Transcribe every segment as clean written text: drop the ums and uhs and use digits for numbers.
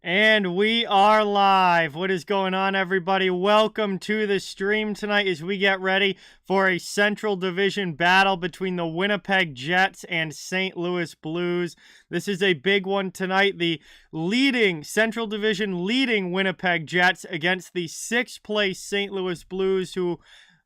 And we are live. What is going on, everybody? Welcome to the stream tonight as we get ready for a Central Division battle between the Winnipeg Jets and St. Louis Blues. This is a big one tonight. The leading Central Division leading Winnipeg Jets against the 6th place St. Louis Blues, who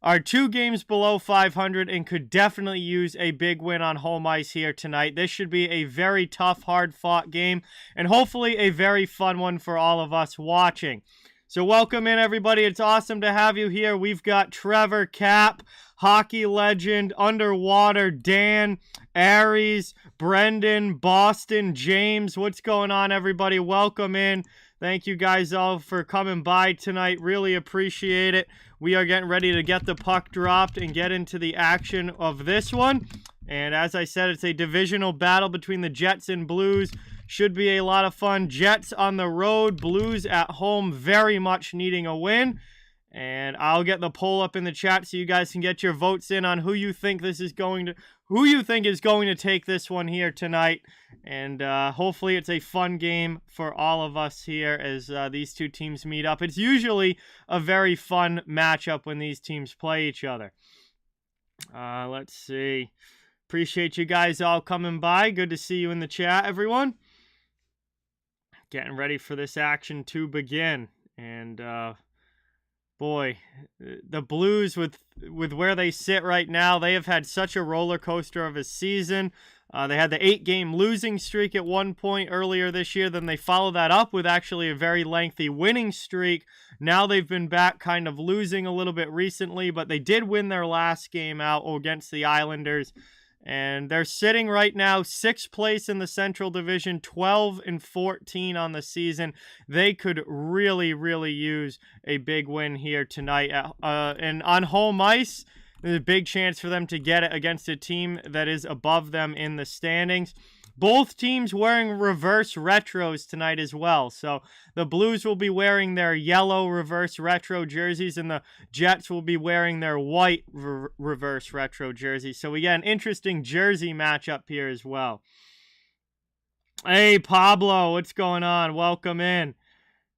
are 2 games below 500 and could definitely use a big win on home ice here tonight. This should be a very tough, hard-fought game and hopefully a very fun one for all of us watching. So welcome in, everybody. It's awesome to have you here. We've got Trevor, Cap, hockey legend, Underwater, Dan, Aries, Brendan, Boston, James. What's going on, everybody? Welcome in. Thank you guys all for coming by tonight. Really appreciate it. We are getting ready to get the puck dropped and get into the action of this one. And as I said, it's a divisional battle between the Jets and Blues. Should be a lot of fun. Jets on the road, Blues at home, very much needing a win. And I'll get the poll up in the chat so you guys can get your votes in on who you think is going to take this one here tonight. And hopefully it's a fun game for all of us here as these two teams meet up. It's usually a very fun matchup when these teams play each other. Let's see. Appreciate you guys all coming by. Good to see you in the chat, everyone. Getting ready for this action to begin. And boy, the Blues with where they sit right now, they have had such a roller coaster of a season. They had the 8-game losing streak at one point earlier this year. Then they followed that up with actually a very lengthy winning streak. Now they've been back kind of losing a little bit recently, but they did win their last game out against the Islanders. And they're sitting right now 6th place in the Central Division, 12-14 on the season. They could really, really use a big win here tonight. And on home ice, there's a big chance for them to get it against a team that is above them in the standings. Both teams wearing reverse retros tonight as well. So the Blues will be wearing their yellow reverse retro jerseys, and the Jets will be wearing their white reverse retro jerseys. So we get an interesting jersey matchup here as well. Hey, Pablo, what's going on? Welcome in.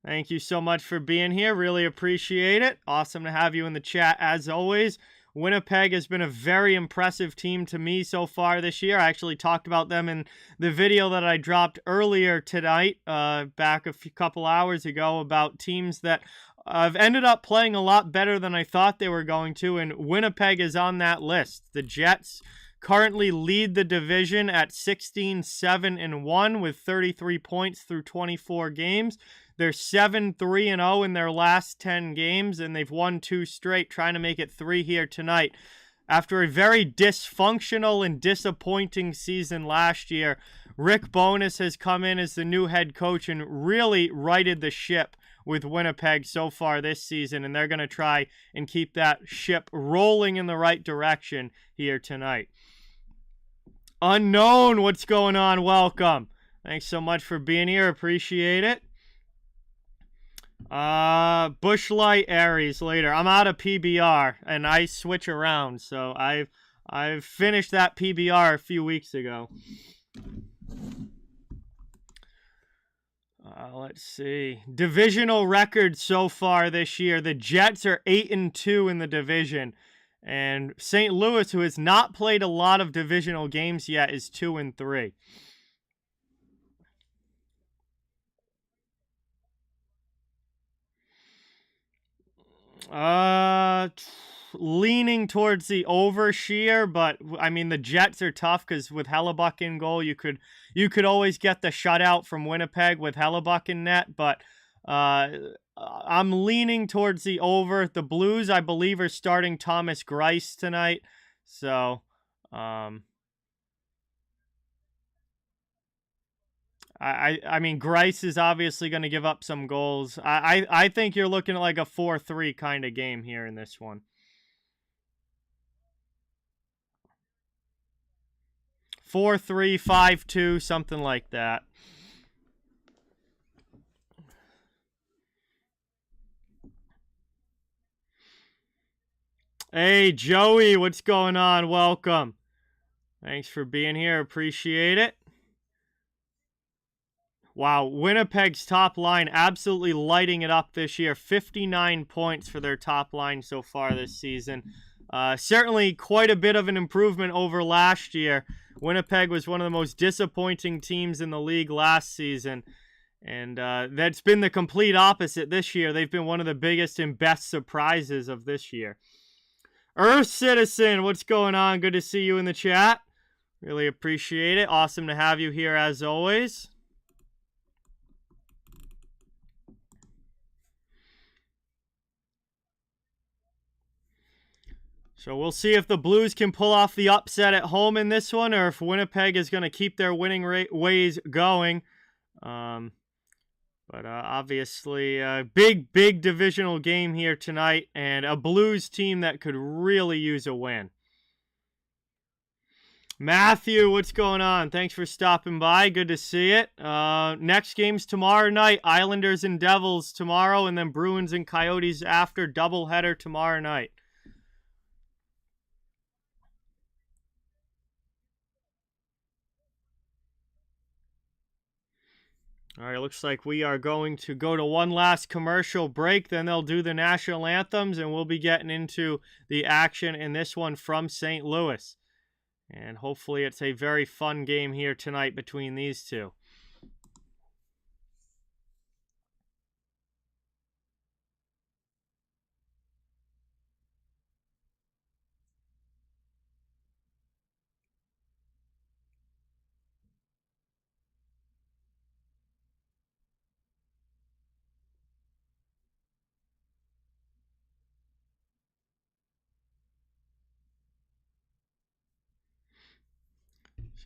Thank you so much for being here. Really appreciate it. Awesome to have you in the chat as always. Winnipeg has been a very impressive team to me so far this year. I actually talked about them in the video that I dropped earlier tonight, back a couple hours ago, about teams that have ended up playing a lot better than I thought they were going to, and Winnipeg is on that list. The Jets currently lead the division at 16-7-1 with 33 points through 24 games. They're 7-3-0 in their last 10 games, and they've won 2 straight, trying to make it 3 here tonight. After a very dysfunctional and disappointing season last year, Rick Bowness has come in as the new head coach and really righted the ship with Winnipeg so far this season, and they're going to try and keep that ship rolling in the right direction here tonight. Unknown, what's going on? Welcome. Thanks so much for being here. Appreciate it. Bushlight Aries later. I'm out of PBR and I switch around, so I've finished that PBR a few weeks ago. Let's see. Divisional record so far this year. The Jets are 8-2 in the division. And St. Louis, who has not played a lot of divisional games yet, is 2-3. Leaning towards the over sheer, but I mean the Jets are tough because with Hellebuck in goal, you could always get the shutout from Winnipeg with Hellebuck in net. But I'm leaning towards the over. The Blues, I believe, are starting Thomas Greiss tonight, so I mean, Greiss is obviously going to give up some goals. I think you're looking at like a 4-3 kind of game here in this one. 4-3, 5-2, something like that. Hey, Joey, what's going on? Welcome. Thanks for being here. Appreciate it. Wow, Winnipeg's top line absolutely lighting it up this year. 59 points for their top line so far this season. Certainly quite a bit of an improvement over last year. Winnipeg was one of the most disappointing teams in the league last season. And that's been the complete opposite this year. They've been one of the biggest and best surprises of this year. Earth Citizen, what's going on? Good to see you in the chat. Really appreciate it. Awesome to have you here as always. So we'll see if the Blues can pull off the upset at home in this one, or if Winnipeg is going to keep their winning ways going. But obviously, a big divisional game here tonight, and a Blues team that could really use a win. Matthew, what's going on? Thanks for stopping by. Good to see it. Next game's tomorrow night. Islanders and Devils tomorrow, and then Bruins and Coyotes after. Doubleheader tomorrow night. All right, looks like we are going to go to one last commercial break. Then they'll do the national anthems, and we'll be getting into the action in this one from St. Louis. And hopefully it's a very fun game here tonight between these two.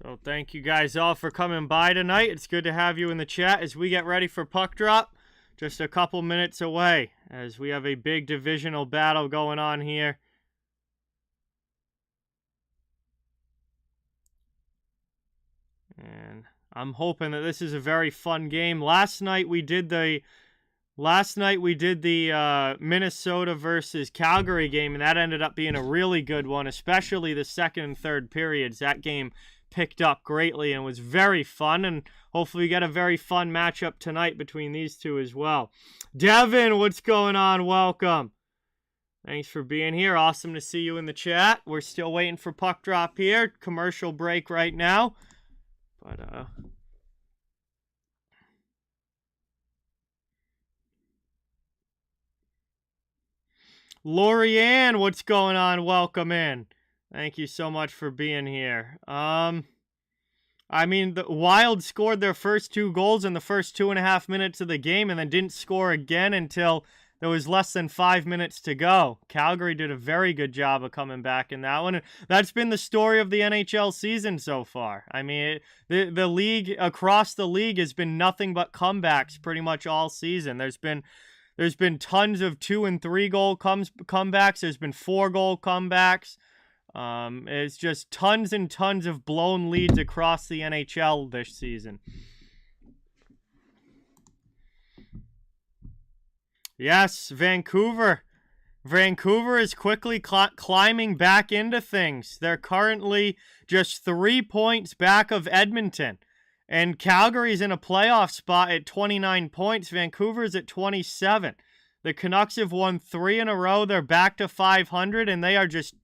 So thank you guys all for coming by tonight. It's good to have you in the chat as we get ready for puck drop. Just a couple minutes away as we have a big divisional battle going on here. And I'm hoping that this is a very fun game. Last night we did the Minnesota versus Calgary game, and that ended up being a really good one, especially the second and third periods. That game picked up greatly and was very fun, and hopefully we get a very fun matchup tonight between these two as well. Devin, what's going on? Welcome. Thanks for being here. Awesome to see you in the chat. We're still waiting for puck drop here. Commercial break right now. But, Lorianne, what's going on? Welcome in. Thank you so much for being here. I mean, the Wild scored their first 2 goals in the first 2.5 minutes of the game and then didn't score again until there was less than 5 minutes to go. Calgary did a very good job of coming back in that one. And that's been the story of the NHL season so far. I mean, the league, across the league, has been nothing but comebacks pretty much all season. There's been tons of 2 and 3 goal comebacks. There's been 4-goal comebacks. It's just tons and tons of blown leads across the NHL this season. Yes, Vancouver. Vancouver is quickly climbing back into things. They're currently just 3 points back of Edmonton. And Calgary's in a playoff spot at 29 points. Vancouver's at 27. The Canucks have won 3 in a row. They're back to 500, and they are just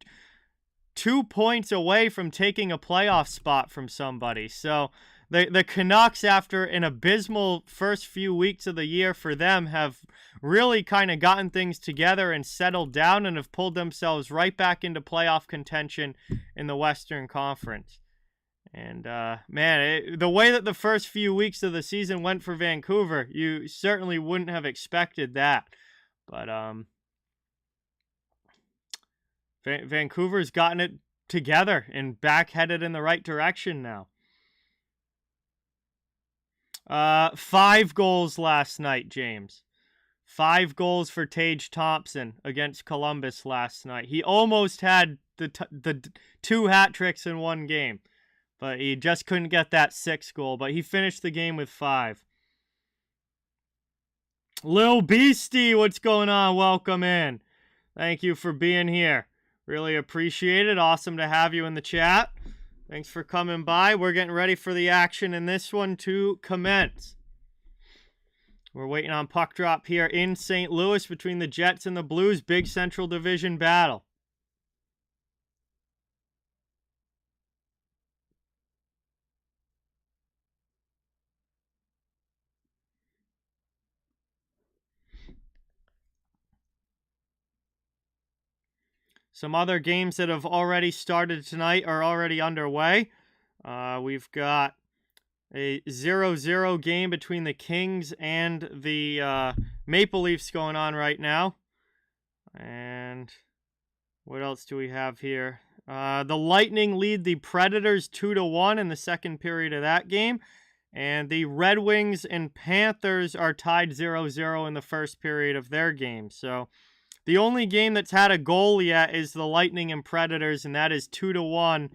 2 points away from taking a playoff spot from somebody. So the Canucks, after an abysmal first few weeks of the year for them, have really kind of gotten things together and settled down and have pulled themselves right back into playoff contention in the Western Conference. And, man, the way that the first few weeks of the season went for Vancouver, you certainly wouldn't have expected that. But Vancouver's gotten it together and back headed in the right direction now. 5 goals last night, James. 5 goals for Tage Thompson against Columbus last night. He almost had the 2 hat tricks in one game, but he just couldn't get that 6th goal. But he finished the game with 5. Lil Beastie, what's going on? Welcome in. Thank you for being here. Really appreciate it. Awesome to have you in the chat. Thanks for coming by. We're getting ready for the action in this one to commence. We're waiting on puck drop here in St. Louis between the Jets and the Blues. Big Central Division battle. Some other games that have already started tonight are already underway. We've got a 0-0 game between the Kings and the Maple Leafs going on right now. And what else do we have here? The Lightning lead the Predators 2-1 in the second period of that game. And the Red Wings and Panthers are tied 0-0 in the first period of their game. So the only game that's had a goal yet is the Lightning and Predators, and that is 2-1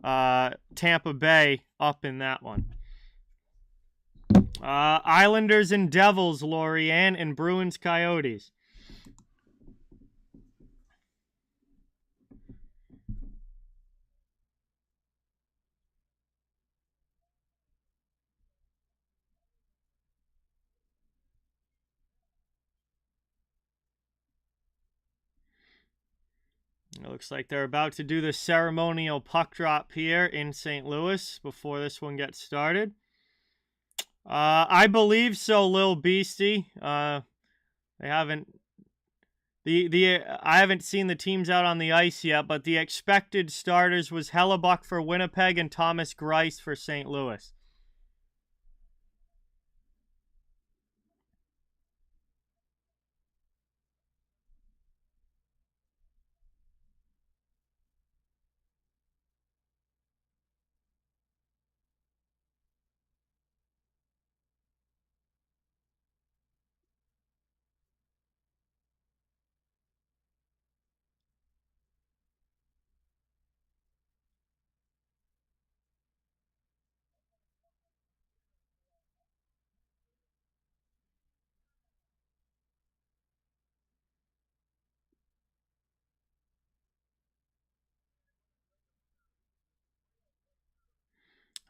Tampa Bay up in that one. Islanders and Devils, Lorianne, and Bruins Coyotes. It looks like they're about to do the ceremonial puck drop here in St. Louis before this one gets started. I believe so, Lil Beastie. They haven't I haven't seen the teams out on the ice yet, but the expected starters was Hellebuck for Winnipeg and Thomas Greiss for St. Louis.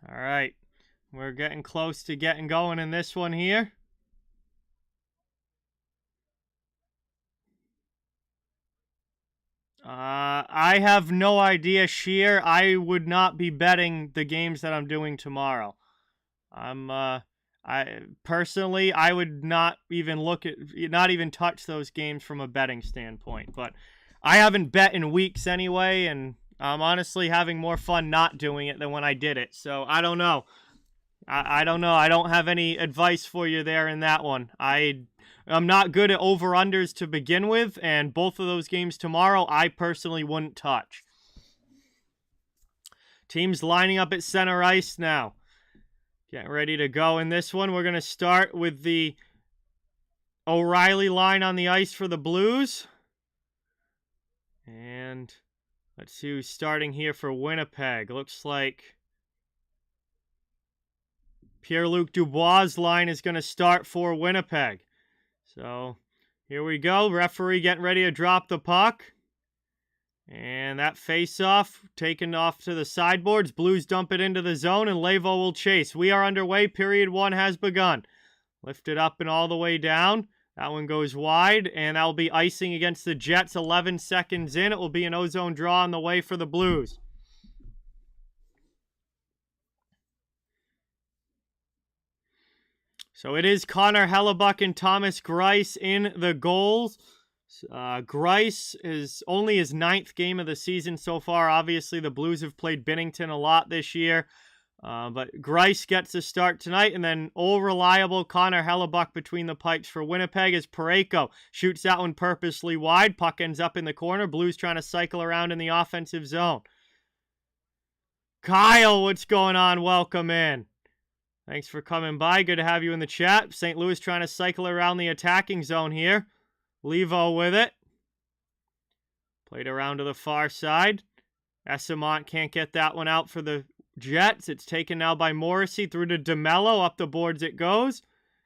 All right, we're getting close to getting going in this one here. I have no idea, Sheer. I would not be betting the games that I'm doing tomorrow. I personally, I would not even not even touch those games from a betting standpoint. But I haven't bet in weeks anyway, and I'm honestly having more fun not doing it than when I did it. So I don't know. I don't know. I don't have any advice for you there in that one. I'm not good at over-unders to begin with, and both of those games tomorrow, I personally wouldn't touch. Teams lining up at center ice now. Getting ready to go in this one. We're going to start with the O'Reilly line on the ice for the Blues. And let's see who's starting here for Winnipeg. Looks like Pierre-Luc Dubois' line is going to start for Winnipeg. So here we go. Referee getting ready to drop the puck. And that face-off taken off to the sideboards. Blues dump it into the zone, and Levo will chase. We are underway. Period one has begun. Lift it up and all the way down. That one goes wide, and that will be icing against the Jets 11 seconds in. It will be an ozone draw on the way for the Blues. So it is Connor Hellebuck and Thomas Greiss in the goals. Greiss is only his 9th game of the season so far. Obviously, the Blues have played Binnington a lot this year. But Greiss gets a start tonight, and then all-reliable Connor Hellebuck between the pipes for Winnipeg as Parayko shoots that one purposely wide. Puck ends up in the corner. Blues trying to cycle around in the offensive zone. Kyle, what's going on? Welcome in. Thanks for coming by. Good to have you in the chat. St. Louis trying to cycle around the attacking zone here. Levo with it. Played around to the far side. Esamont can't get that one out for the Jets. It's taken now by Morrissey through to DeMello. Up the boards it goes.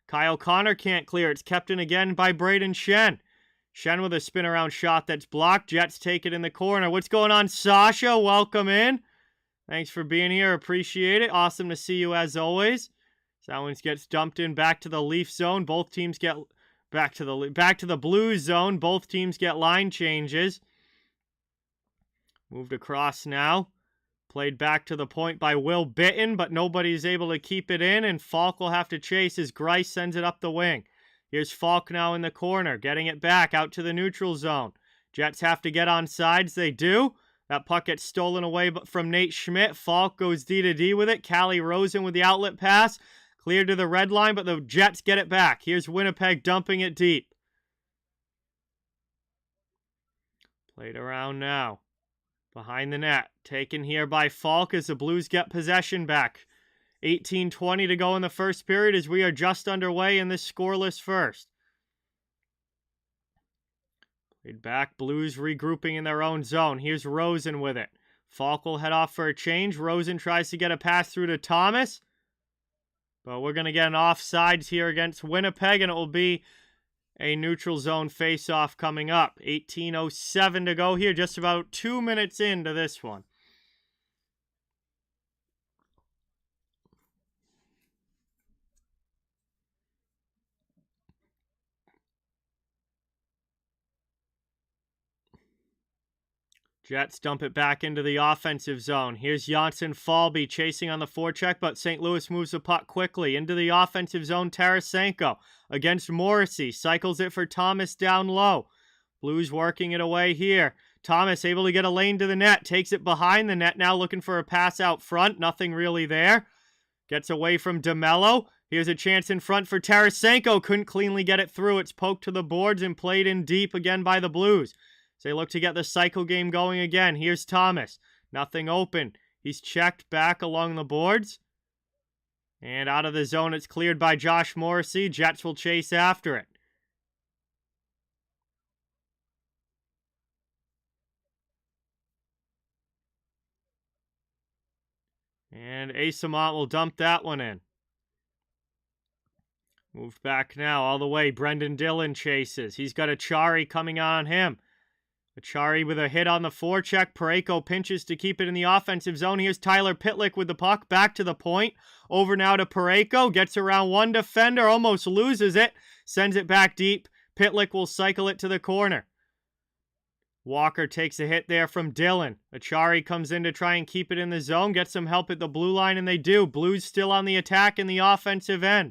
Kyle Connor can't clear. It's kept in again by Braden Shen. Shen with a spin around shot that's blocked. Jets take it in the corner. What's going on, Sasha? Welcome in. Thanks for being here. Appreciate it. Awesome to see you as always. That one gets dumped in back to the Leaf zone. Both teams get back to the Blues zone. Both teams get line changes. Moved across now. Played back to the point by Will Bitton, but nobody's able to keep it in, and Falk will have to chase as Grice sends it up the wing. Here's Falk now in the corner, getting it back out to the neutral zone. Jets have to get on sides. They do. That puck gets stolen away from Nate Schmidt. Falk goes D-to-D with it. Callie Rosen with the outlet pass. Cleared to the red line, but the Jets get it back. Here's Winnipeg dumping it deep. Played around now. Behind the net. Taken here by Falk as the Blues get possession back. 18:20 to go in the first period as we are just underway in this scoreless first. Played back. Blues regrouping in their own zone. Here's Rosen with it. Falk will head off for a change. Rosen tries to get a pass through to Thomas. But we're going to get an offsides here against Winnipeg, and it will be a neutral zone face-off coming up. 18:07 to go here, just about 2 minutes into this one. Jets dump it back into the offensive zone. Here's Janssen Falby chasing on the forecheck, but St. Louis moves the puck quickly. Into the offensive zone, Tarasenko against Morrissey. Cycles it for Thomas down low. Blues working it away here. Thomas able to get a lane to the net. Takes it behind the net now, looking for a pass out front. Nothing really there. Gets away from DeMello. Here's a chance in front for Tarasenko. Couldn't cleanly get it through. It's poked to the boards and played in deep again by the Blues. So they look to get the cycle game going again. Here's Thomas. Nothing open. He's checked back along the boards. And out of the zone, it's cleared by Josh Morrissey. Jets will chase after it. And Asamont will dump that one in. Moved back now all the way. Brendan Dillon chases. He's got Achari coming on him. Achari with a hit on the forecheck. Parayko pinches to keep it in the offensive zone. Here's Tyler Pitlick with the puck. Back to the point. Over now to Parayko. Gets around one defender. Almost loses it. Sends it back deep. Pitlick will cycle it to the corner. Walker takes a hit there from Dillon. Achari comes in to try and keep it in the zone. Gets some help at the blue line, and they do. Blues still on the attack in the offensive end.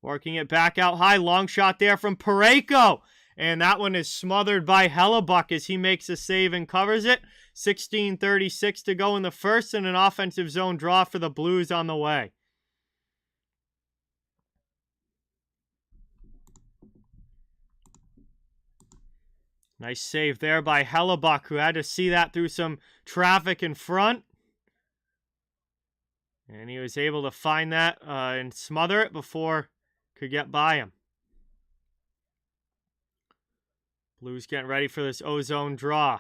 Working it back out high. Long shot there from Parayko. And that one is smothered by Hellebuck as he makes a save and covers it. 16:36 to go in the first, and an offensive zone draw for the Blues on the way. Nice save there by Hellebuck, who had to see that through some traffic in front. And he was able to find that and smother it before it could get by him. Blues getting ready for this O-zone draw.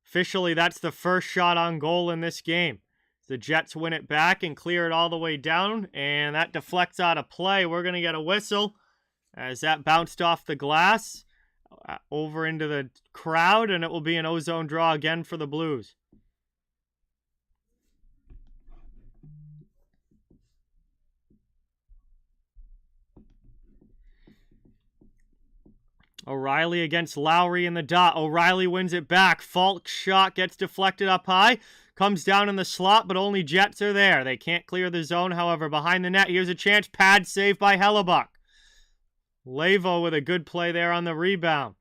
Officially, that's the first shot on goal in this game. The Jets win it back and clear it all the way down, and that deflects out of play. We're going to get a whistle as that bounced off the glass over into the crowd, and it will be an O-zone draw again for the Blues. O'Reilly against Lowry in the dot. O'Reilly wins it back. Falk's shot gets deflected up high. Comes down in the slot, but only Jets are there. They can't clear the zone, however, behind the net. Here's a chance. Pad save by Hellebuck. Lavo with a good play there on the rebound.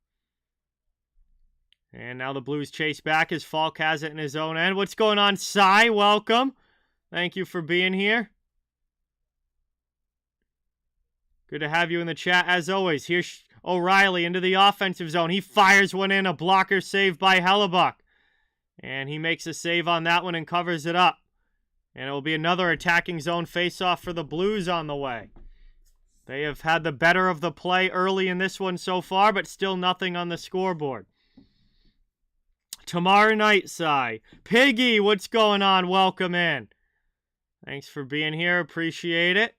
And now the Blues chase back as Falk has it in his own end. What's going on, Cy? Welcome. Thank you for being here. Good to have you in the chat as always. Here's O'Reilly into the offensive zone. He fires one in, a blocker save by Hellebuck. And he makes a save on that one and covers it up. And it will be another attacking zone face-off for the Blues on the way. They have had the better of the play early in this one so far, but still nothing on the scoreboard. Tomorrow night, Cy. Piggy, what's going on? Welcome in. Thanks for being here. Appreciate it.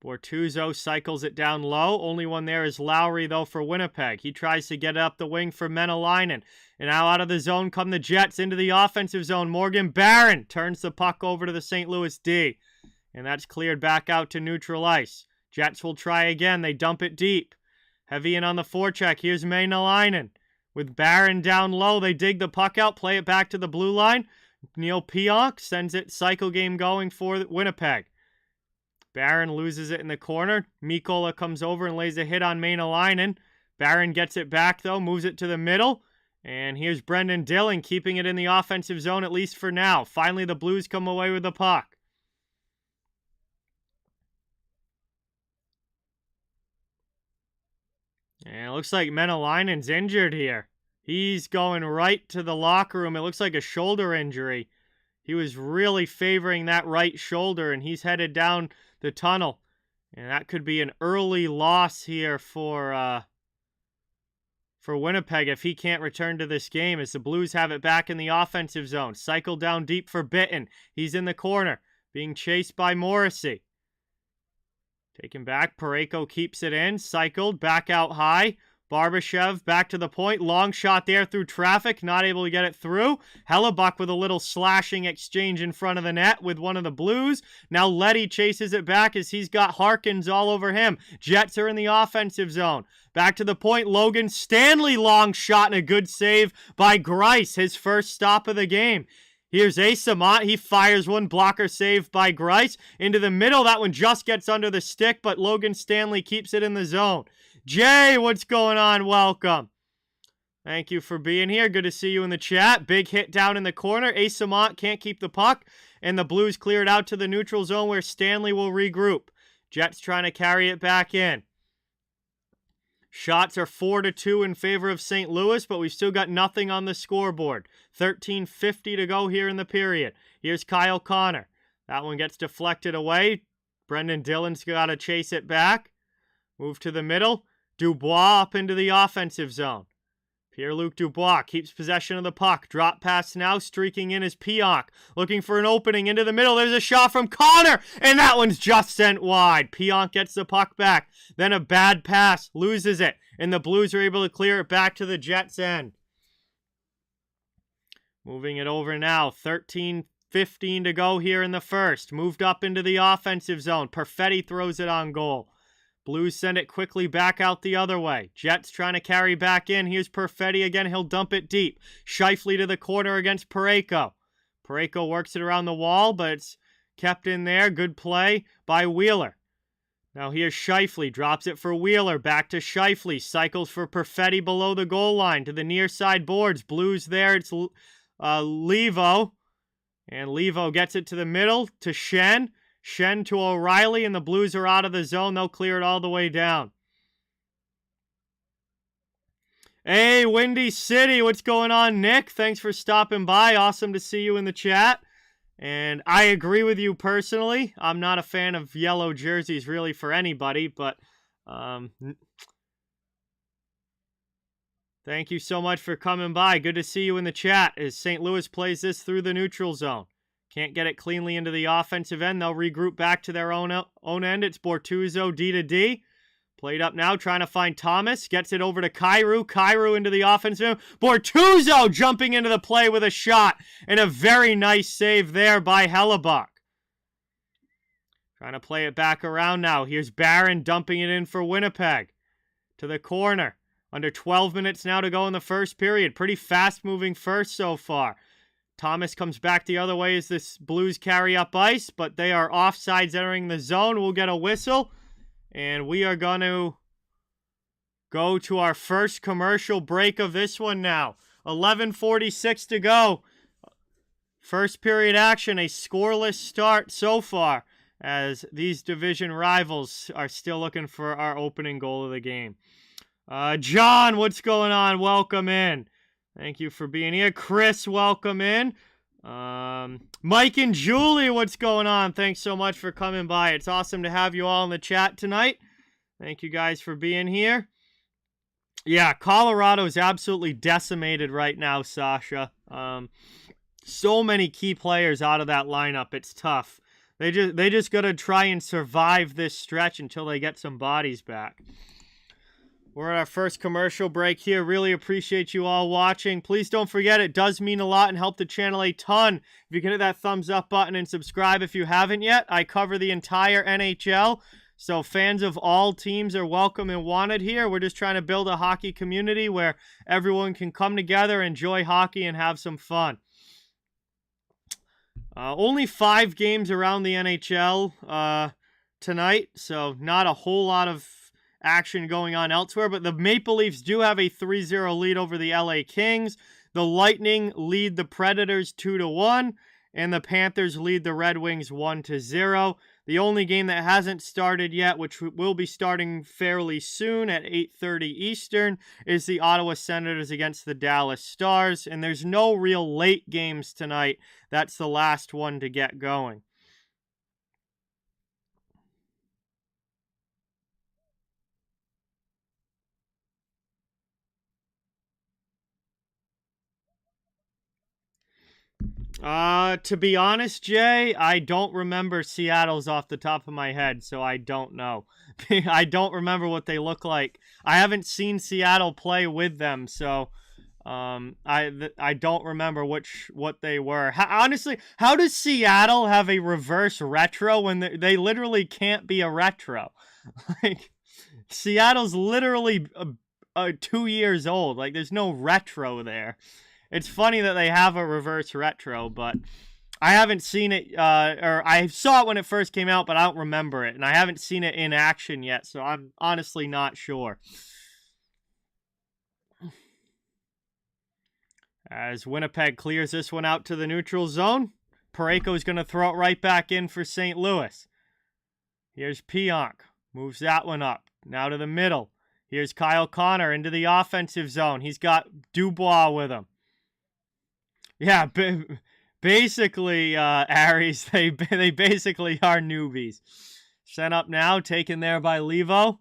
Bortuzzo cycles it down low. Only one there is Lowry, though, for Winnipeg. He tries to get it up the wing for Menelainen. And now out of the zone come the Jets into the offensive zone. Morgan Barron turns the puck over to the St. Louis D. And that's cleared back out to neutral ice. Jets will try again. They dump it deep. Heavy in on the forecheck. Here's Menelainen. With Barron down low, they dig the puck out, play it back to the blue line. Neil Pionk sends it cycle game going for Winnipeg. Barron loses it in the corner. Mikola comes over and lays a hit on Menelainen. Barron gets it back, though, moves it to the middle. And here's Brendan Dillon keeping it in the offensive zone, at least for now. Finally, the Blues come away with the puck. And it looks like Menelainen's injured here. He's going right to the locker room. It looks like a shoulder injury. He was really favoring that right shoulder, and he's headed down the tunnel. And that could be an early loss here for Winnipeg if he can't return to this game, as the Blues have it back in the offensive zone. Cycle down deep for Bitton. He's in the corner, being chased by Morrissey. Taken back, Parayko keeps it in, cycled, back out high. Barbashev back to the point, long shot there through traffic, not able to get it through. Hellebuck with a little slashing exchange in front of the net with one of the Blues. Now Leddy chases it back as he's got Harkins all over him. Jets are in the offensive zone. Back to the point, Logan Stanley, long shot and a good save by Grice, his first stop of the game. Here's Asamont. He fires one, blocker save by Grice. Into the middle, that one just gets under the stick, but Logan Stanley keeps it in the zone. Jay, what's going on? Welcome. Thank you for being here. Good to see you in the chat. Big hit down in the corner. Asamont can't keep the puck, and the Blues clear it out to the neutral zone where Stanley will regroup. Jets trying to carry it back in. Shots are 4-2 in favor of St. Louis, but we've still got nothing on the scoreboard. 13:50 to go here in the period. Here's Kyle Connor. That one gets deflected away. Brendan Dillon's got to chase it back. Move to the middle. Dubois up into the offensive zone. Pierre-Luc Dubois keeps possession of the puck. Drop pass now. Streaking in is Pionk. Looking for an opening into the middle. There's a shot from Connor, and that one's just sent wide. Pionk gets the puck back. Then a bad pass. Loses it. And the Blues are able to clear it back to the Jets' end. Moving it over now. 13:15 to go here in the first. Moved up into the offensive zone. Perfetti throws it on goal. Blues send it quickly back out the other way. Jets trying to carry back in. Here's Perfetti again. He'll dump it deep. Scheifele to the corner against Parayko. Parayko works it around the wall, but it's kept in there. Good play by Wheeler. Now here's Scheifele. Drops it for Wheeler. Back to Scheifele. Cycles for Perfetti below the goal line to the near side boards. Blues there. It's Levo. And Levo gets it to the middle to Shen. Shen to O'Reilly, and the Blues are out of the zone. They'll clear it all the way down. Hey, Windy City, what's going on, Nick? Thanks for stopping by. Awesome to see you in the chat. And I agree with you personally. I'm not a fan of yellow jerseys really for anybody, but thank you so much for coming by. Good to see you in the chat as St. Louis plays this through the neutral zone. Can't get it cleanly into the offensive end. They'll regroup back to their own end. It's Bortuzzo, D to D. Played up now, trying to find Thomas. Gets it over to Kyrou. Kyrou into the offensive end. Bortuzzo jumping into the play with a shot. And a very nice save there by Hellebuck. Trying to play it back around now. Here's Barron dumping it in for Winnipeg. To the corner. Under 12 minutes now to go in the first period. Pretty fast-moving first so far. Thomas comes back the other way as this Blues carry up ice, but they are offsides entering the zone. We'll get a whistle, and we are going to go to our first commercial break of this one now. 11:46 to go. First period action, a scoreless start so far, as these division rivals are still looking for our opening goal of the game. John, what's going on? Welcome in. Thank you for being here. Chris, welcome in. Mike and Julie, what's going on? Thanks so much for coming by. It's awesome to have you all in the chat tonight. Thank you guys for being here. Yeah, Colorado is absolutely decimated right now, Sasha. So many key players out of that lineup. It's tough. They just got to try and survive this stretch until they get some bodies back. We're at our first commercial break here. Really appreciate you all watching. Please don't forget, it does mean a lot and help the channel a ton. If you can hit that thumbs up button and subscribe if you haven't yet. I cover the entire NHL, so fans of all teams are welcome and wanted here. We're just trying to build a hockey community where everyone can come together, enjoy hockey, and have some fun. Only 5 games around the NHL tonight, so not a whole lot of action going on elsewhere, but the Maple Leafs do have a 3-0 lead over the LA Kings. The Lightning lead the Predators 2-1, and the Panthers lead the Red Wings 1-0. The only game that hasn't started yet, which will be starting fairly soon at 8:30 Eastern, is the Ottawa Senators against the Dallas Stars, and there's no real late games tonight. That's the last one to get going. To be honest, Jay, I don't remember Seattle's off the top of my head, so I don't know. I don't remember what they look like. I haven't seen Seattle play with them, so I don't remember what they were. Honestly, how does Seattle have a reverse retro when they literally can't be a retro? Like, Seattle's literally 2 years old. Like, there's no retro there. It's funny that they have a reverse retro, but I haven't seen it, or I saw it when it first came out, but I don't remember it, and I haven't seen it in action yet, so I'm honestly not sure. As Winnipeg clears this one out to the neutral zone, Parayko's going to throw it right back in for St. Louis. Here's Pionk, moves that one up, now to the middle. Here's Kyle Connor into the offensive zone. He's got Dubois with him. Yeah, basically, Aries, they basically are newbies. Sent up now, taken there by Levo.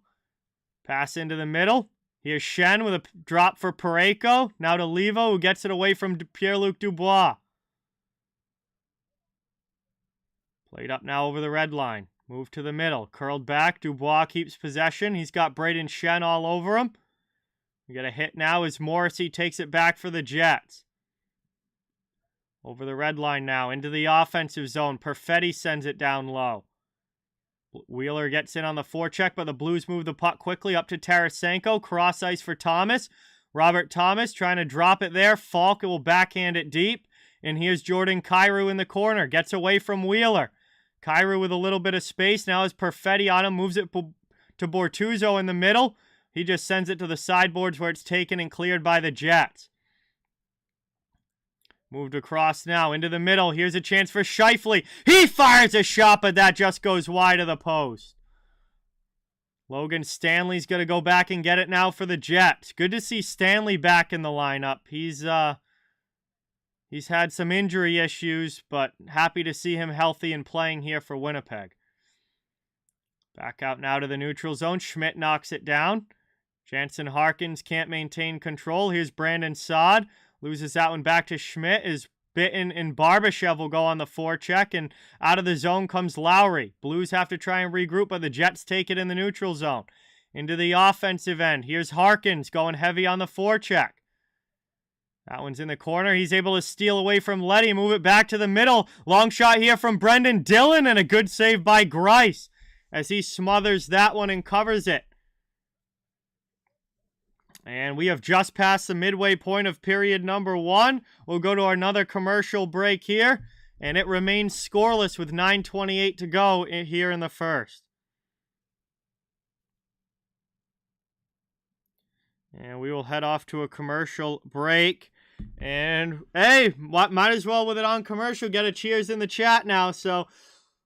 Pass into the middle. Here's Shen with a drop for Parayko. Now to Levo, who gets it away from Pierre-Luc Dubois. Played up now over the red line. Move to the middle. Curled back. Dubois keeps possession. He's got Braden Shen all over him. We got a hit now as Morrissey takes it back for the Jets. Over the red line now, into the offensive zone. Perfetti sends it down low. Wheeler gets in on the forecheck, but the Blues move the puck quickly up to Tarasenko. Cross ice for Thomas. Robert Thomas trying to drop it there. Falk will backhand it deep. And here's Jordan Kyrou in the corner. Gets away from Wheeler. Kyrou with a little bit of space. Now is Perfetti on him. Moves it to Bortuzzo in the middle. He just sends it to the sideboards where it's taken and cleared by the Jets. Moved across now into the middle. Here's a chance for Scheifele. He fires a shot, but that just goes wide of the post. Logan Stanley's going to go back and get it now for the Jets. Good to see Stanley back in the lineup. He's had some injury issues, but happy to see him healthy and playing here for Winnipeg. Back out now to the neutral zone. Schmidt knocks it down. Jansen Harkins can't maintain control. Here's Brandon Saad. Loses that one back to Schmidt. Is Bitten and Barbashev will go on the forecheck. And out of the zone comes Lowry. Blues have to try and regroup, but the Jets take it in the neutral zone. Into the offensive end. Here's Harkins going heavy on the forecheck. That one's in the corner. He's able to steal away from Letty. Move it back to the middle. Long shot here from Brendan Dillon. And a good save by Grice as he smothers that one and covers it. And we have just passed the midway point of period number 1. We'll go to another commercial break here. And it remains scoreless with 9:28 to go here in the first. And we will head off to a commercial break. And, hey, might as well with it on commercial get a cheers in the chat now. So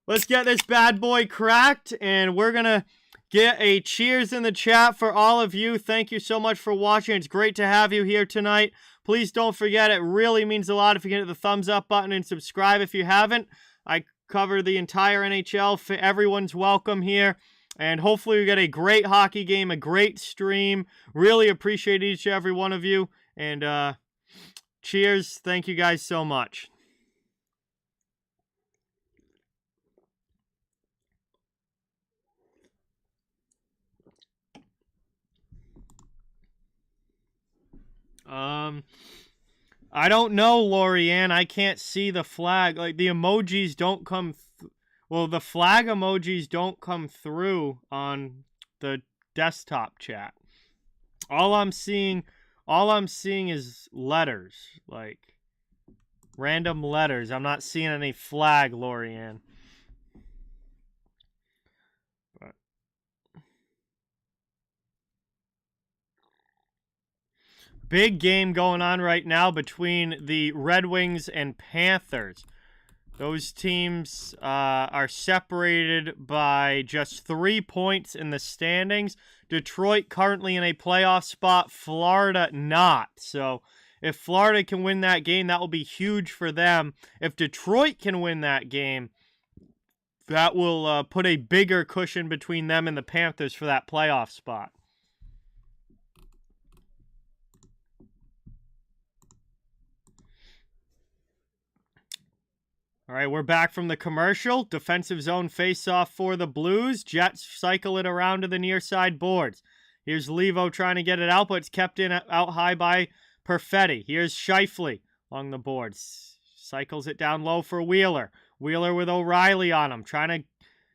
let's get this bad boy cracked. And we're going to get a cheers in the chat for all of you. Thank you so much for watching. It's great to have you here tonight. Please don't forget, it really means a lot if you can hit the thumbs up button and subscribe if you haven't. I cover the entire NHL. Everyone's welcome here. And hopefully we get a great hockey game, a great stream. Really appreciate each and every one of you. And cheers. Thank you guys so much. I don't know, Lorianne. I can't see the flag. Like, the emojis don't come... Well, the flag emojis don't come through on the desktop chat. All I'm seeing is letters. Like, random letters. I'm not seeing any flag, Lorianne. Big game going on right now between the Red Wings and Panthers. Those teams are separated by just 3 points in the standings. Detroit currently in a playoff spot, Florida not. So if Florida can win that game, that will be huge for them. If Detroit can win that game, that will put a bigger cushion between them and the Panthers for that playoff spot. All right, we're back from the commercial. Defensive zone face-off for the Blues. Jets cycle it around to the near side boards. Here's Levo trying to get it out, but it's kept in out high by Perfetti. Here's Scheifele along the boards. Cycles it down low for Wheeler. Wheeler with O'Reilly on him. Trying to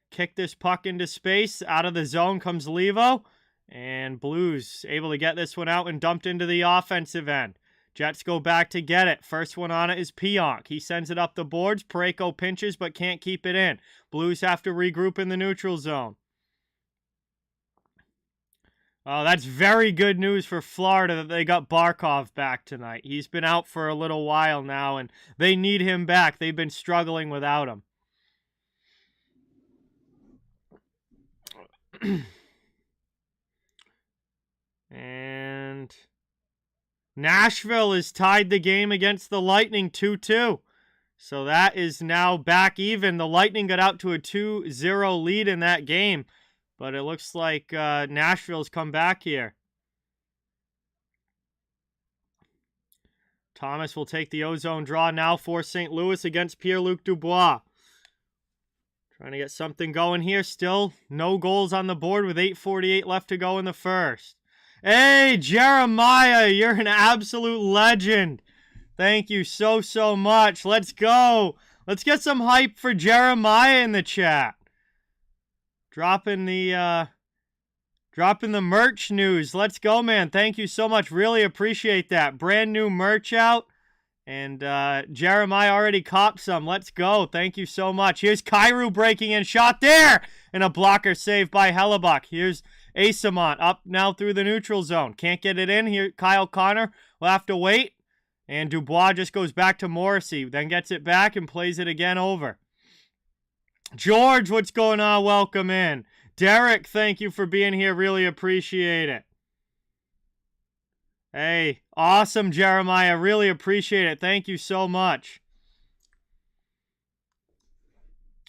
kick this puck into space. Out of the zone comes Levo. And Blues able to get this one out and dumped into the offensive end. Jets go back to get it. First one on it is Pionk. He sends it up the boards. Parayko pinches but can't keep it in. Blues have to regroup in the neutral zone. Oh, that's very good news for Florida that they got Barkov back tonight. He's been out for a little while now, and they need him back. They've been struggling without him. And Nashville has tied the game against the Lightning 2-2. So that is now back even. The Lightning got out to a 2-0 lead in that game. But it looks like Nashville's come back here. Thomas will take the ozone draw now for St. Louis against Pierre-Luc Dubois. Trying to get something going here. Still no goals on the board with 8:48 left to go in the first. Hey, Jeremiah, you're an absolute legend. Thank you so much. Let's go. Let's get some hype for Jeremiah in the chat. Dropping the merch news. Let's go, man. Thank you so much. Really appreciate that. Brand new merch out. And Jeremiah already copped some. Let's go. Thank you so much. Here's Kyrou breaking in. Shot there. And a blocker saved by Hellebuck. Here's Asamont up now through the neutral zone. Can't get it in here. Kyle Connor will have to wait. And Dubois just goes back to Morrissey. Then gets it back and plays it again over. George, what's going on? Welcome in. Derek, thank you for being here. Really appreciate it. Hey, awesome, Jeremiah. Really appreciate it. Thank you so much.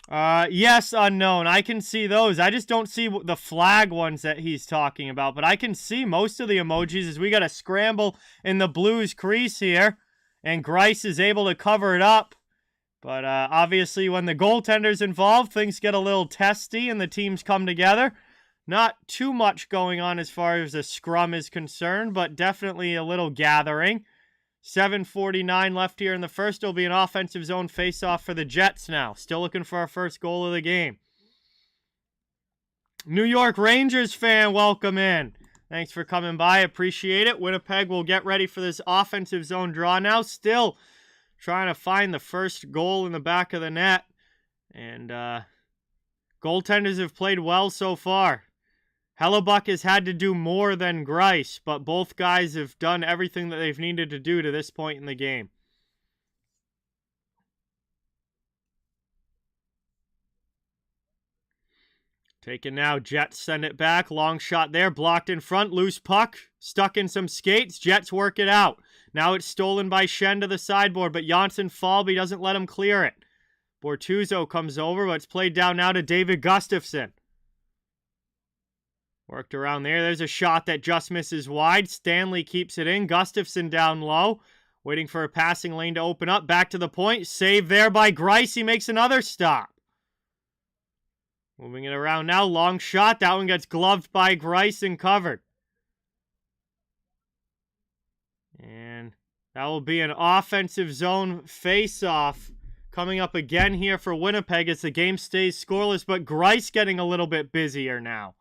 Yes, unknown. I can see those. I just don't see the flag ones that he's talking about. But I can see most of the emojis as we got a scramble in the Blues crease here. And Grice is able to cover it up. But obviously when the goaltender's involved, things get a little testy and the teams come together. Not too much going on as far as the scrum is concerned, but definitely a little gathering. 7:49 left here in the first. It'll be an offensive zone face-off for the Jets now. Still looking for our first goal of the game. New York Rangers fan, welcome in. Thanks for coming by. Appreciate it. Winnipeg will get ready for this offensive zone draw now. Still trying to find the first goal in the back of the net. And goaltenders have played well so far. Hellebuck has had to do more than Grice, but both guys have done everything that they've needed to do to this point in the game. Taken now, Jets send it back. Long shot there, blocked in front, loose puck, stuck in some skates. Jets work it out. Now it's stolen by Shen to the sideboard, but Janssen Falby doesn't let him clear it. Bortuzzo comes over, but it's played down now to David Gustafsson. Worked around there. There's a shot that just misses wide. Stanley keeps it in. Gustafsson down low. Waiting for a passing lane to open up. Back to the point. Save there by Grice. He makes another stop. Moving it around now. Long shot. That one gets gloved by Grice and covered. And That will be an offensive zone face-off coming up again here for Winnipeg as the game stays scoreless, but Grice getting a little bit busier now.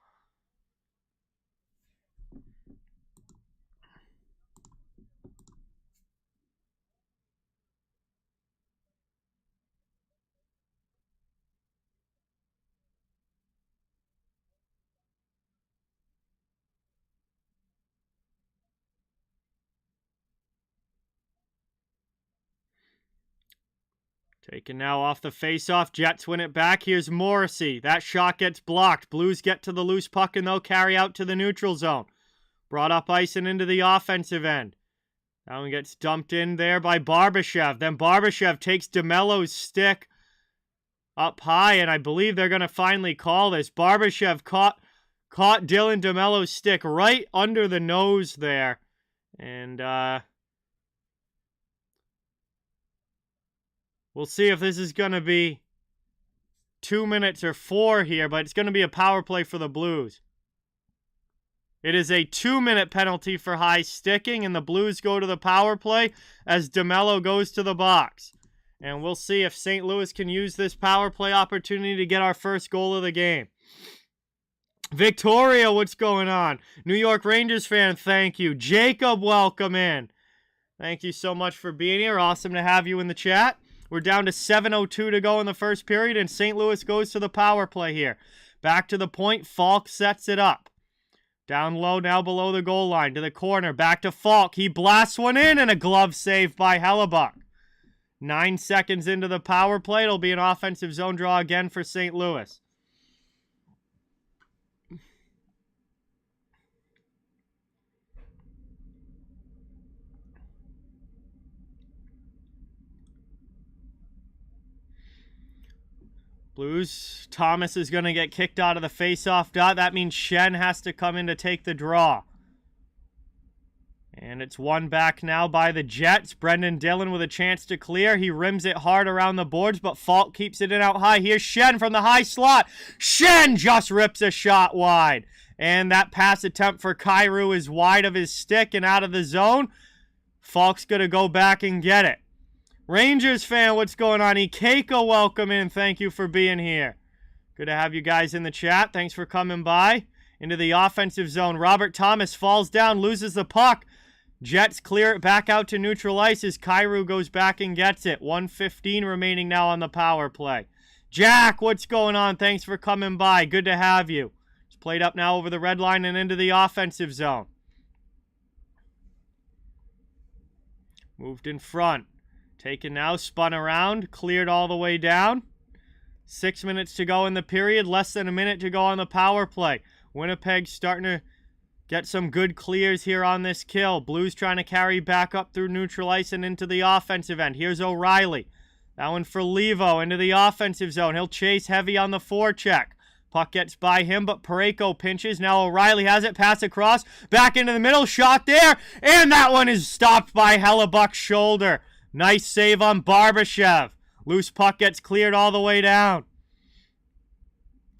Taken now off the face-off. Jets win it back. Here's Morrissey. That shot gets blocked. Blues get to the loose puck and they'll carry out to the neutral zone. Brought up ice and into the offensive end. That one gets dumped in there by Barbashev. Then Barbashev takes DeMello's stick up high, and I believe they're going to finally call this. Barbashev caught Dylan DeMello's stick right under the nose there. And, we'll see if this is going to be 2 minutes or 4 here, but it's going to be a power play for the Blues. It is a 2-minute penalty for high sticking, and the Blues go to the power play as DeMello goes to the box. And we'll see if St. Louis can use this power play opportunity to get our first goal of the game. Victoria, what's going on? New York Rangers fan, thank you. Jacob, welcome in. Thank you so much for being here. Awesome to have you in the chat. We're down to 7:02 to go in the first period, and St. Louis goes to the power play here. Back to the point, Falk sets it up. Down low, now below the goal line, to the corner, back to Falk. He blasts one in, and a glove save by Hellebuck. 9 seconds into the power play, it'll be an offensive zone draw again for St. Louis. Blues, Thomas is going to get kicked out of the face-off dot. That means Shen has to come in to take the draw. And it's won back now by the Jets. Brendan Dillon with a chance to clear. He rims it hard around the boards, but Falk keeps it in out high. Here's Shen from the high slot. Shen just rips a shot wide. And that pass attempt for Kyrou is wide of his stick and out of the zone. Falk's going to go back and get it. Rangers fan, what's going on? Ikeka, welcome in. Thank you for being here. Good to have you guys in the chat. Thanks for coming by. Into the offensive zone. Robert Thomas falls down, loses the puck. Jets clear it back out to neutral ice as Kyrou goes back and gets it. 1:15 remaining now on the power play. Jack, what's going on? Thanks for coming by. Good to have you. It's played up now over the red line and into the offensive zone. Moved in front. Taken now, spun around, cleared all the way down. 6 minutes to go in the period, less than a minute to go on the power play. Winnipeg starting to get some good clears here on this kill. Blues trying to carry back up through neutral ice and into the offensive end. Here's O'Reilly. That one for Levo into the offensive zone. He'll chase heavy on the forecheck. Puck gets by him, but Parayko pinches. Now O'Reilly has it, pass across, back into the middle, shot there, and that one is stopped by Hellebuck's shoulder. Nice save on Barbashev. Loose puck gets cleared all the way down.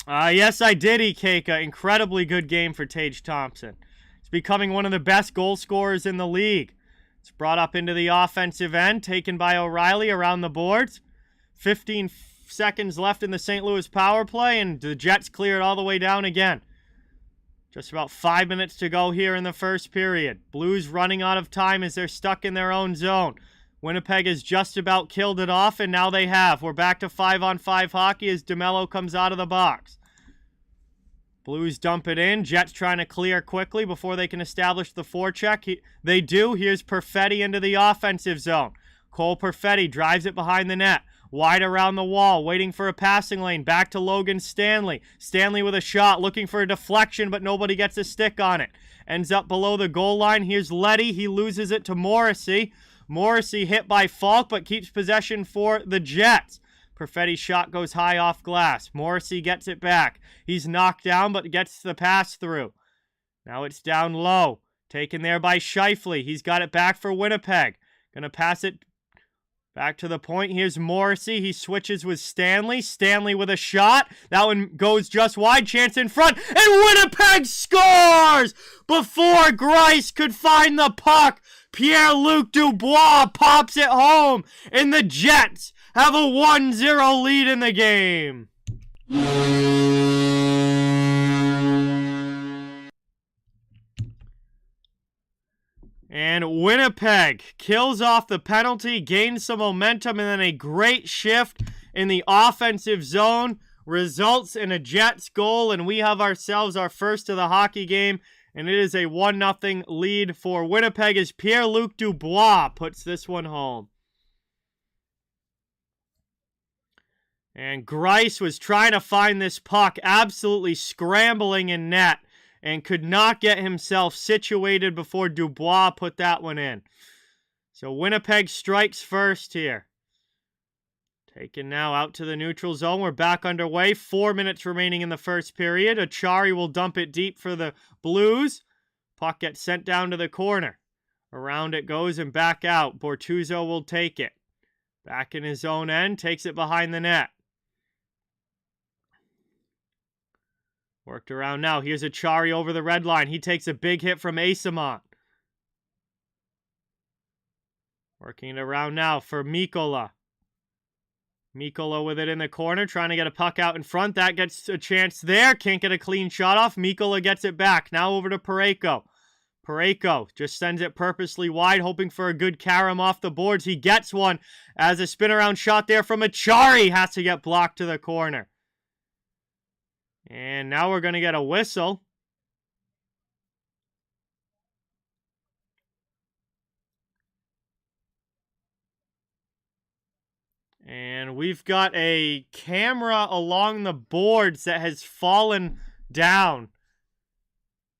Yes, I did, Ikeka. Incredibly good game for Tage Thompson. He's becoming one of the best goal scorers in the league. It's brought up into the offensive end, taken by O'Reilly around the boards. 15 seconds left in the St. Louis power play, and the Jets clear it all the way down again. Just about 5 minutes to go here in the first period. Blues running out of time as they're stuck in their own zone. Winnipeg has just about killed it off, and now they have. We're back to 5-on-5 hockey as DeMello comes out of the box. Blues dump it in. Jets trying to clear quickly before they can establish the forecheck. They do. Here's Perfetti into the offensive zone. Cole Perfetti drives it behind the net. Wide around the wall, waiting for a passing lane. Back to Logan Stanley. Stanley with a shot, looking for a deflection, but nobody gets a stick on it. Ends up below the goal line. Here's Letty. He loses it to Morrissey. Morrissey hit by Falk, but keeps possession for the Jets. Perfetti's shot goes high off glass. Morrissey gets it back. He's knocked down, but gets the pass through. Now it's down low. Taken there by Scheifele. He's got it back for Winnipeg. Gonna pass it Back to the point. Here's Morrissey. He switches with Stanley. Stanley with a shot. That one goes just wide. Chance in front. And Winnipeg scores! Before Grice could find the puck, Pierre-Luc Dubois pops it home. And the Jets have a 1-0 lead in the game. And Winnipeg kills off the penalty, gains some momentum, and then a great shift in the offensive zone results in a Jets goal, and we have ourselves our first of the hockey game, and it is a 1-0 lead for Winnipeg as Pierre-Luc Dubois puts this one home. And Grice was trying to find this puck, absolutely scrambling in net, and could not get himself situated before Dubois put that one in. So Winnipeg strikes first here. Taken now out to the neutral zone. We're back underway. 4 minutes remaining in the first period. Achari will dump it deep for the Blues. Puck gets sent down to the corner. Around it goes and back out. Bortuzzo will take it. Back in his own end. Takes it behind the net. Worked around now. Here's Achari over the red line. He takes a big hit from Asamont. Working it around now for Mikkola. Mikkola with it in the corner, trying to get a puck out in front. That gets a chance there. Can't get a clean shot off. Mikkola gets it back. Now over to Parayko. Parayko just sends it purposely wide, hoping for a good carom off the boards. He gets one as a spin-around shot there from Achari has to get blocked to the corner. And now we're going to get a whistle. And we've got a camera along the boards that has fallen down.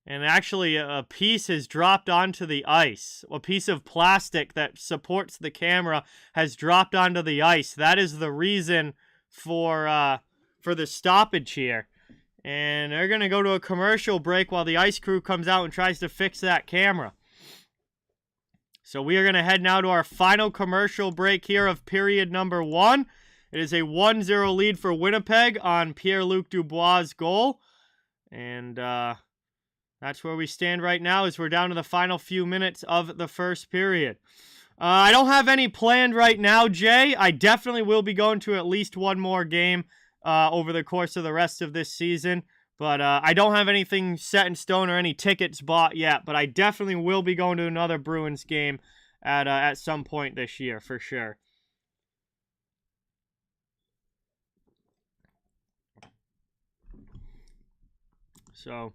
And actually a piece has dropped onto the ice. A piece of plastic that supports the camera has dropped onto the ice. That is the reason for the stoppage here. And they're going to go to a commercial break while the ice crew comes out and tries to fix that camera. So we are going to head now to our final commercial break here of period number 1. It is a 1-0 lead for Winnipeg on Pierre-Luc Dubois' goal. And that's where we stand right now as we're down to the final few minutes of the first period. I don't have any planned right now, Jay. I definitely will be going to at least one more game over the course of the rest of this season. But I don't have anything set in stone or any tickets bought yet. But I definitely will be going to another Bruins game at some point this year, for sure. So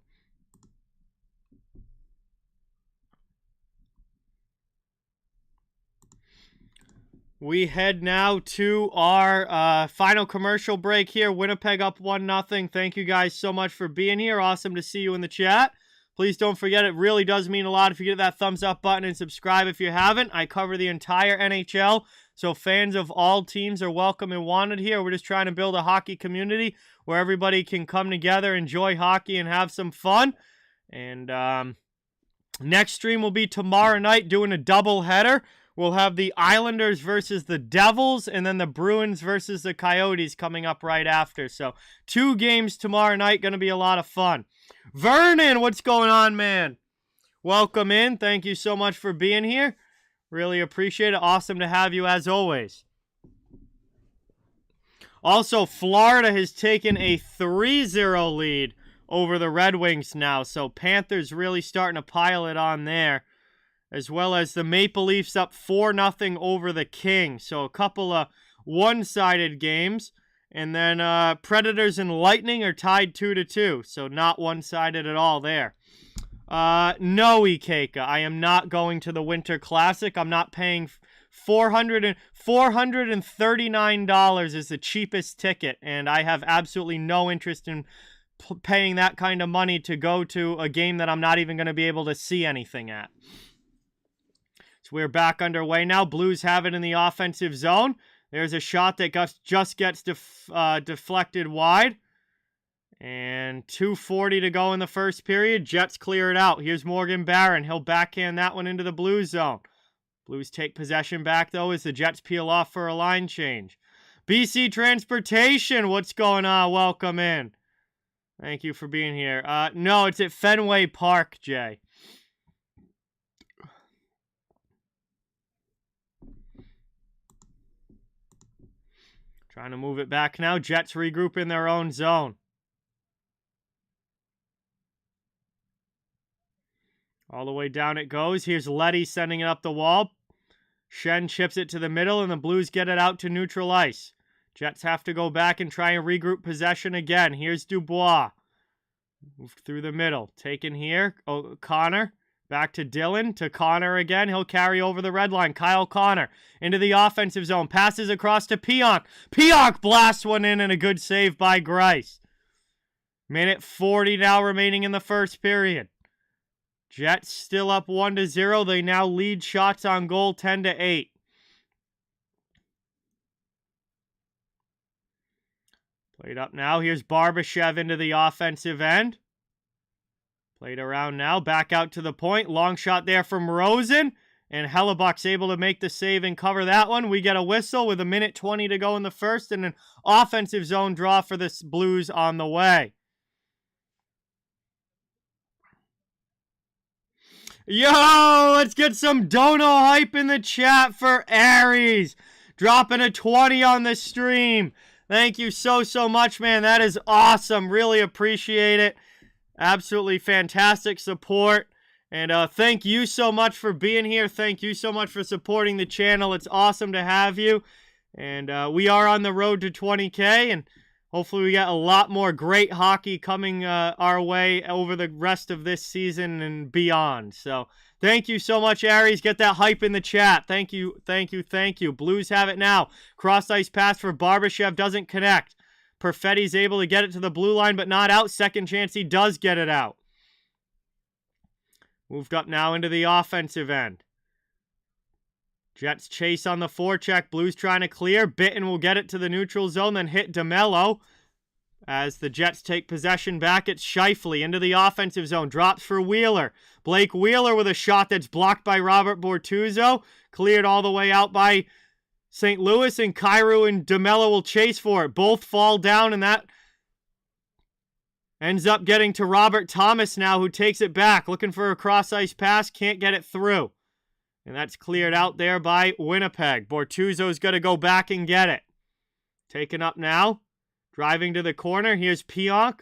we head now to our final commercial break here. Winnipeg up 1-0. Thank you guys so much for being here. Awesome to see you in the chat. Please don't forget, it really does mean a lot if you get that thumbs up button and subscribe if you haven't. I cover the entire NHL, so fans of all teams are welcome and wanted here. We're just trying to build a hockey community where everybody can come together, enjoy hockey, and have some fun. And next stream will be tomorrow night doing a double header. We'll have the Islanders versus the Devils, and then the Bruins versus the Coyotes coming up right after. So 2 games tomorrow night, going to be a lot of fun. Vernon, what's going on, man? Welcome in. Thank you so much for being here. Really appreciate it. Awesome to have you as always. Also, Florida has taken a 3-0 lead over the Red Wings now. So Panthers really starting to pile it on there. As well as the Maple Leafs up 4-0 over the Kings. So a couple of one-sided games. And then Predators and Lightning are tied 2-2. So not one-sided at all there. No, Ikeka. I am not going to the Winter Classic. I'm not paying $439 is the cheapest ticket. And I have absolutely no interest in paying that kind of money to go to a game that I'm not even going to be able to see anything at. So we're back underway now. Blues have it in the offensive zone. There's a shot that just gets deflected wide. And 2:40 to go in the first period. Jets clear it out. Here's Morgan Barron. He'll backhand that one into the Blues zone. Blues take possession back, though, as the Jets peel off for a line change. BC Transportation, what's going on? Welcome in. Thank you for being here. No, it's at Fenway Park, Jay. Trying to move it back now. Jets regroup in their own zone. All the way down it goes. Here's Letty sending it up the wall. Shen chips it to the middle, and the Blues get it out to neutral ice. Jets have to go back and try and regroup possession again. Here's Dubois. Move through the middle. Taken here. Oh, Connor. Back to Dylan. To Connor again. He'll carry over the red line. Kyle Connor into the offensive zone. Passes across to Pionk. Pionk blasts one in, and a good save by Grice. Minute 40 now remaining in the first period. Jets still up 1-0. They now lead shots on goal 10-8. Played up now. Here's Barbashev into the offensive end. Played around now. Back out to the point. Long shot there from Rosen. And Hellebuck's able to make the save and cover that one. We get a whistle with 1:20 to go in the first. And an offensive zone draw for the Blues on the way. Yo, let's get some dono hype in the chat for Aries. Dropping a 20 on the stream. Thank you so much, man. That is awesome. Really appreciate it. Absolutely fantastic support. And thank you so much for being here. Thank you so much for supporting the channel. It's awesome to have you. And we are on the road to 20K. And hopefully we got a lot more great hockey coming our way over the rest of this season and beyond. So thank you so much, Aries. Get that hype in the chat. Thank you, thank you, thank you. Blues have it now. Cross-ice pass for Barbashev doesn't connect. Perfetti's able to get it to the blue line, but not out. Second chance, he does get it out. Moved up now into the offensive end. Jets chase on the forecheck. Blues trying to clear. Bitten will get it to the neutral zone, then hit DeMello. As the Jets take possession back, it's Scheifele into the offensive zone. Drops for Wheeler. Blake Wheeler with a shot that's blocked by Robert Bortuzzo. Cleared all the way out by St. Louis, and Cairo and DeMello will chase for it. Both fall down, and that ends up getting to Robert Thomas now, who takes it back. Looking for a cross-ice pass. Can't get it through. And that's cleared out there by Winnipeg. Bortuzzo's going to go back and get it. Taken up now. Driving to the corner. Here's Pionk.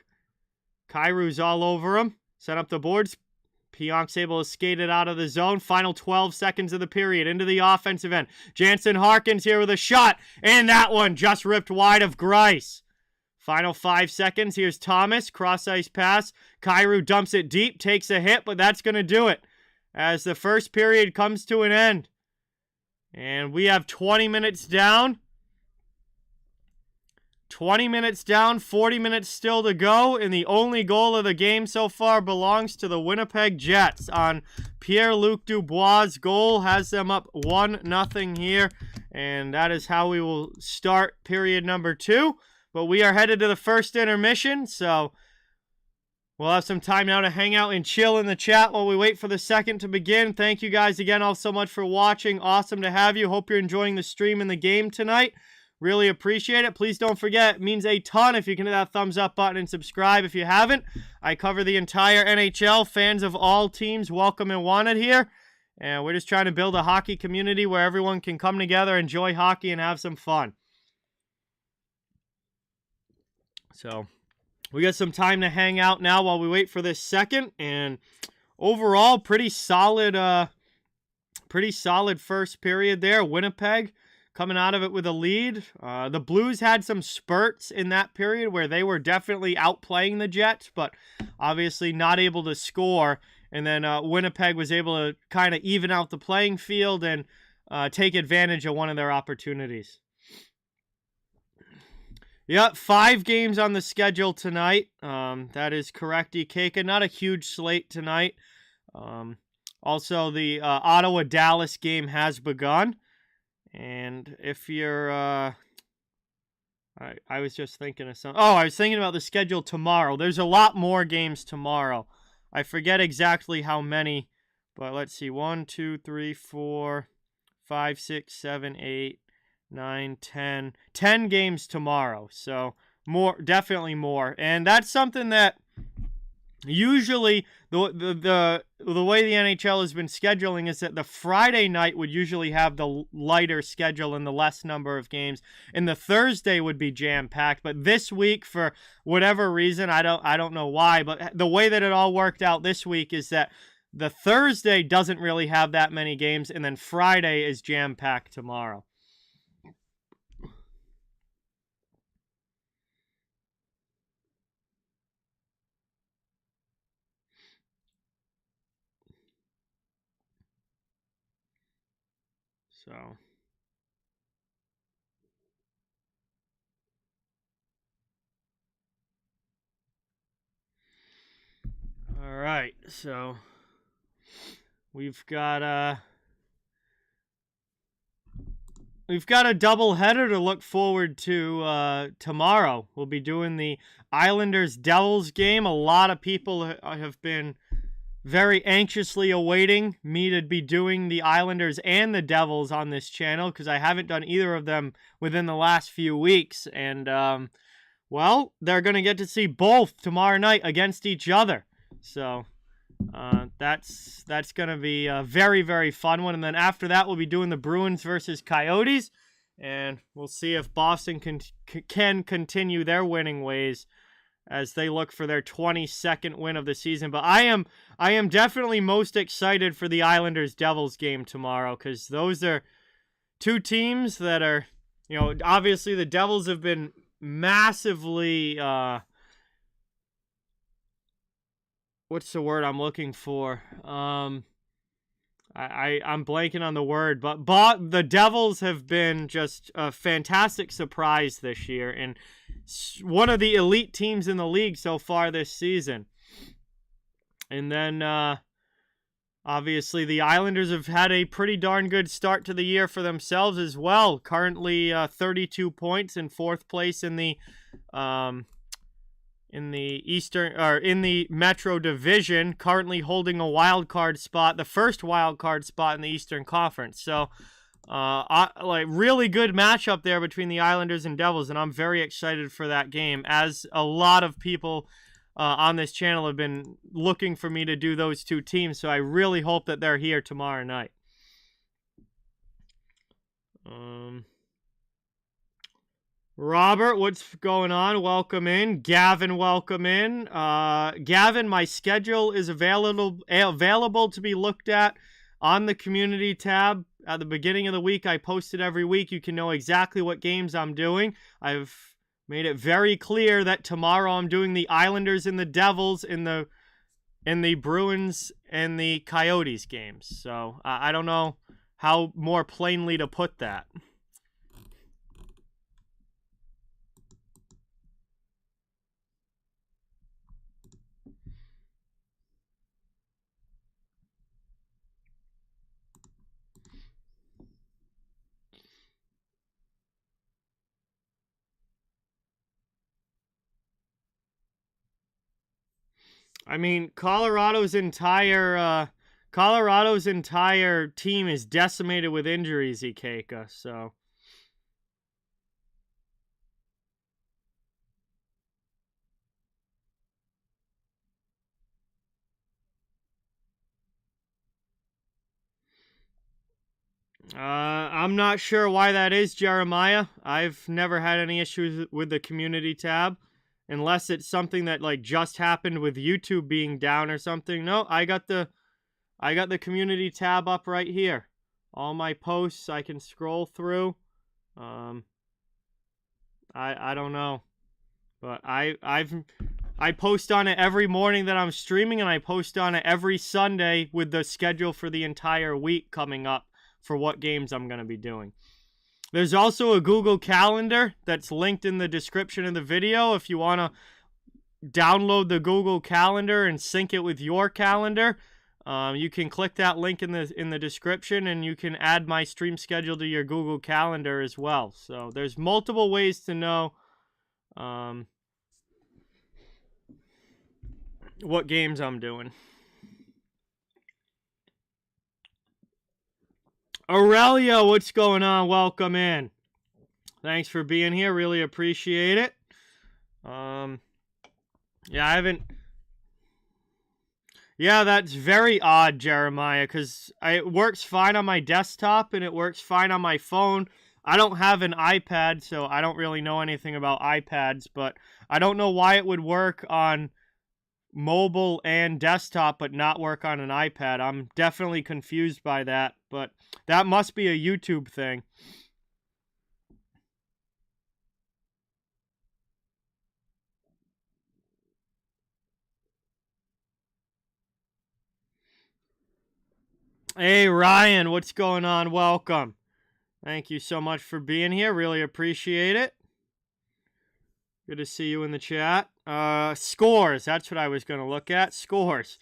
Kairu's all over him. Set up the boards. Pionk's able to skate it out of the zone. Final 12 seconds of the period. Into the offensive end. Jansen Harkins here with a shot. And that one just ripped wide of Grice. Final 5 seconds. Here's Thomas. Cross-ice pass. Kairu dumps it deep. Takes a hit, but that's going to do it. As the first period comes to an end. And we have 20 minutes down. 20 minutes down, 40 minutes still to go, and the only goal of the game so far belongs to the Winnipeg Jets on Pierre-Luc Dubois' goal. Has them up 1-0 here, and that is how we will start period number 2. But we are headed to the first intermission, so we'll have some time now to hang out and chill in the chat while we wait for the second to begin. Thank you guys again all so much for watching. Awesome to have you. Hope you're enjoying the stream and the game tonight. Really appreciate it. Please don't forget, it means a ton if you can hit that thumbs up button and subscribe if you haven't. I cover the entire NHL. Fans of all teams, welcome and wanted here. And we're just trying to build a hockey community where everyone can come together, enjoy hockey, and have some fun. So we got some time to hang out now while we wait for this second. And overall, pretty solid first period there. Winnipeg coming out of it with a lead. The Blues had some spurts in that period where they were definitely outplaying the Jets, but obviously not able to score. And then Winnipeg was able to kind of even out the playing field and take advantage of one of their opportunities. Yep, 5 games on the schedule tonight. That is correct, Ikeka. Not a huge slate tonight. Also, the Ottawa-Dallas game has begun. And if you're, I was just thinking of something. Oh, I was thinking about the schedule tomorrow. There's a lot more games tomorrow. I forget exactly how many, but let's see. 1, 2, 3, 4, 5, 6, 7, 8, 9, 10. 10 games tomorrow. So more, definitely more. And that's something that usually the way the NHL has been scheduling is that the Friday night would usually have the lighter schedule and the less number of games, and the Thursday would be jam-packed. But this week, for whatever reason, I don't know why, but the way that it all worked out this week is that the Thursday doesn't really have that many games, and then Friday is jam-packed tomorrow. So, all right. So we've got a doubleheader to look forward to tomorrow. We'll be doing the Islanders-Devils game. A lot of people have been very anxiously awaiting me to be doing the Islanders and the Devils on this channel because I haven't done either of them within the last few weeks. And, well, they're going to get to see both tomorrow night against each other. So that's going to be a very, very fun one. And then after that, we'll be doing the Bruins versus Coyotes. And we'll see if Boston can continue their winning ways as they look for their 22nd win of the season. But I am definitely most excited for the Islanders-Devils game tomorrow because those are two teams that are, you know, obviously the Devils have been massively, what's the word I'm looking for? I'm blanking on the word, but the Devils have been just a fantastic surprise this year and one of the elite teams in the league so far this season. And then, obviously, the Islanders have had a pretty darn good start to the year for themselves as well. Currently, 32 points in fourth place in the Eastern or in the Metro Division. Currently holding a wild card spot, the first wild card spot in the Eastern Conference. So, like really good matchup there between the Islanders and Devils, and I'm very excited for that game, as a lot of people on this channel have been looking for me to do those two teams, so I really hope that they're here tomorrow night. Robert, what's going on? Welcome in. Gavin, welcome in. Gavin, my schedule is available to be looked at on the community tab. At the beginning of the week, I post it every week. You can know exactly what games I'm doing. I've made it very clear that tomorrow I'm doing the Islanders and the Devils in the Bruins and the Coyotes games. So I don't know how more plainly to put that. I mean, Colorado's entire team is decimated with injuries, Ikeka, so. I'm not sure why that is, Jeremiah. I've never had any issues with the community tab. Unless it's something that like just happened with YouTube being down or something. No, I got the community tab up right here. All my posts I can scroll through. I don't know. But I post on it every morning that I'm streaming, and I post on it every Sunday with the schedule for the entire week coming up for what games I'm going to be doing. There's also a Google Calendar that's linked in the description of the video if you want to download the Google Calendar and sync it with your calendar. You can click that link in the description, and you can add my stream schedule to your Google Calendar as well. So there's multiple ways to know what games I'm doing. Aurelia, what's going on? Welcome in. Thanks for being here. Really appreciate it. Yeah, I haven't... Yeah, that's very odd, Jeremiah, because it works fine on my desktop and it works fine on my phone. I don't have an iPad, so I don't really know anything about iPads, but I don't know why it would work on mobile and desktop but not work on an iPad. I'm definitely confused by that, but that must be a YouTube thing. Hey, Ryan, what's going on? Welcome. Thank you so much for being here. Really appreciate it. Good to see you in the chat. Scores. That's what I was going to look at. Scores.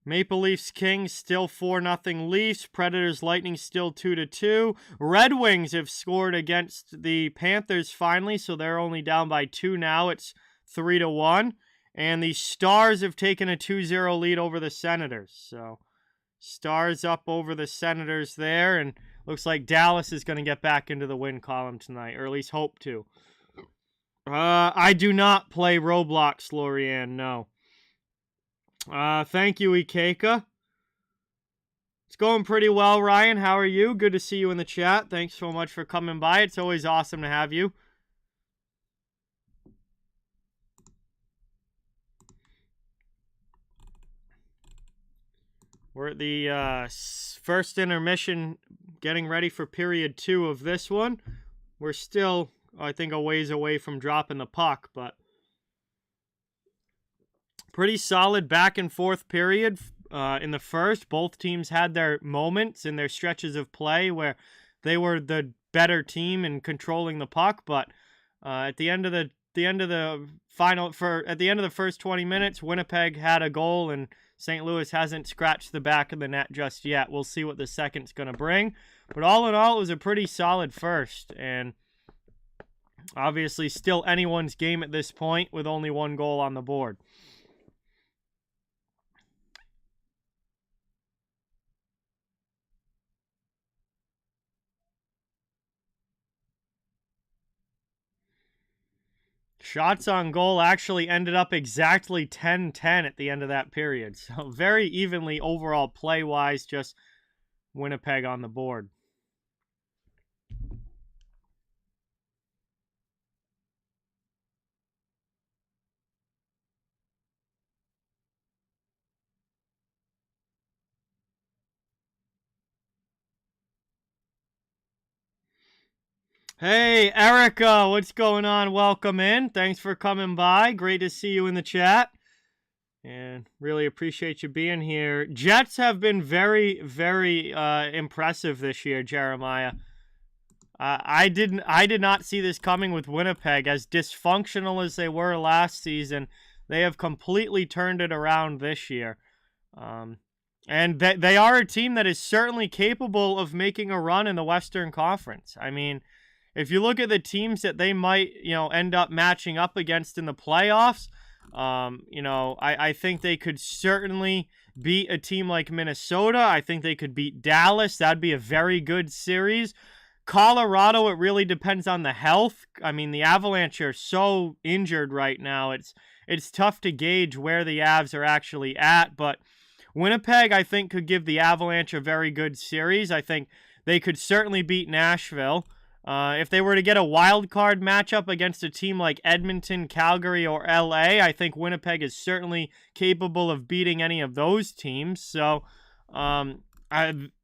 Maple Leafs Kings still 4-0 Leafs. Predators Lightning still 2-2. Red Wings have scored against the Panthers finally, so they're only down by 2 now. It's 3-1. And the Stars have taken a 2-0 lead over the Senators. So Stars up over the Senators there, and looks like Dallas is going to get back into the win column tonight, or at least hope to. I do not play Roblox, Lorianne, no. Thank you, Ikeka. It's going pretty well, Ryan. How are you? Good to see you in the chat. Thanks so much for coming by. It's always awesome to have you. We're at the first intermission, getting ready for period 2 of this one. We're still, I think, a ways away from dropping the puck, but pretty solid back and forth period in the first. Both teams had their moments and their stretches of play where they were the better team in controlling the puck, but at the end of the first 20 minutes, Winnipeg had a goal and St. Louis hasn't scratched the back of the net just yet. We'll see what the second's going to bring. But all in all, it was a pretty solid first. And obviously still anyone's game at this point with only one goal on the board. Shots on goal actually ended up exactly 10-10 at the end of that period. So very evenly overall play-wise, just Winnipeg on the board. Hey, Erica, what's going on? Welcome in. Thanks for coming by. Great to see you in the chat. And really appreciate you being here. Jets have been very, very impressive this year, Jeremiah. I did not see this coming with Winnipeg. As dysfunctional as they were last season, they have completely turned it around this year. And they are a team that is certainly capable of making a run in the Western Conference. I mean, if you look at the teams that they might, end up matching up against in the playoffs, I think they could certainly beat a team like Minnesota. I think they could beat Dallas. That'd be a very good series. Colorado, it really depends on the health. I mean, the Avalanche are so injured right now. It's tough to gauge where the Avs are actually at, but Winnipeg, I think, could give the Avalanche a very good series. I think they could certainly beat Nashville. If they were to get a wild card matchup against a team like Edmonton, Calgary, or LA, I think Winnipeg is certainly capable of beating any of those teams. So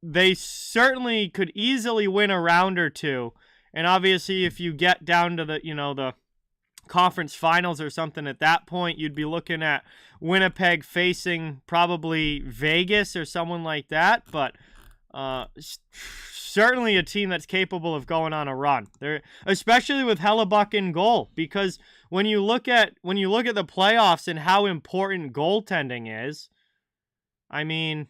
they certainly could easily win a round or two. And obviously, if you get down to the conference finals or something at that point, you'd be looking at Winnipeg facing probably Vegas or someone like that. But certainly a team that's capable of going on a run. They're, especially with Hellebuck in goal, because when you look at the playoffs and how important goaltending is, I mean,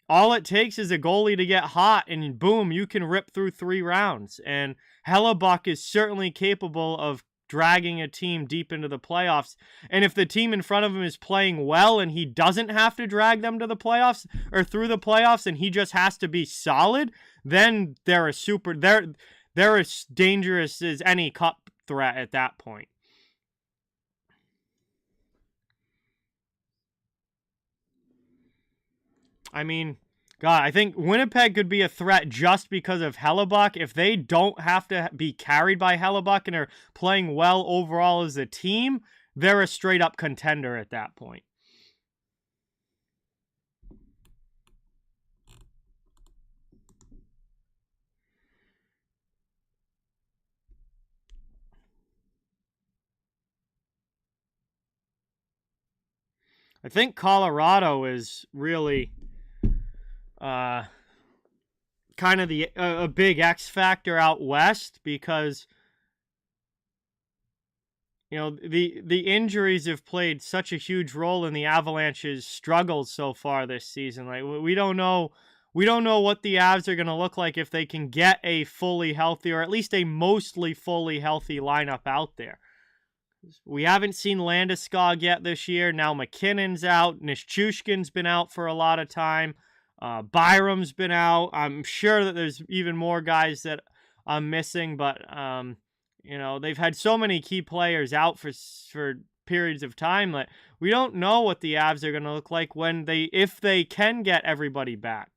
all it takes is a goalie to get hot and boom, you can rip through 3 rounds. And Hellebuck is certainly capable of dragging a team deep into the playoffs. And if the team in front of him is playing well and he doesn't have to drag them to the playoffs or through the playoffs and he just has to be solid, then they're as dangerous as any cup threat at that point. I mean, God, I think Winnipeg could be a threat just because of Hellebuyck. If they don't have to be carried by Hellebuyck and are playing well overall as a team, they're a straight-up contender at that point. I think Colorado is really kind of a big X factor out west because the injuries have played such a huge role in the Avalanche's struggles so far this season. Like we don't know what the Avs are going to look like if they can get a fully healthy or at least a mostly fully healthy lineup out there. We haven't seen Landeskog yet this year. Now McKinnon's out. Nichushkin's been out for a lot of time. Byram's been out. I'm sure that there's even more guys that I'm missing, but they've had so many key players out for periods of time that we don't know what the Avs are going to look like if they can get everybody back.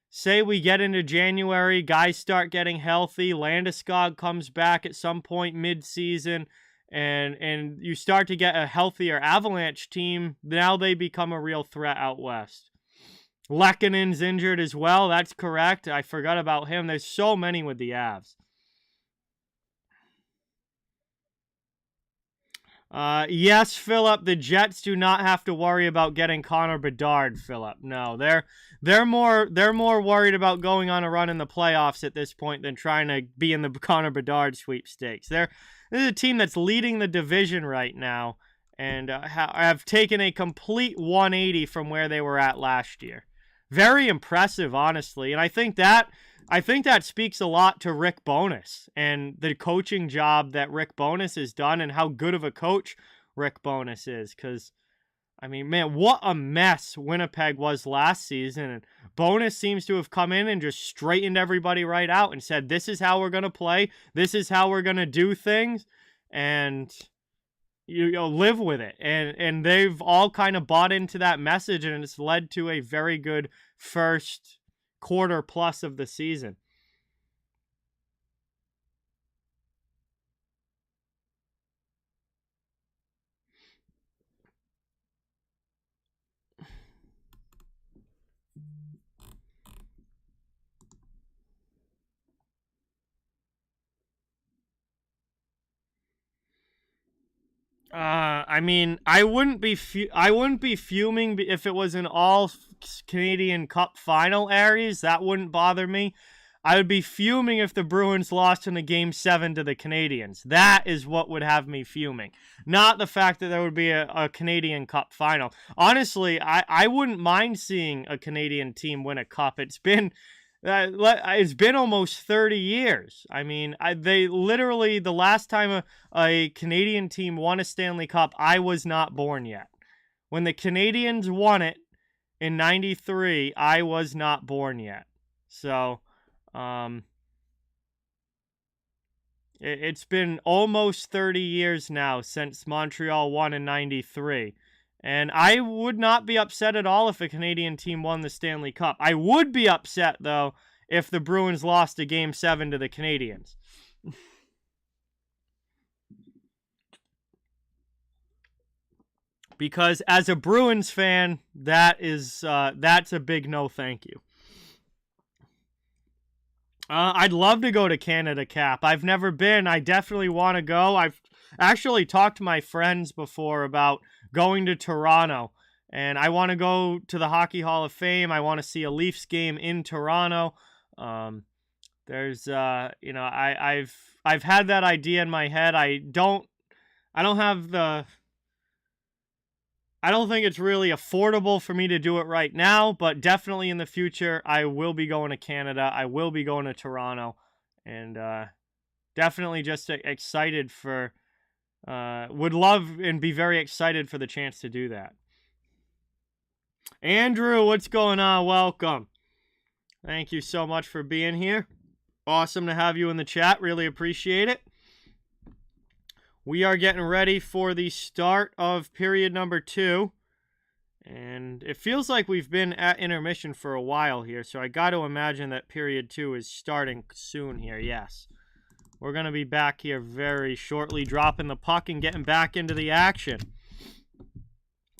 Say we get into January, guys start getting healthy, Landeskog comes back at some point mid-season, and you start to get a healthier Avalanche team. Now they become a real threat out west. Lekkonen's injured as well. That's correct. I forgot about him. There's so many with the Avs. Yes, Philip, the Jets do not have to worry about getting Connor Bedard, Philip. No, they're more worried about going on a run in the playoffs at this point than trying to be in the Connor Bedard sweepstakes. This is a team that's leading the division right now and have taken a complete 180 from where they were at last year. Very impressive, honestly, and I think that speaks a lot to Rick Bowness and the coaching job that Rick Bowness has done and how good of a coach Rick Bowness is. Because, I mean, man, what a mess Winnipeg was last season. And Bowness seems to have come in and just straightened everybody right out and said, this is how we're going to play. This is how we're going to do things. And you live with it. And they've all kind of bought into that message, and it's led to a very good first quarter plus of the season. I mean, I wouldn't be fuming if it was an all Canadian Cup final Aries. That wouldn't bother me. I would be fuming if the Bruins lost in a Game 7 to the Canadiens. That is what would have me fuming. Not the fact that there would be a Canadian Cup final. Honestly, I wouldn't mind seeing a Canadian team win a cup. It's been almost 30 years. I mean, they literally, the last time a Canadian team won a Stanley Cup, I was not born yet. When the Canadiens won it in 93, I was not born yet. So, it's been almost 30 years now since Montreal won in 93. And I would not be upset at all if a Canadian team won the Stanley Cup. I would be upset, though, if the Bruins lost a Game 7 to the Canadiens. Because as a Bruins fan, that's a big no thank you. I'd love to go to Canada, Cap. I've never been. I definitely want to go. I've actually talked to my friends before about going to Toronto, and I want to go to the Hockey Hall of Fame. I want to see a Leafs game in Toronto. I've had that idea in my head. I don't think it's really affordable for me to do it right now, but definitely in the future, I will be going to Canada. I will be going to Toronto, and definitely just excited for, would love and be very excited for the chance to do that. Andrew, what's going on? Welcome. Thank you so much for being here. Awesome to have you in the chat. Really appreciate it. We are getting ready for the start of period number 2. And it feels like we've been at intermission for a while here, so I got to imagine that period 2 is starting soon here, yes. We're going to be back here very shortly, dropping the puck and getting back into the action.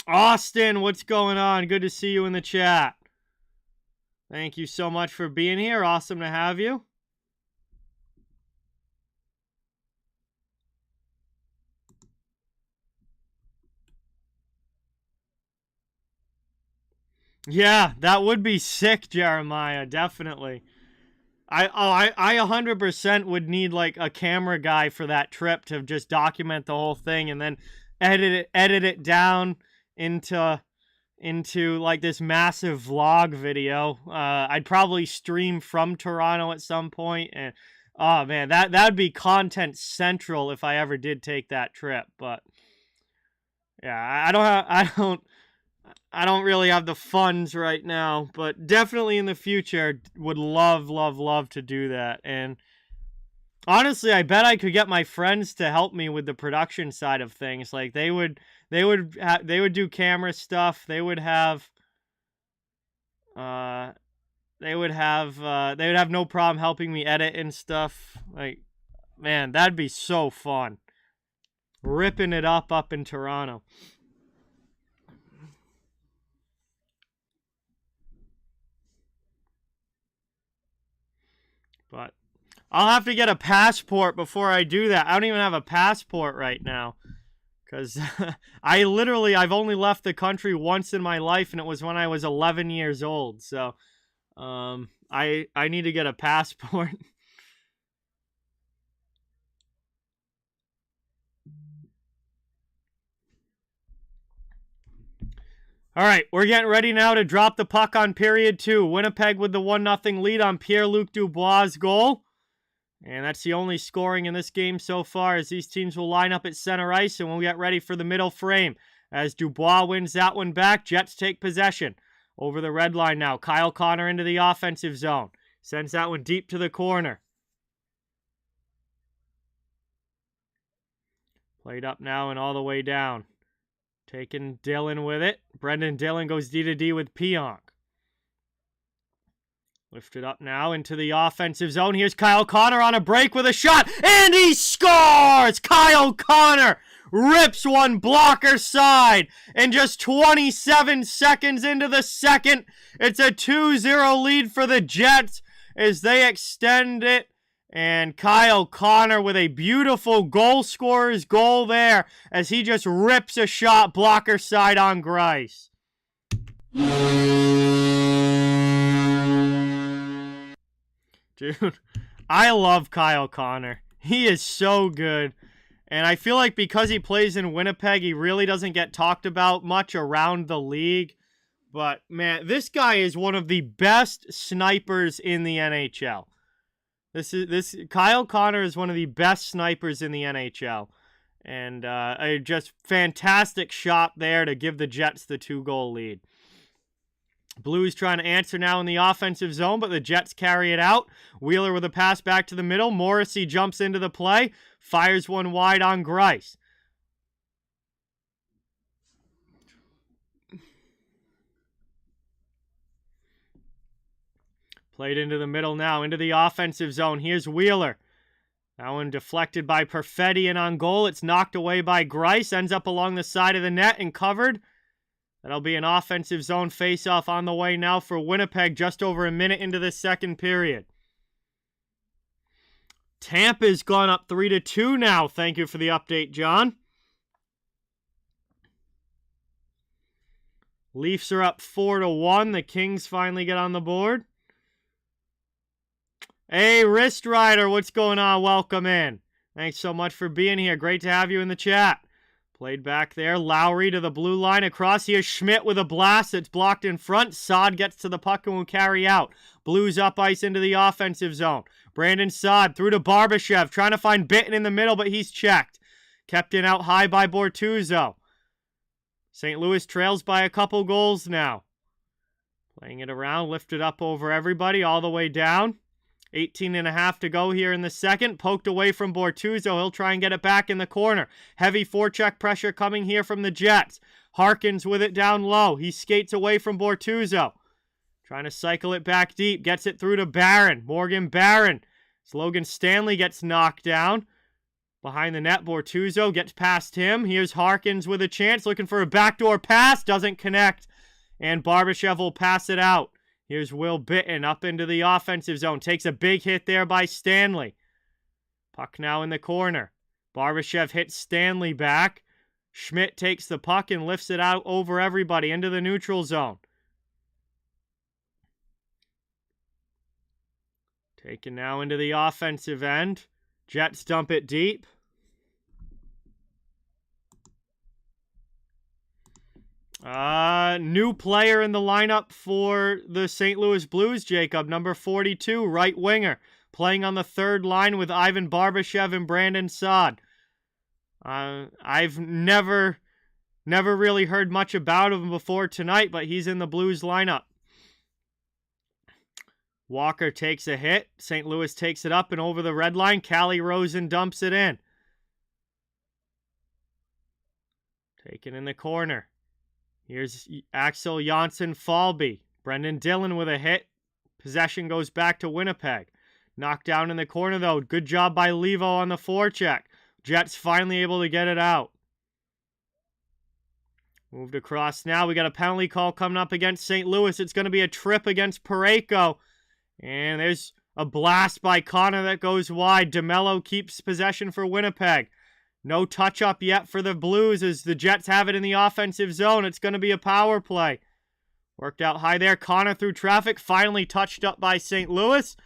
Austin, what's going on? Good to see you in the chat. Thank you so much for being here. Awesome to have you. Yeah, that would be sick, Jeremiah. Definitely. I 100% would need like a camera guy for that trip to just document the whole thing and then edit it down into like this massive vlog video. I'd probably stream from Toronto at some point, and oh man, that'd be content central if I ever did take that trip. But yeah, I don't really have the funds right now, but definitely in the future would love to do that. And honestly, I bet I could get my friends to help me with the production side of things. Like they would do camera stuff. They would have no problem helping me edit and stuff. Like, man, that'd be so fun. Ripping it up in Toronto. But I'll have to get a passport before I do that. I don't even have a passport right now. Because I've only left the country once in my life, and it was when I was 11 years old. So I need to get a passport. All right, we're getting ready now to drop the puck on period 2. Winnipeg with the 1-0 lead on Pierre-Luc Dubois' goal. And that's the only scoring in this game so far, as these teams will line up at center ice and we'll get ready for the middle frame. As Dubois wins that one back, Jets take possession. Over the red line now, Kyle Connor into the offensive zone. Sends that one deep to the corner. Played up now and all the way down. Taking Dillon with it. Brendan Dillon goes D-to-D with Pionk. Lifted up now into the offensive zone. Here's Kyle Connor on a break with a shot. And he scores! Kyle Connor rips one blocker side. And just 27 seconds into the second, it's a 2-0 lead for the Jets as they extend it. And Kyle Connor with a beautiful goal scorer's goal there as he just rips a shot blocker side on Grice. Dude, I love Kyle Connor. He is so good. And I feel like because he plays in Winnipeg, he really doesn't get talked about much around the league. But, man, this guy is one of the best snipers in the NHL. Kyle Connor is one of the best snipers in the NHL. And a just fantastic shot there to give the Jets the 2-goal lead. Blues trying to answer now in the offensive zone, but the Jets carry it out. Wheeler with a pass back to the middle. Morrissey jumps into the play. Fires one wide on Grice. Played into the middle now, into the offensive zone. Here's Wheeler. That one deflected by Perfetti and on goal. It's knocked away by Grice. Ends up along the side of the net and covered. That'll be an offensive zone faceoff on the way now for Winnipeg just over a minute into the second period. Tampa's gone up 3-2 now. Thank you for the update, John. Leafs are up 4-1. The Kings finally get on the board. Hey, Wrist Rider, what's going on? Welcome in. Thanks so much for being here. Great to have you in the chat. Played back there. Lowry to the blue line across. Here's Schmidt with a blast. It's blocked in front. Saad gets to the puck and will carry out. Blues up ice into the offensive zone. Brandon Saad through to Barbashev. Trying to find Bitton in the middle, but he's checked. Kept in out high by Bortuzzo. St. Louis trails by a couple goals now. Playing it around. Lifted up over everybody all the way down. 18.5 to go here in the second. Poked away from Bortuzzo. He'll try and get it back in the corner. Heavy forecheck pressure coming here from the Jets. Harkins with it down low. He skates away from Bortuzzo. Trying to cycle it back deep. Gets it through to Barron. Morgan Barron. Logan Stanley gets knocked down. Behind the net, Bortuzzo gets past him. Here's Harkins with a chance. Looking for a backdoor pass. Doesn't connect. And Barbashev will pass it out. Here's Will Bitton up into the offensive zone. Takes a big hit there by Stanley. Puck now in the corner. Barbashev hits Stanley back. Schmidt takes the puck and lifts it out over everybody into the neutral zone. Taken now into the offensive end. Jets dump it deep. New player in the lineup for the St. Louis Blues, Jacob. Number 42, right winger. Playing on the third line with Ivan Barbashev and Brandon Saad. I've never really heard much about him before tonight, but he's in the Blues lineup. Walker takes a hit. St. Louis takes it up and over the red line. Calle Rosen dumps it in. Taken in the corner. Here's Axel Janssen-Falby. Brendan Dillon with a hit. Possession goes back to Winnipeg. Knocked down in the corner, though. Good job by Levo on the forecheck. Jets finally able to get it out. Moved across now. We got a penalty call coming up against St. Louis. It's going to be a trip against Parayko. And there's a blast by Connor that goes wide. DeMello keeps possession for Winnipeg. No touch-up yet for the Blues as the Jets have it in the offensive zone. It's going to be a power play. Worked out high there. Connor through traffic. Finally touched up by St. Louis.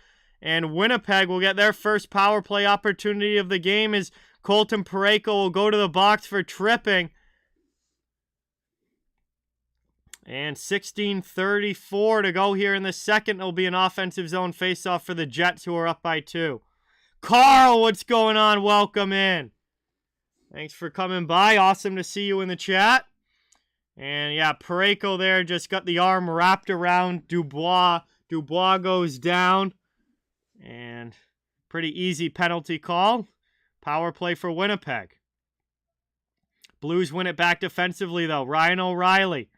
And Winnipeg will get their first power play opportunity of the game as Colton Parayko will go to the box for tripping. And 16:34 to go here in the second. It'll be an offensive zone faceoff for the Jets, who are up by 2. Carl, what's going on? Welcome in. Thanks for coming by. Awesome to see you in the chat. And yeah, Parayko there just got the arm wrapped around Dubois. Dubois goes down. And pretty easy penalty call. Power play for Winnipeg. Blues win it back defensively, though. Ryan O'Reilly.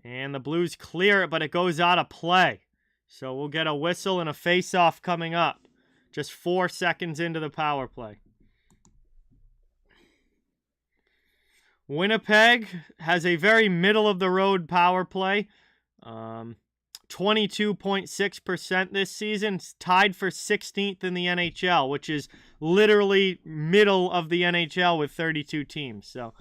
And the Blues clear it, but it goes out of play. So we'll get a whistle and a face-off coming up. Just 4 seconds into the power play. Winnipeg has a very middle-of-the-road power play. 22.6% this season. It's tied for 16th in the NHL, which is literally middle of the NHL with 32 teams. So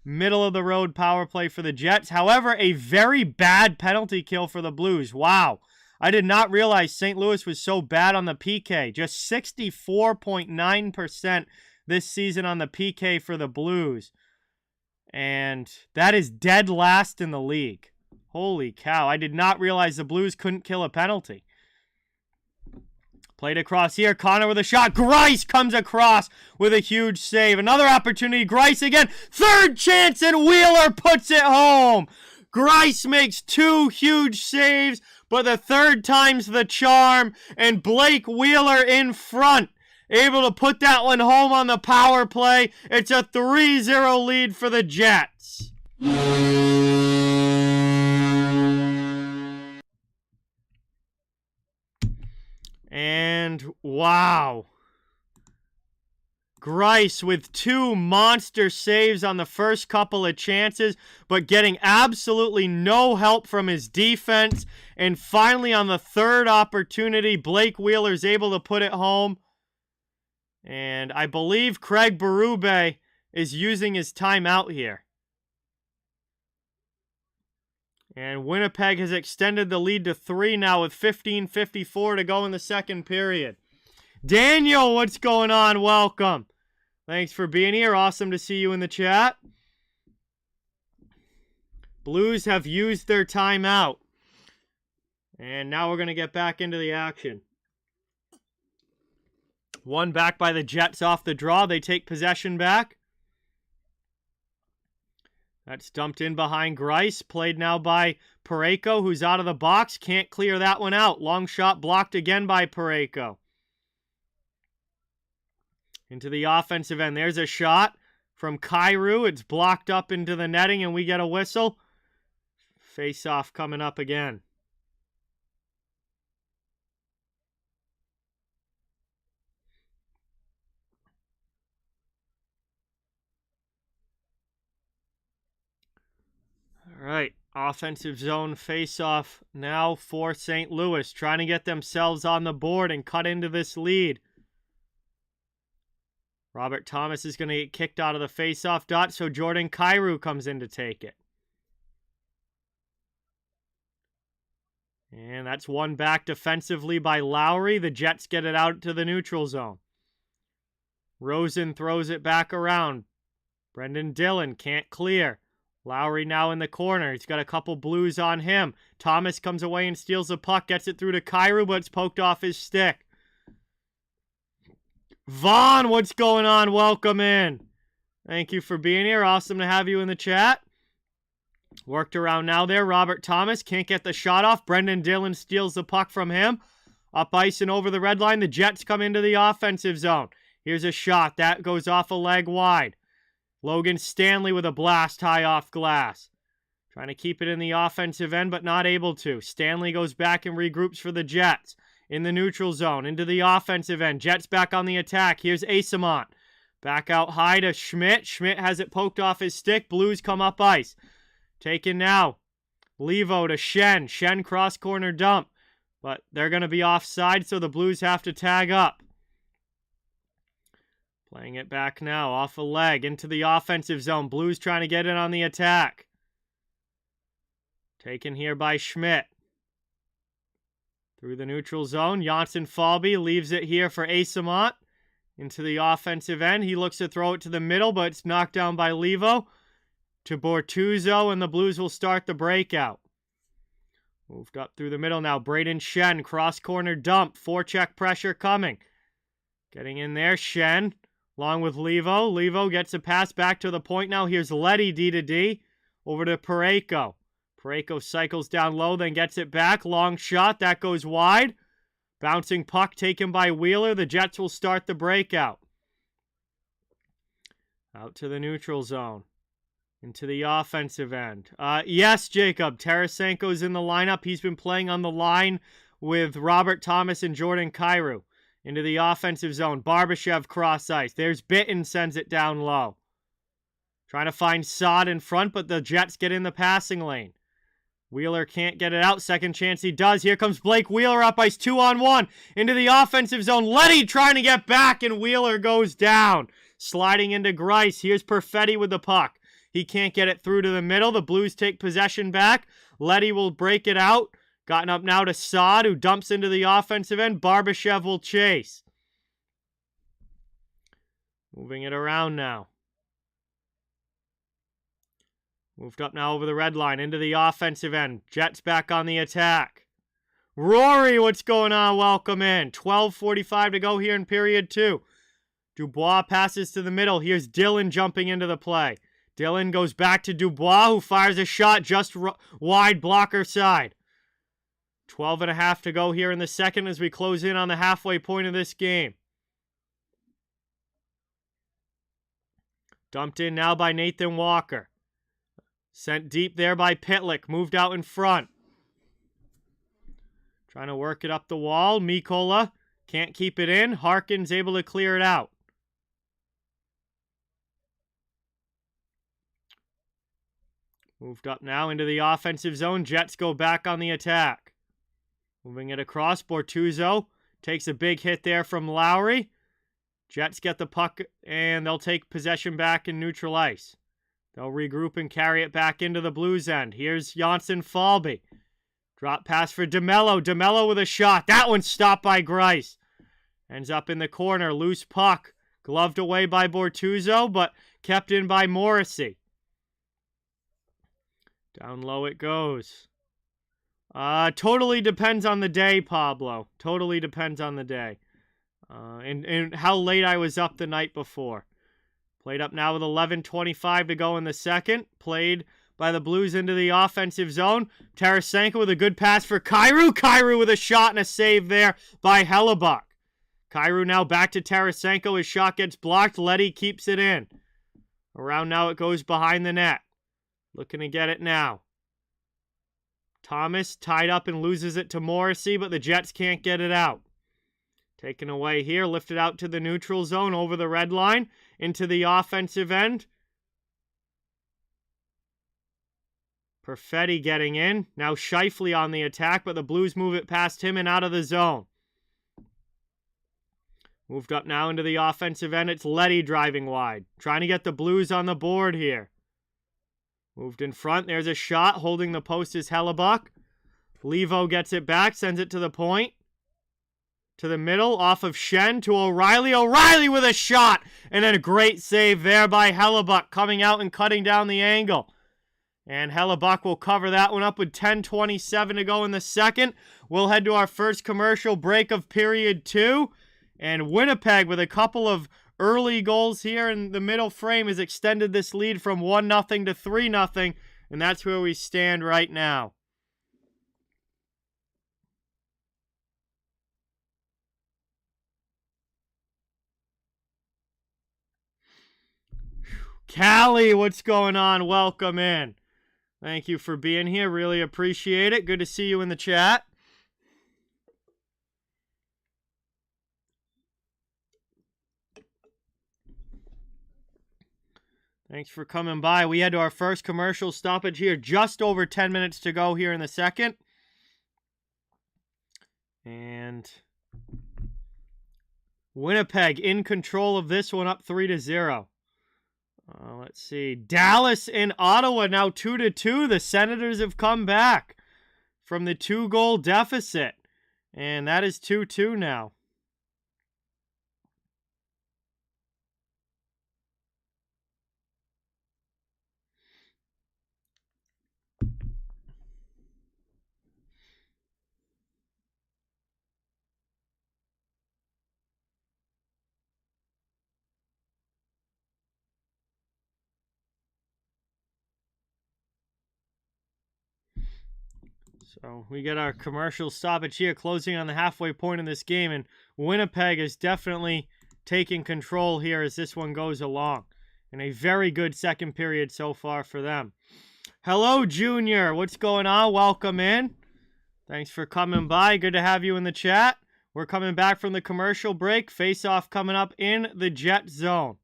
middle-of-the-road power play for the Jets. However, a very bad penalty kill for the Blues. Wow. I did not realize St. Louis was so bad on the PK. Just 64.9% this season on the PK for the Blues. And that is dead last in the league. Holy cow. I did not realize the Blues couldn't kill a penalty. Played across here. Connor with a shot. Grice comes across with a huge save. Another opportunity. Grice again. Third chance, and Wheeler puts it home. Grice makes 2 huge saves, but the third time's the charm. And Blake Wheeler in front, able to put that one home on the power play. It's a 3-0 lead for the Jets. And wow. Grice with 2 monster saves on the first couple of chances, but getting absolutely no help from his defense. And finally on the third opportunity, Blake Wheeler's able to put it home. And I believe Craig Berube is using his timeout here. And Winnipeg has extended the lead to 3 now with 15:54 to go in the second period. Daniel, what's going on? Welcome. Thanks for being here. Awesome to see you in the chat. Blues have used their timeout. And now we're going to get back into the action. One back by the Jets off the draw. They take possession back. That's dumped in behind Grice. Played now by Parayko, who's out of the box. Can't clear that one out. Long shot blocked again by Parayko. Into the offensive end. There's a shot from Kyrou. It's blocked up into the netting, and we get a whistle. Face-off coming up again. All right, offensive zone face-off now for St. Louis, trying to get themselves on the board and cut into this lead. Robert Thomas is going to get kicked out of the face-off dot, so Jordan Kyrou comes in to take it. And that's one back defensively by Lowry. The Jets get it out to the neutral zone. Rosen throws it back around. Brendan Dillon can't clear. Lowry now in the corner. He's got a couple Blues on him. Thomas comes away and steals the puck. Gets it through to Kyrou, but it's poked off his stick. Vaughn, what's going on? Welcome in. Thank you for being here. Awesome to have you in the chat. Worked around now there. Robert Thomas can't get the shot off. Brendan Dillon steals the puck from him. Up ice and over the red line. The Jets come into the offensive zone. Here's a shot. That goes off a leg wide. Logan Stanley with a blast high off glass. Trying to keep it in the offensive end, but not able to. Stanley goes back and regroups for the Jets. In the neutral zone, into the offensive end. Jets back on the attack. Here's Asamont. Back out high to Schmidt. Schmidt has it poked off his stick. Blues come up ice. Taken now. Levo to Shen. Shen cross corner dump. But they're going to be offside, so the Blues have to tag up. Playing it back now. Off a leg. Into the offensive zone. Blues trying to get in on the attack. Taken here by Schmidt. Through the neutral zone. Janssen-Falby leaves it here for Asamont. Into the offensive end. He looks to throw it to the middle, but it's knocked down by Levo. To Bortuzzo, and the Blues will start the breakout. Moved up through the middle now. Braden Shen, cross-corner dump. Forecheck pressure coming. Getting in there, Shen, along with Levo. Levo gets a pass back to the point now. Here's Letty D-to-D. Over to Parayko. Parayko cycles down low, then gets it back. Long shot, that goes wide. Bouncing puck taken by Wheeler. The Jets will start the breakout. Out to the neutral zone. Into the offensive end. Yes, Jacob. Tarasenko's in the lineup. He's been playing on the line with Robert Thomas and Jordan Kyrou. Into the offensive zone. Barbashev cross ice. There's Bitton, sends it down low. Trying to find Saad in front, but the Jets get in the passing lane. Wheeler can't get it out. Second chance he does. Here comes Blake Wheeler up ice 2-on-1. Into the offensive zone. Letty trying to get back, and Wheeler goes down. Sliding into Grice. Here's Perfetti with the puck. He can't get it through to the middle. The Blues take possession back. Letty will break it out. Gotten up now to Saad, who dumps into the offensive end. Barbashev will chase. Moving it around now. Moved up now over the red line into the offensive end. Jets back on the attack. Rory, what's going on? Welcome in. 12:45 to go here in period 2. Dubois passes to the middle. Here's Dillon jumping into the play. Dillon goes back to Dubois, who fires a shot just wide blocker side. 12.5 to go here in the second as we close in on the halfway point of this game. Dumped in now by Nathan Walker. Sent deep there by Pitlick. Moved out in front. Trying to work it up the wall. Mikola can't keep it in. Harkin's able to clear it out. Moved up now into the offensive zone. Jets go back on the attack. Moving it across. Bortuzzo takes a big hit there from Lowry. Jets get the puck, and they'll take possession back in neutral ice. They'll regroup and carry it back into the Blues end. Here's Janssen-Falby. Drop pass for DeMello. DeMello with a shot. That one's stopped by Grice. Ends up in the corner. Loose puck. Gloved away by Bortuzzo, but kept in by Morrissey. Down low it goes. Totally depends on the day, Pablo. Totally depends on the day. And how late I was up the night before. Played up now with 11:25 to go in the second. Played by the Blues into the offensive zone. Tarasenko with a good pass for Kyrou. Kyrou with a shot and a save there by Hellebuyck. Kyrou now back to Tarasenko. His shot gets blocked. Leddy keeps it in. Around now it goes behind the net. Looking to get it now. Thomas tied up and loses it to Morrissey, but the Jets can't get it out. Taken away here, lifted out to the neutral zone, over the red line, into the offensive end. Perfetti getting in. Now Scheifele on the attack, but the Blues move it past him and out of the zone. Moved up now into the offensive end. It's Leddy driving wide. Trying to get the Blues on the board here. Moved in front. There's a shot. Holding the post is Hellebuyck. Levo gets it back. Sends it to the point. To the middle. Off of Schenn to O'Reilly. O'Reilly with a shot. And then a great save there by Hellebuyck. Coming out and cutting down the angle. And Hellebuyck will cover that one up with 10:27 to go in the second. We'll head to our first commercial break of period 2. And Winnipeg, with a couple of early goals here in the middle frame, has extended this lead from 1-0 to 3-0. And that's where we stand right now. Callie, what's going on? Welcome in. Thank you for being here. Really appreciate it. Good to see you in the chat. Thanks for coming by. We head to our first commercial stoppage here. Just over 10 minutes to go here in the second. And Winnipeg in control of this one, up 3-0. Let's see. Dallas and Ottawa now 2-2. The Senators have come back from the 2-goal deficit. And that is 2-2 now. So we get our commercial stoppage here, closing on the halfway point in this game, and Winnipeg is definitely taking control here as this one goes along. And a very good second period so far for them. Hello, Junior. What's going on? Welcome in. Thanks for coming by. Good to have you in the chat. We're coming back from the commercial break. Face-off coming up in the Jet zone.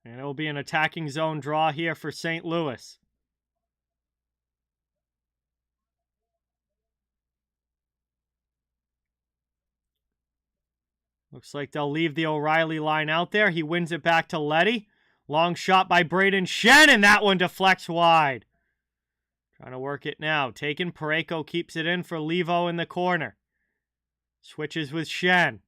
And it will be an attacking zone draw here for St. Louis. Looks like they'll leave the O'Reilly line out there. He wins it back to Leddy. Long shot by Braden Schenn, and that one deflects wide. Trying to work it now. Taken. Parayko keeps it in for Levo in the corner. Switches with Schenn.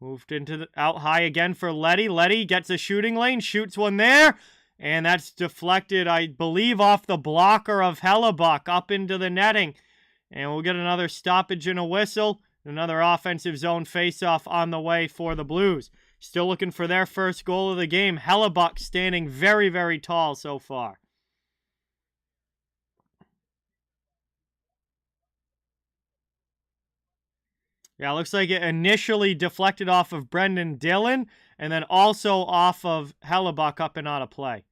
Moved into the out high again for Leddy. Leddy gets a shooting lane, shoots one there, and that's deflected, I believe, off the blocker of Hellebuyck up into the netting. And we'll get another stoppage and a whistle. Another offensive zone faceoff on the way for the Blues. Still looking for their first goal of the game. Hellebuyck standing very, very tall so far. Yeah, it looks like it initially deflected off of Brendan Dillon and then also off of Hellebuyck up and out of play.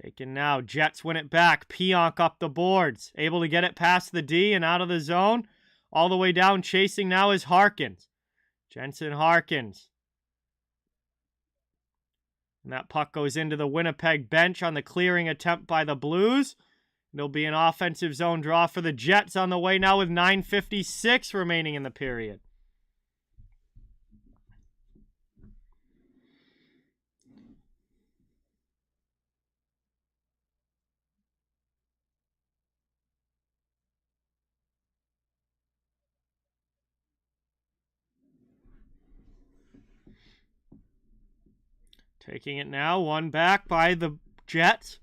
Taken now. Jets win it back. Pionk up the boards. Able to get it past the D and out of the zone. All the way down. Chasing now is Harkins. Jensen Harkins. And that puck goes into the Winnipeg bench on the clearing attempt by the Blues. There'll be an offensive zone draw for the Jets on the way now with 9:56 remaining in the period. Taking it now, one back by the Jets.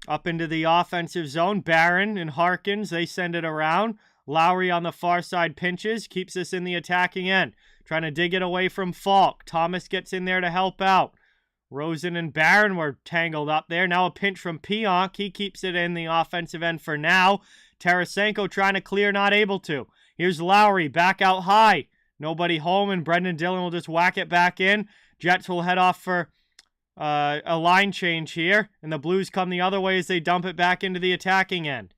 Up into the offensive zone. Barron and Harkins, they send it around. Lowry on the far side pinches, keeps us in the attacking end. Trying to dig it away from Falk. Thomas gets in there to help out. Rosen and Barron were tangled up there. Now a pinch from Pionk. He keeps it in the offensive end for now. Tarasenko trying to clear, not able to. Here's Lowry, back out high. Nobody home, and Brendan Dillon will just whack it back in. Jets will head off for a line change here, and the Blues come the other way as they dump it back into the attacking end.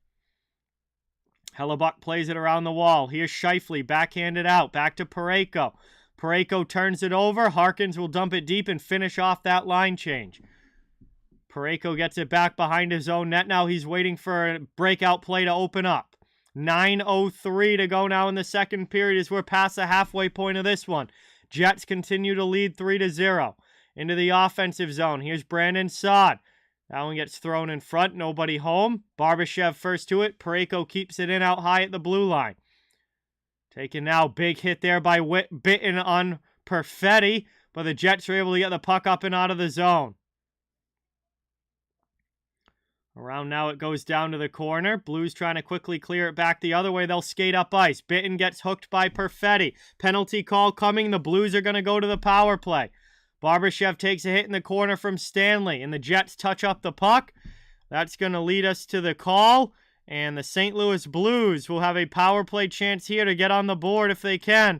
Hellebuck plays it around the wall. Here's Scheifele, backhanded out. Back to Parayko. Parayko turns it over. Harkins will dump it deep and finish off that line change. Parayko gets it back behind his own net. Now he's waiting for a breakout play to open up. 9:03 to go now in the second period as we're past the halfway point of this one. Jets continue to lead 3-0. Into the offensive zone. Here's Brandon Saad. That one gets thrown in front. Nobody home. Barbashev first to it. Parayko keeps it in out high at the blue line. Taken now. Big hit there by Bitten on Perfetti. But the Jets are able to get the puck up and out of the zone. Around now it goes down to the corner. Blues trying to quickly clear it back the other way. They'll skate up ice. Bitten gets hooked by Perfetti. Penalty call coming. The Blues are going to go to the power play. Barbashev takes a hit in the corner from Stanley, and the Jets touch up the puck. That's going to lead us to the call, and the St. Louis Blues will have a power play chance here to get on the board if they can.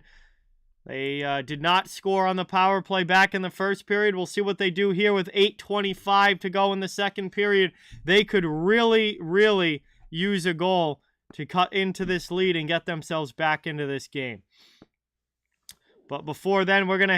They did not score on the power play back in the first period. We'll see what they do here with 8:25 to go in the second period. They could really, really use a goal to cut into this lead and get themselves back into this game. But before then, we're going to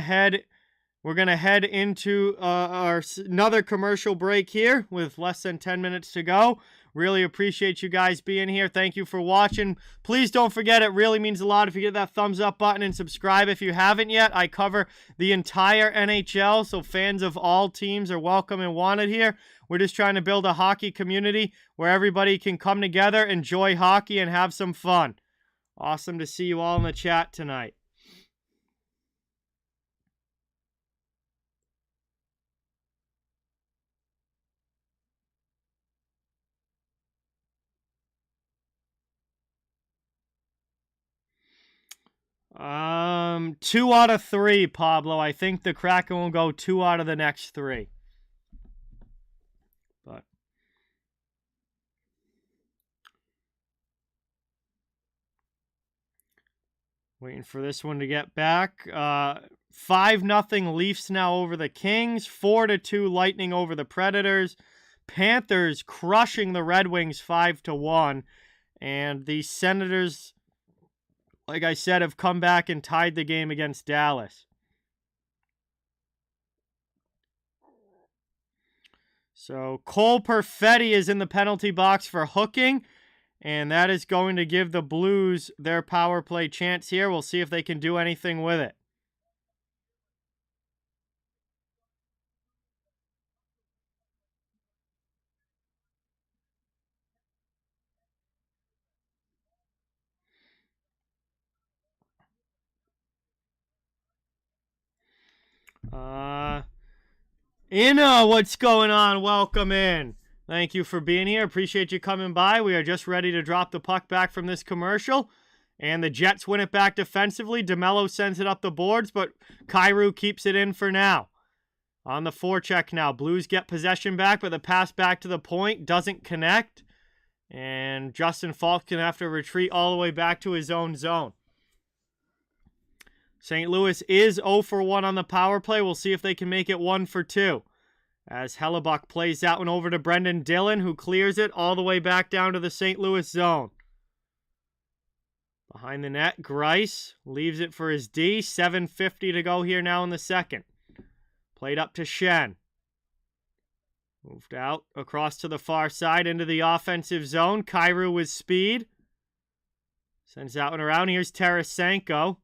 head into another commercial break here with less than 10 minutes to go. Really appreciate you guys being here. Thank you for watching. Please don't forget, it really means a lot if you get that thumbs up button and subscribe if you haven't yet. I cover the entire NHL, so fans of all teams are welcome and wanted here. We're just trying to build a hockey community where everybody can come together, enjoy hockey, and have some fun. Awesome to see you all in the chat tonight. Two out of three, Pablo. I think the Kraken will go 2 out of the next 3. But waiting for this one to get back. 5-0 Leafs now over the Kings. 4-2 Lightning over the Predators. Panthers crushing the Red Wings 5-1. And the Senators, like I said, have come back and tied the game against Dallas. So Cole Perfetti is in the penalty box for hooking, and that is going to give the Blues their power play chance here. We'll see if they can do anything with it. Inna, what's going on? Welcome in. Thank you for being here. Appreciate you coming by. We are just ready to drop the puck back from this commercial. And the Jets win it back defensively. DeMello sends it up the boards, but Kyrou keeps it in for now. On the forecheck now. Blues get possession back, but the pass back to the point doesn't connect. And Justin Falk can have to retreat all the way back to his own zone. St. Louis is 0 for 1 on the power play. We'll see if they can make it 1 for 2. As Hellebuck plays that one over to Brendan Dillon, who clears it all the way back down to the St. Louis zone. Behind the net, Grice leaves it for his D. 7:50 to go here now in the second. Played up to Shen. Moved out across to the far side into the offensive zone. Kyrou with speed. Sends that one around. Here's Tarasenko.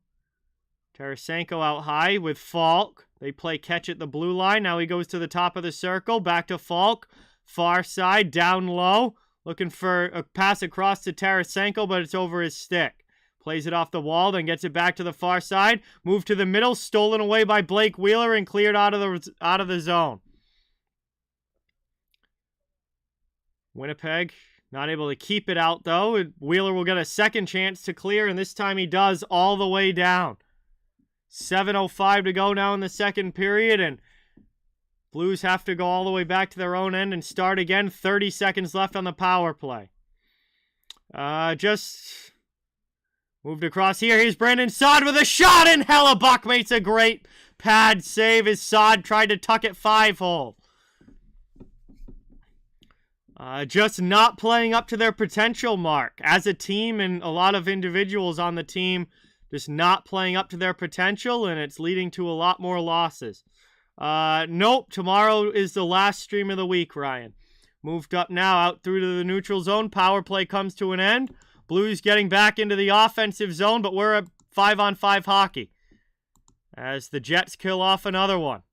Tarasenko out high with Falk. They play catch at the blue line. Now he goes to the top of the circle. Back to Falk. Far side, down low. Looking for a pass across to Tarasenko, but it's over his stick. Plays it off the wall, then gets it back to the far side. Move to the middle, stolen away by Blake Wheeler and cleared out of the zone. Winnipeg not able to keep it out, though. Wheeler will get a second chance to clear, and this time he does all the way down. 7:05 to go now in the second period, and Blues have to go all the way back to their own end and start again. 30 seconds left on the power play. Just moved across here. Here's Brandon Saad with a shot, and Hellebuck makes a great pad save as Saad tried to tuck it 5-hole. Just not playing up to their potential, Mark. As a team and a lot of individuals on the team, just not playing up to their potential, and it's leading to a lot more losses. Nope, tomorrow is the last stream of the week, Ryan. Moved up now, out through to the neutral zone. Power play comes to an end. Blues getting back into the offensive zone, but we're at 5-on-5 hockey as the Jets kill off another one.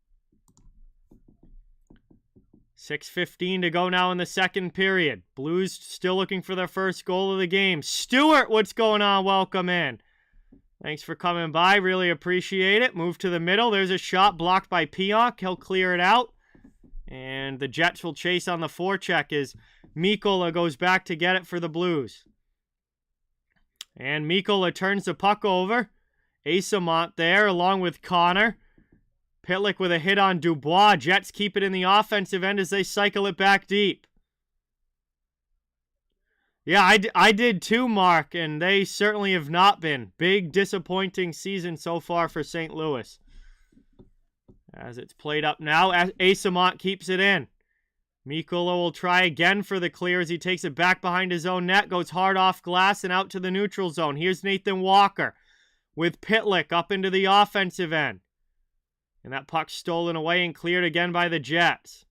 6:15 to go now in the second period. Blues still looking for their first goal of the game. Stewart, what's going on? Welcome in. Thanks for coming by. Really appreciate it. Move to the middle. There's a shot blocked by Pionk. He'll clear it out. And the Jets will chase on the forecheck as Mikola goes back to get it for the Blues. And Mikola turns the puck over. Asamont there along with Connor. Pitlick with a hit on Dubois. Jets keep it in the offensive end as they cycle it back deep. Yeah, I did too, Mark, and they certainly have not been. Big disappointing season so far for St. Louis. As it's played up now, Asamont keeps it in. Mikola will try again for the clear as he takes it back behind his own net, goes hard off glass and out to the neutral zone. Here's Nathan Walker with Pitlick up into the offensive end. And that puck stolen away and cleared again by the Jets.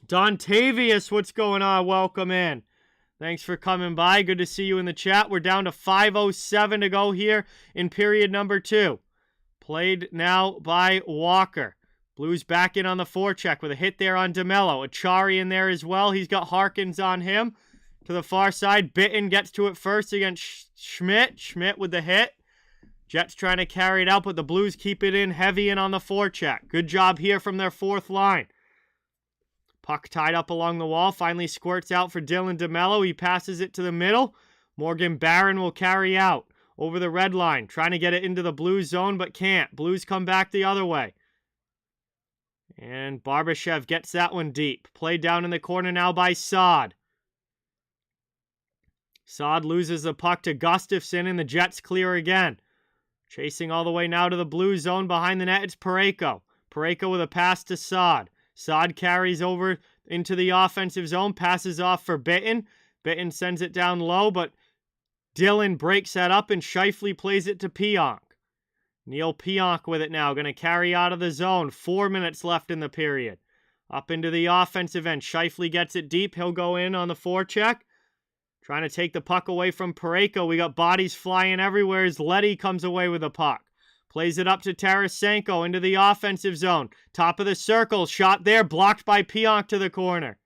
Dontavius, what's going on? Welcome in. Thanks for coming by. Good to see you in the chat. We're down to 5:07 to go here in period number 2. Played now by Walker. Blues back in on the forecheck with a hit there on DeMello. Achari in there as well. He's got Harkins on him. To the far side, Bitton gets to it first against Schmidt. Schmidt with the hit. Jets trying to carry it out, but the Blues keep it in heavy in on the forecheck. Good job here from their fourth line. Puck tied up along the wall. Finally squirts out for Dylan DeMello. He passes it to the middle. Morgan Barron will carry out over the red line. Trying to get it into the Blues zone, but can't. Blues come back the other way. And Barbashev gets that one deep. Played down in the corner now by Saad. Saad loses the puck to Gustafsson, and the Jets clear again. Chasing all the way now to the Blues zone. Behind the net, it's Parayko. Parayko with a pass to Saad. Saad carries over into the offensive zone. Passes off for Bitton. Bitton sends it down low, but Dillon breaks that up, and Scheifele plays it to Pionk. Neil Pionk with it now. Going to carry out of the zone. 4 minutes left in the period. Up into the offensive end. Scheifele gets it deep. He'll go in on the forecheck. Trying to take the puck away from Parayko. We got bodies flying everywhere as Letty comes away with the puck. Plays it up to Tarasenko into the offensive zone. Top of the circle. Shot there. Blocked by Pionk to the corner.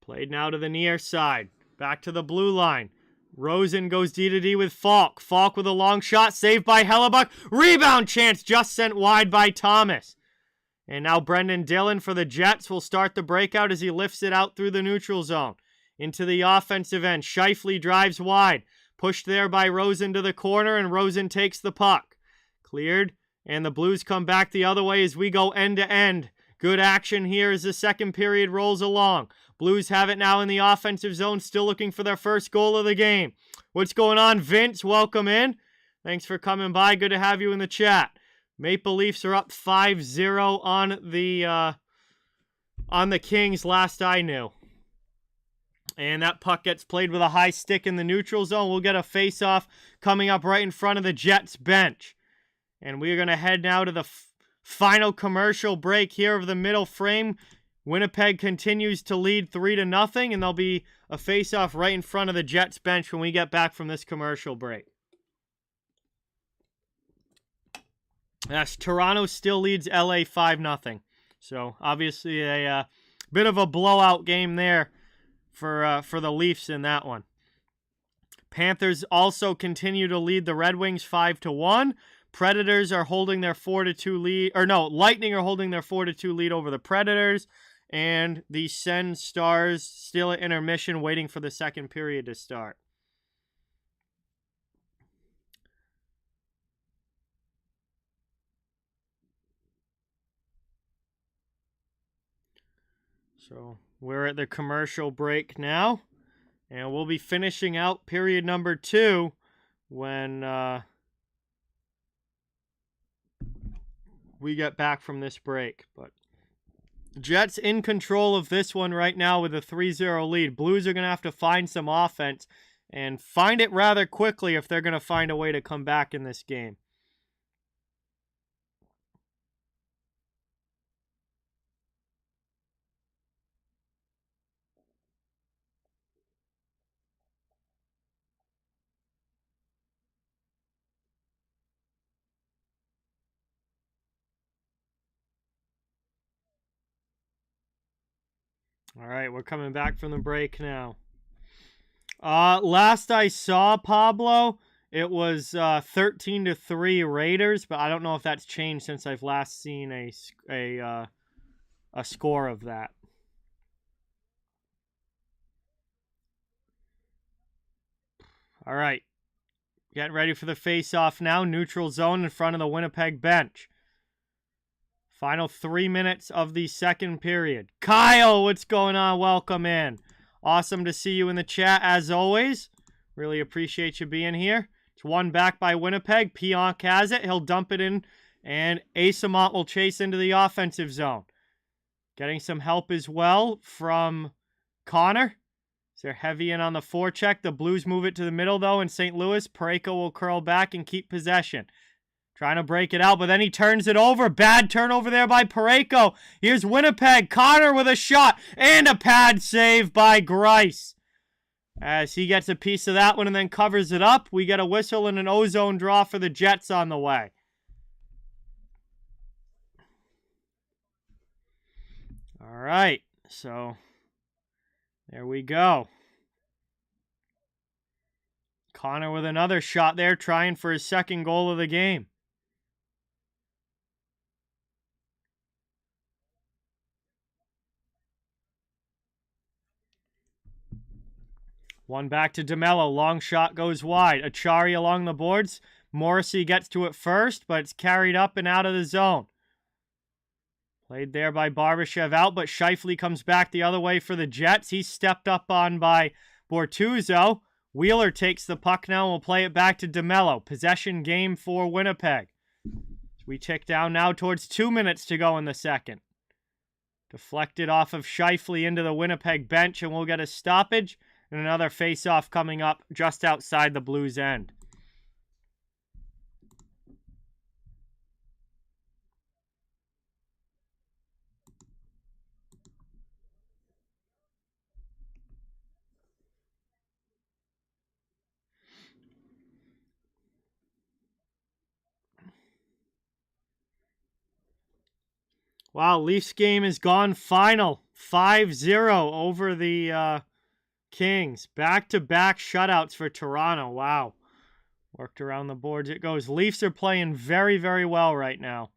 Played now to the near side. Back to the blue line. Rosen goes D-to-D with Falk. Falk with a long shot. Saved by Hellebuck. Rebound chance just sent wide by Thomas. And now Brendan Dillon for the Jets will start the breakout as he lifts it out through the neutral zone. Into the offensive end. Scheifele drives wide. Pushed there by Rosen to the corner, and Rosen takes the puck. Cleared, and the Blues come back the other way as we go end to end. Good action here as the second period rolls along. Blues have it now in the offensive zone, still looking for their first goal of the game. What's going on, Vince? Welcome in. Thanks for coming by. Good to have you in the chat. Maple Leafs are up 5-0 on the Kings last I knew. And that puck gets played with a high stick in the neutral zone. We'll get a face-off coming up right in front of the Jets bench. And we're going to head now to the final commercial break here of the middle frame. Winnipeg continues to lead 3-0, and there'll be a face-off right in front of the Jets bench when we get back from this commercial break. Yes, Toronto still leads LA 5-0. So, obviously, a bit of a blowout game there for the Leafs in that one. Panthers also continue to lead the Red Wings 5-1. Predators are holding their 4-2 lead, or no, Lightning are holding their 4-2 lead over the Predators, and the Sens Stars still at intermission, waiting for the second period to start. So we're at the commercial break now, and we'll be finishing out period number 2 when we get back from this break. But Jets in control of this one right now with a 3-0 lead. Blues are going to have to find some offense and find it rather quickly if they're going to find a way to come back in this game. All right, we're coming back from the break now. Last I saw, Pablo, it was 13-3 Raiders, but I don't know if that's changed since I've last seen a score of that. All right, getting ready for the face-off now. Neutral zone in front of the Winnipeg bench. Final 3 minutes of the second period. Kyle, what's going on? Welcome in. Awesome to see you in the chat as always. Really appreciate you being here. It's one back by Winnipeg. Pionk has it. He'll dump it in, and Asamont will chase into the offensive zone. Getting some help as well from Connor. So they're heavy in on the forecheck. The Blues move it to the middle, though, in St. Louis. Parayko will curl back and keep possession. Trying to break it out, but then he turns it over. Bad turnover there by Parayko. Here's Winnipeg. Connor with a shot and a pad save by Grice. As he gets a piece of that one and then covers it up, we get a whistle and an ozone draw for the Jets on the way. All right, so there we go. Connor with another shot there, trying for his second goal of the game. One back to DeMello. Long shot goes wide. Achari along the boards. Morrissey gets to it first, but it's carried up and out of the zone. Played there by Barbashev out, but Scheifele comes back the other way for the Jets. He's stepped up on by Bortuzzo. Wheeler takes the puck now and will play it back to DeMello. Possession game for Winnipeg. We tick down now towards 2 minutes to go in the second. Deflected off of Scheifele into the Winnipeg bench, and we'll get a stoppage. And another face-off coming up just outside the Blues' end. Wow, Leafs game is gone final. 5-0 over the Kings. Back-to-back shutouts for Toronto. Wow. Worked around the boards it goes. Leafs are playing very, very well right now.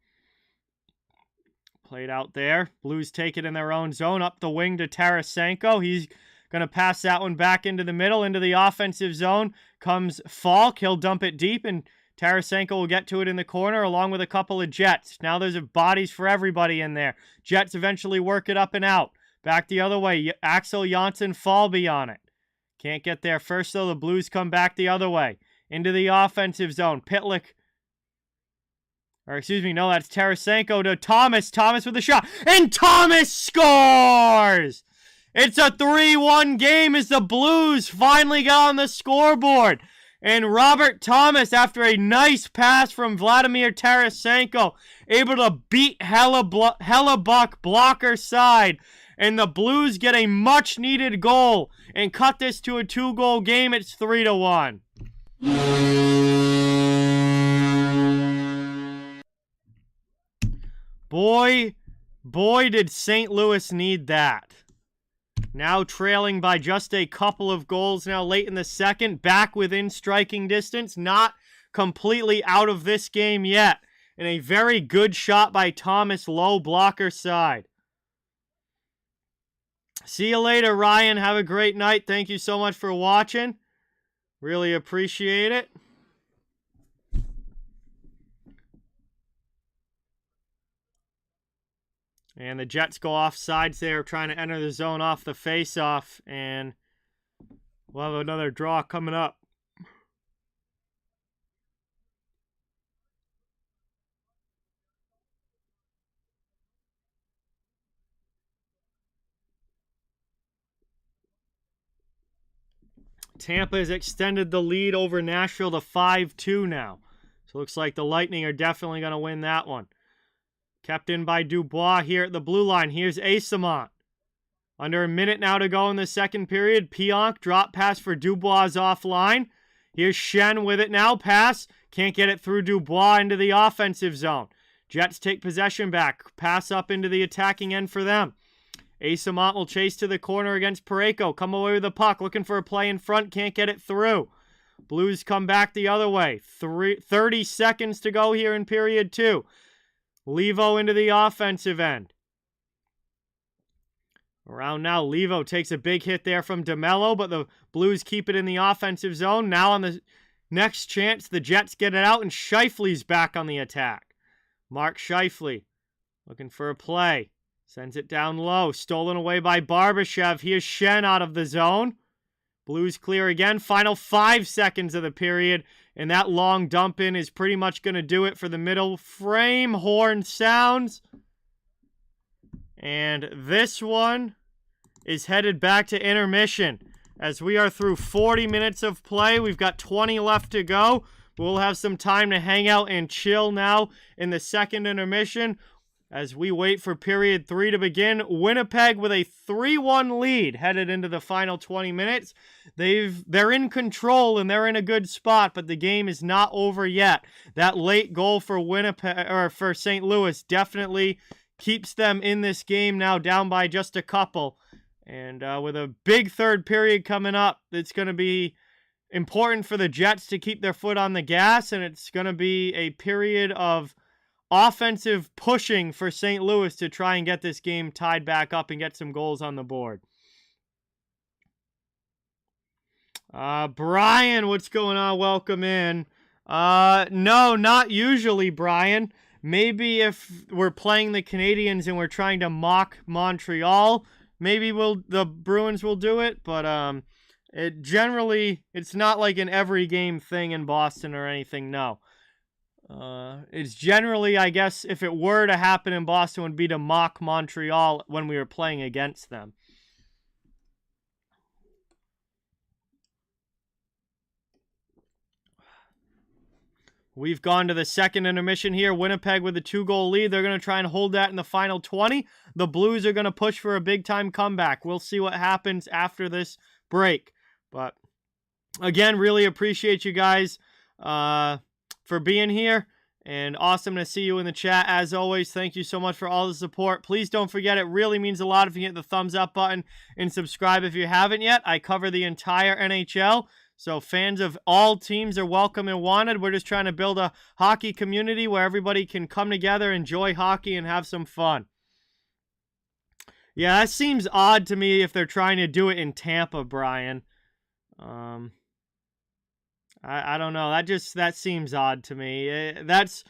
Played out there. Blues take it in their own zone. Up the wing to Tarasenko. He's going to pass that one back into the middle, into the offensive zone. Comes Falk. He'll dump it deep, and Tarasenko will get to it in the corner along with a couple of Jets. Now there's bodies for everybody in there. Jets eventually work it up and out. Back the other way. Axel Janssen Falby on it. Can't get there first, though. The Blues come back the other way. Into the offensive zone. Pitlick. Or excuse me, no, that's Tarasenko to Thomas. Thomas with a shot. And Thomas scores! It's a 3-1 game as the Blues finally got on the scoreboard. And Robert Thomas, after a nice pass from Vladimir Tarasenko, able to beat Hellebuck blocker side. And the Blues get a much-needed goal and cut this to a 2-goal game. It's 3-1. Boy, did St. Louis need that. Now trailing by just a couple of goals now late in the second. Back within striking distance. Not completely out of this game yet. And a very good shot by Thomas, low blocker side. See you later, Ryan. Have a great night. Thank you so much for watching. Really appreciate it. And the Jets go off sides there, trying to enter the zone off the face-off. And we'll have another draw coming up. Tampa has extended the lead over Nashville to 5-2 now. So it looks like the Lightning are definitely going to win that one. Kept in by Dubois here at the blue line. Here's Asamont. Under a minute now to go in the second period. Pionk, drop pass for Dubois offline. Here's Shen with it now. Pass. Can't get it through Dubois into the offensive zone. Jets take possession back. Pass up into the attacking end for them. Asamont will chase to the corner against Parayko. Come away with the puck. Looking for a play in front. Can't get it through. Blues come back the other way. 30 seconds to go here in period 2. Levo into the offensive end. Around now, Levo takes a big hit there from DeMello, but the Blues keep it in the offensive zone. Now on the next chance, the Jets get it out, and Scheifele's back on the attack. Mark Scheifele looking for a play. Sends it down low. Stolen away by Barbashev. Here's Shen out of the zone. Blues clear again. Final 5 seconds of the period. And that long dump in is pretty much going to do it for the middle frame. Horn sounds. And this one is headed back to intermission. As we are through 40 minutes of play. We've got 20 left to go. We'll have some time to hang out and chill now in the second intermission. As we wait for period 3 to begin, Winnipeg with a 3-1 lead headed into the final 20 minutes. They're in control and they're in a good spot, but the game is not over yet. That late goal for Winnipeg or for St. Louis definitely keeps them in this game now, down by just a couple. And with a big third period coming up, it's going to be important for the Jets to keep their foot on the gas, and it's going to be a period of offensive pushing for St. Louis to try and get this game tied back up and get some goals on the board. Brian, what's going on? Welcome in. No, not usually, Brian. Maybe if we're playing the Canadiens and we're trying to mock Montreal, maybe the Bruins will do it, but it's not like an every game thing in Boston or anything, no. It's generally, I guess, if it were to happen in Boston, would be to mock Montreal when we were playing against them. We've gone to the second intermission here. Winnipeg with a 2-goal lead. They're going to try and hold that in the final 20. The Blues are going to push for a big-time comeback. We'll see what happens after this break. But, again, really appreciate you guys for being here, and awesome to see you in the chat. As always, thank you so much for all the support. Please don't forget, it really means a lot if you hit the thumbs up button and subscribe if you haven't yet. I cover the entire NHL, so fans of all teams are welcome and wanted. We're just trying to build a hockey community where everybody can come together, enjoy hockey, and have some fun. Yeah, that seems odd to me if they're trying to do it in Tampa, Brian. I don't know. That seems odd to me. That's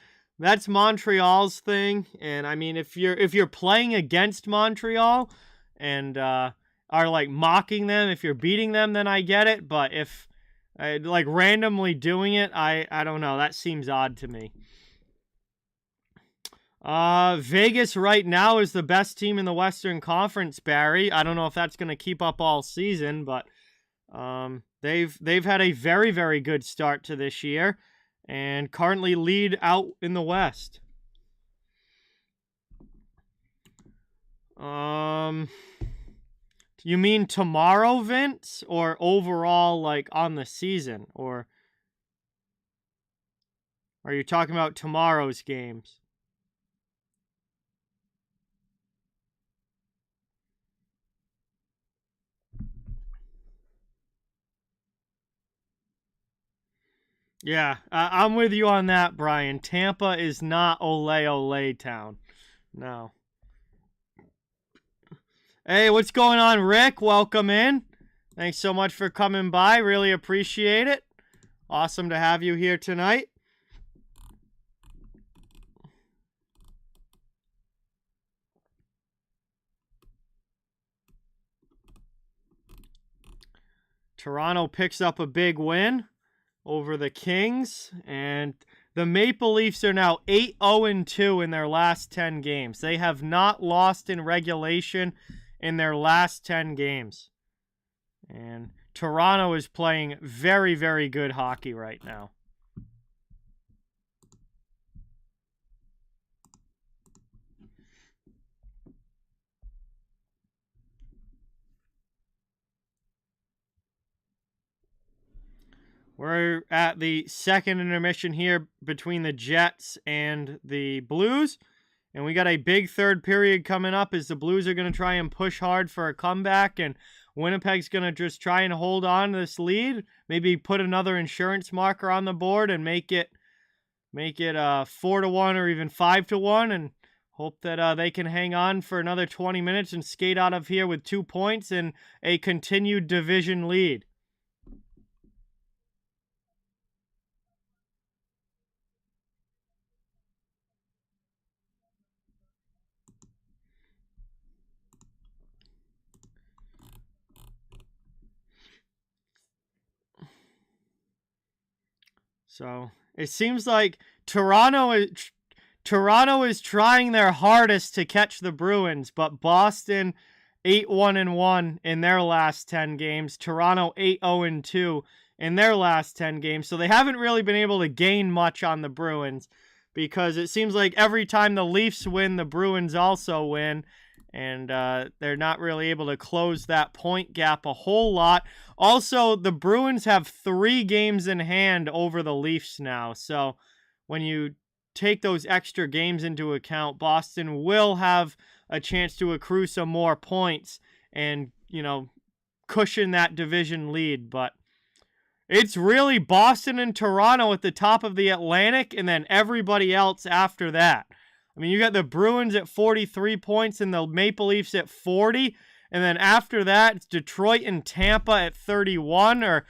Montreal's thing, and I mean, if you're playing against Montreal and are like mocking them, if you're beating them, then I get it. But if like randomly doing it, I don't know. That seems odd to me. Vegas right now is the best team in the Western Conference, Barry. I don't know if that's going to keep up all season, but they've had a very, very good start to this year and currently lead out in the West. You mean tomorrow, Vince, or overall, like on the season, or are you talking about tomorrow's games? Yeah, I'm with you on that, Brian. Tampa is not ole town. No. Hey, what's going on, Rick? Welcome in. Thanks so much for coming by. Really appreciate it. Awesome to have you here tonight. Toronto picks up a big win over the Kings, and the Maple Leafs are now 8-0-2 in their last 10 games. They have not lost in regulation in their last 10 games. And Toronto is playing very, very good hockey right now. We're at the second intermission here between the Jets and the Blues. And we got a big third period coming up as the Blues are going to try and push hard for a comeback. And Winnipeg's going to just try and hold on to this lead. Maybe put another insurance marker on the board and make it 4-1 or even 5-1. And hope that they can hang on for another 20 minutes and skate out of here with 2 points and a continued division lead. So it seems like Toronto is trying their hardest to catch the Bruins, but Boston 8-1-1 in their last 10 games. Toronto 8-0-2 in their last 10 games. So they haven't really been able to gain much on the Bruins because it seems like every time the Leafs win, the Bruins also win. And they're not really able to close that point gap a whole lot. Also, the Bruins have 3 games in hand over the Leafs now. So when you take those extra games into account, Boston will have a chance to accrue some more points and, cushion that division lead. But it's really Boston and Toronto at the top of the Atlantic and then everybody else after that. I mean, you got the Bruins at 43 points and the Maple Leafs at 40. And then after that, it's Detroit and Tampa at 31.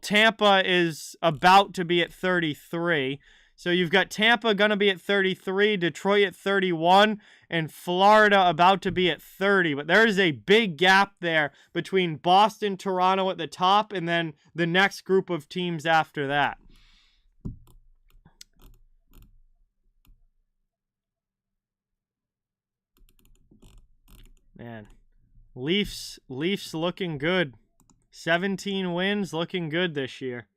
Tampa is about to be at 33. So you've got Tampa going to be at 33, Detroit at 31, and Florida about to be at 30. But there is a big gap there between Boston, Toronto at the top, and then the next group of teams after that. Man, Leafs looking good. 17 wins, looking good this year.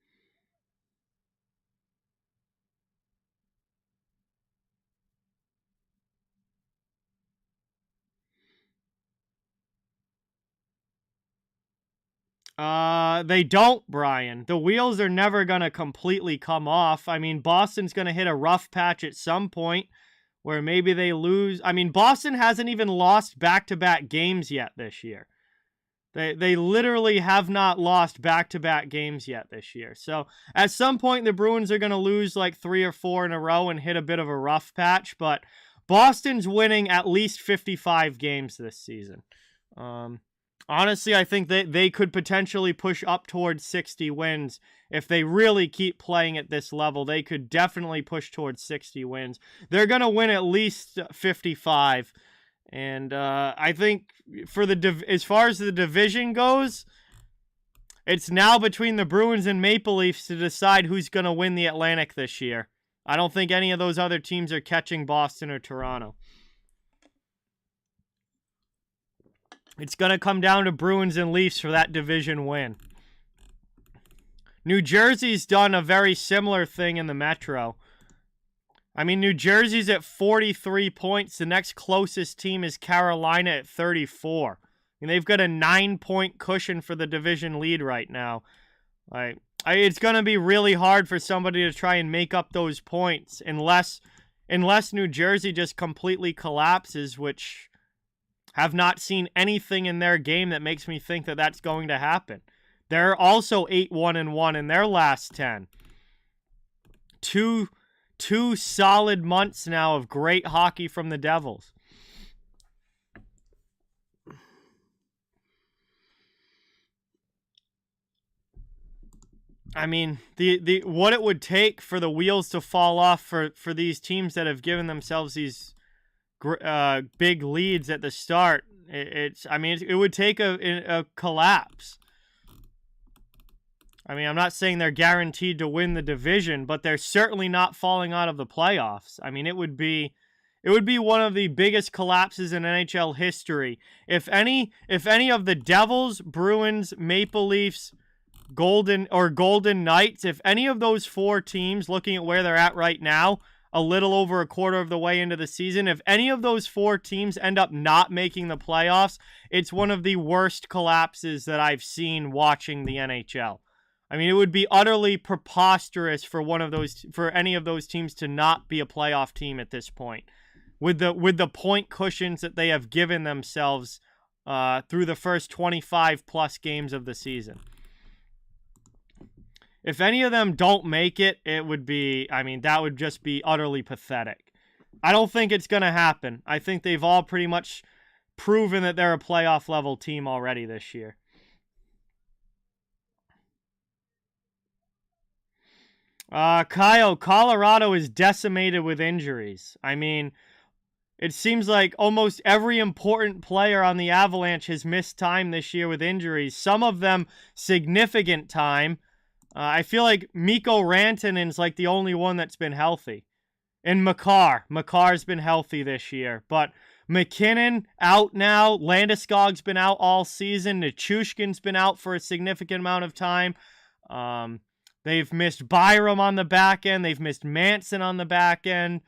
They don't, Brian. The wheels are never going to completely come off. I mean, Boston's going to hit a rough patch at some point where maybe they lose. I mean, Boston hasn't even lost back-to-back games yet this year. They literally have not lost back-to-back games yet this year. So at some point, the Bruins are going to lose like 3 or 4 in a row and hit a bit of a rough patch. But Boston's winning at least 55 games this season. Honestly, I think they could potentially push up towards 60 wins. If they really keep playing at this level, they could definitely push towards 60 wins. They're going to win at least 55. And I think for as far as the division goes, it's now between the Bruins and Maple Leafs to decide who's going to win the Atlantic this year. I don't think any of those other teams are catching Boston or Toronto. It's going to come down to Bruins and Leafs for that division win. New Jersey's done a very similar thing in the Metro. I mean, New Jersey's at 43 points. The next closest team is Carolina at 34. And they've got a 9-point cushion for the division lead right now. It's going to be really hard for somebody to try and make up those points unless New Jersey just completely collapses, which have not seen anything in their game that makes me think that that's going to happen. They're also 8-1-1 in their last 10. two solid months now of great hockey from the Devils. I mean, the what it would take for the wheels to fall off for these teams that have given themselves these big leads at the start. It would take a collapse. I mean, I'm not saying they're guaranteed to win the division, but they're certainly not falling out of the playoffs. I mean, it would be one of the biggest collapses in NHL history. If any of the Devils, Bruins, Maple Leafs, Golden Knights, if any of those four teams, looking at where they're at right now, a little over a quarter of the way into the season, if any of those four teams end up not making the playoffs, it's one of the worst collapses that I've seen watching the NHL. I mean, it would be utterly preposterous for any of those teams to not be a playoff team at this point, with the point cushions that they have given themselves through the first 25 plus games of the season. If any of them don't make it, that would just be utterly pathetic. I don't think it's going to happen. I think they've all pretty much proven that they're a playoff level team already this year. Kyle, Colorado is decimated with injuries. I mean, it seems like almost every important player on the Avalanche has missed time this year with injuries. Some of them significant time. I feel like Mikko Rantanen's like the only one that's been healthy. And Makar's been healthy this year. But McKinnon out now. Landeskog's been out all season. Nichushkin's been out for a significant amount of time. They've missed Byram on the back end. They've missed Manson on the back end.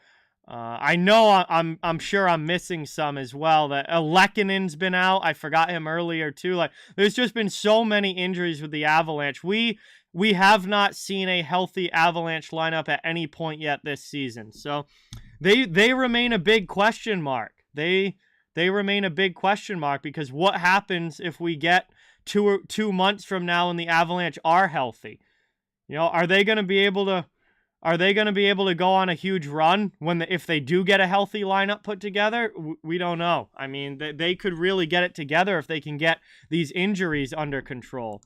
I know I'm sure I'm missing some as well. That Lekkonen's been out. I forgot him earlier too. Like, there's just been so many injuries with the Avalanche. We have not seen a healthy Avalanche lineup at any point yet this season. So they remain a big question mark. They remain a big question mark, because what happens if we get 2 months from now and the Avalanche are healthy? You know, are they going to be able to go on a huge run if they do get a healthy lineup put together? We don't know. I mean, they could really get it together if they can get these injuries under control.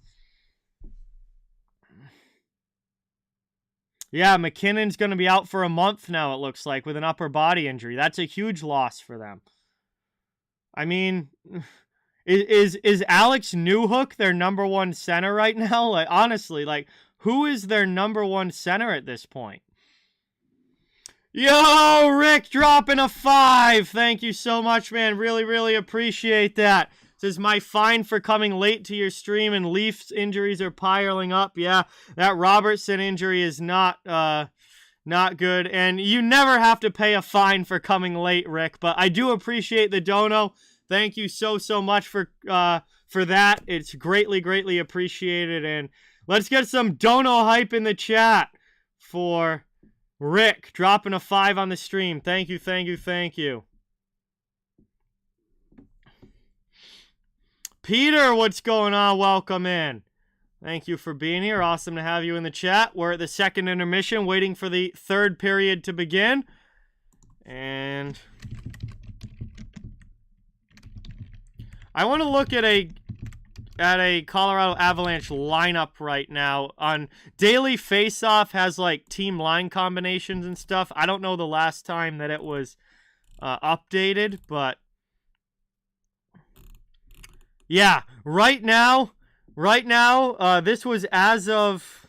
Yeah, McKinnon's going to be out for a month now, it looks like, with an upper body injury. That's a huge loss for them. I mean, is Alex Newhook their number one center right now? Like, honestly, who is their number one center at this point? Yo, Rick dropping a 5. Thank you so much, man. Really, really appreciate that. Says, my fine for coming late to your stream and Leafs injuries are piling up. Yeah, that Robertson injury is not good. And you never have to pay a fine for coming late, Rick. But I do appreciate the dono. Thank you so much for that. It's greatly, greatly appreciated. And let's get some dono hype in the chat for Rick dropping a 5 on the stream. Thank you, thank you, thank you. Peter, what's going on? Welcome in. Thank you for being here. Awesome to have you in the chat. We're at the second intermission, waiting for the third period to begin. And I want to look at a Colorado Avalanche lineup right now. On Daily Faceoff has like team line combinations and stuff. I don't know the last time that it was updated, but yeah, right now, this was as of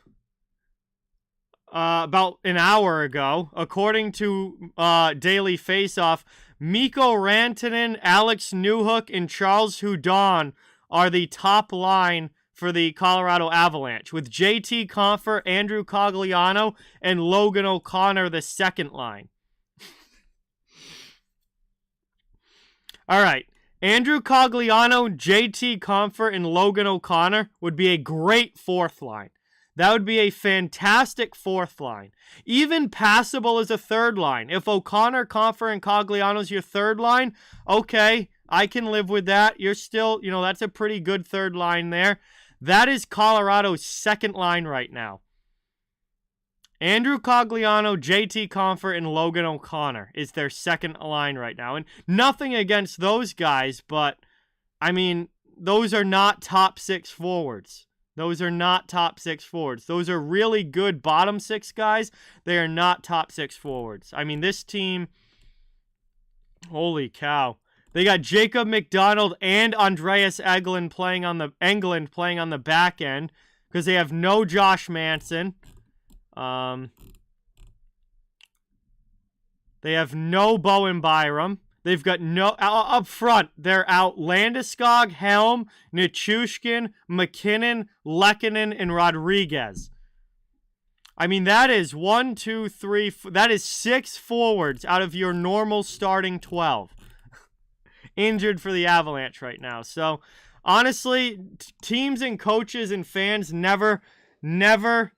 about an hour ago. According to Daily Faceoff, Mikko Rantanen, Alex Newhook, and Charles Hudon are the top line for the Colorado Avalanche, with JT Compher, Andrew Cogliano, and Logan O'Connor the second line. All right. Andrew Cogliano, JT Compher, and Logan O'Connor would be a great fourth line. That would be a fantastic fourth line. Even passable as a third line. If O'Connor, Compher, and Cogliano's your third line, okay, I can live with that. You're still, that's a pretty good third line there. That is Colorado's second line right now. Andrew Cogliano, JT Comfort, and Logan O'Connor is their second line right now. And nothing against those guys, but, I mean, those are not top six forwards. Those are not top six forwards. Those are really good bottom six guys. They are not top six forwards. I mean, this team, holy cow. They got Jacob McDonald and Andreas Englund playing on the back end because they have no Josh Manson. They have no Bowen Byram. They've got no... Up front, they're out Landeskog, Helm, Nichushkin, McKinnon, Lehkonen, and Rodriguez. I mean, that is 1, 2, 3... That is 6 forwards out of your normal starting 12. Injured for the Avalanche right now. So, honestly, teams and coaches and fans never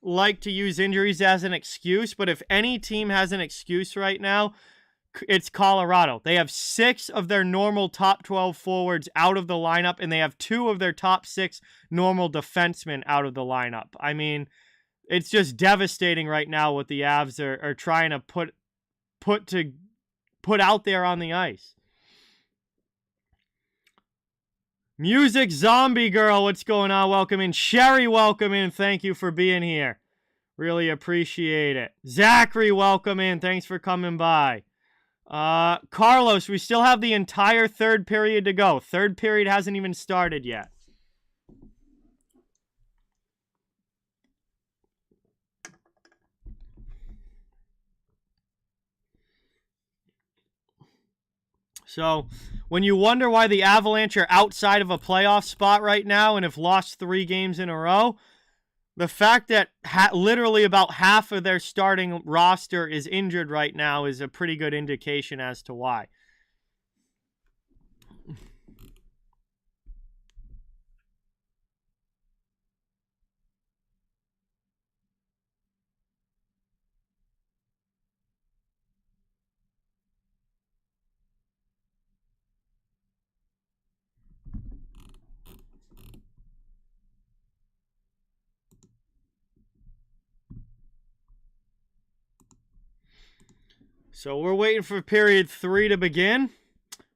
like to use injuries as an excuse, but if any team has an excuse right now, it's Colorado. They have 6 of their normal top 12 forwards out of the lineup, and they have 2 of their top 6 normal defensemen out of the lineup. I mean, it's just devastating right now what the Avs are trying to put out there on the ice. Music Zombie Girl, what's going on? Welcome in. Sherry, welcome in. Thank you for being here. Really appreciate it. Zachary, welcome in. Thanks for coming by. Carlos, we still have the entire third period to go. Third period hasn't even started yet. So, when you wonder why the Avalanche are outside of a playoff spot right now and have lost 3 games in a row, the fact that literally about half of their starting roster is injured right now is a pretty good indication as to why. So we're waiting for period 3 to begin.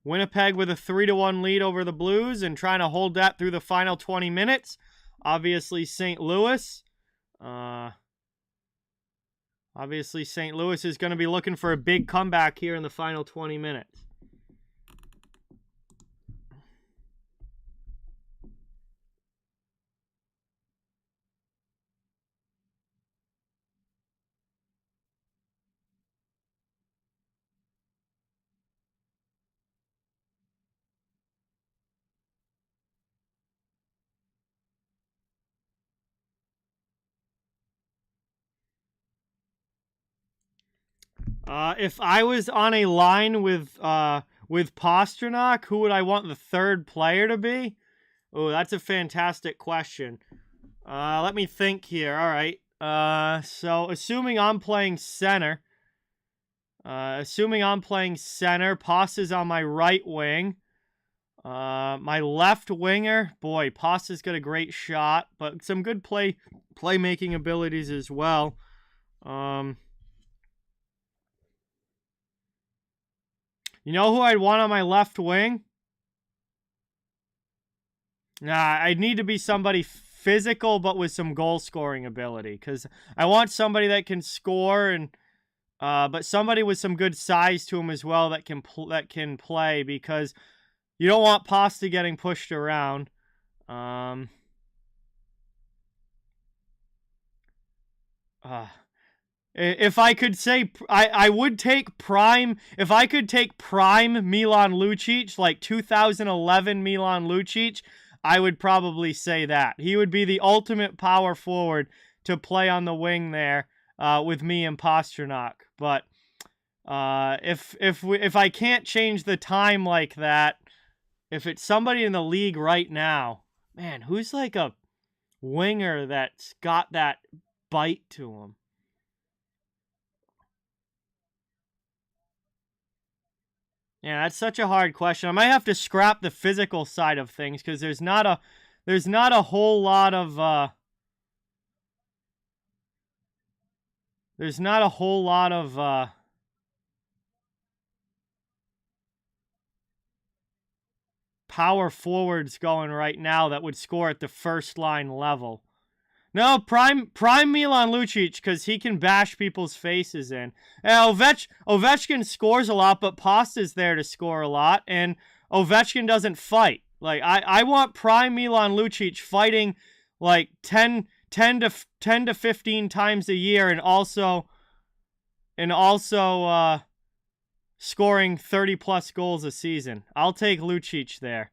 Winnipeg with a 3-1 lead over the Blues and trying to hold that through the final 20 minutes. Obviously, St. Louis. St. Louis is going to be looking for a big comeback here in the final 20 minutes. If I was on a line with Pastrnak, who would I want the third player to be? Oh, that's a fantastic question. Let me think here. All right. So assuming I'm playing center, Pass is on my right wing. My left winger, boy, Pasta's got a great shot, but some good playmaking abilities as well. You know who I'd want on my left wing? I'd need to be somebody physical but with some goal-scoring ability, because I want somebody that can score, and but somebody with some good size to him as well that can play, because you don't want Pasta getting pushed around. If I could say, I would take prime. If I could take prime Milan Lucic, like 2011 Milan Lucic, I would probably say that. He would be the ultimate power forward to play on the wing there with me and Pastrnak. But if I can't change the time like that, if it's somebody in the league right now, man, who's like a winger that's got that bite to him? Yeah, that's such a hard question. I might have to scrap the physical side of things because there's not a whole lot of there's not a whole lot of power forwards going right now that would score at the first line level. No, prime Milan Lucic, because he can bash people's faces in. Ovechkin scores a lot, but Pasta's there to score a lot, and Ovechkin doesn't fight. Like, I want prime Milan Lucic fighting like 10 to 15 times a year, and also scoring 30-plus goals a season. I'll take Lucic there.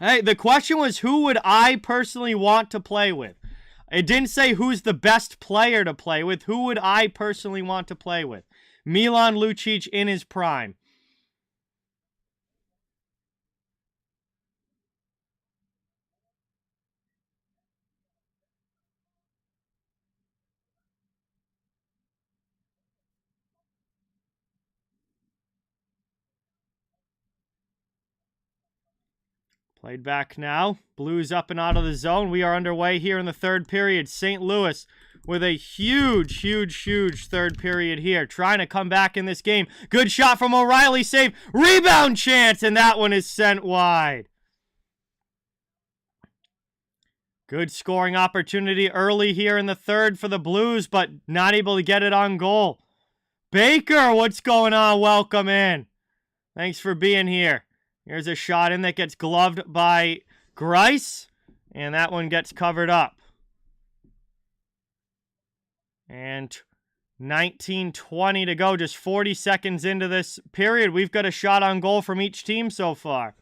Hey, the question was, who would I personally want to play with? It didn't say who's the best player to play with. Who would I personally want to play with? Milan Lucic in his prime. Played back now. Blues up and out of the zone. We are underway here in the third period. St. Louis with a huge third period here. Trying to come back in this game. Good shot from O'Reilly. Save. Rebound chance. And that one is sent wide. Good scoring opportunity early here in the third for the Blues, but not able to get it on goal. Baker, what's going on? Welcome in. Thanks for being here. Here's a shot in that gets gloved by Grice, and that one gets covered up. And 19:20 to go, just 40 seconds into this period. We've got a shot on goal from each team so far.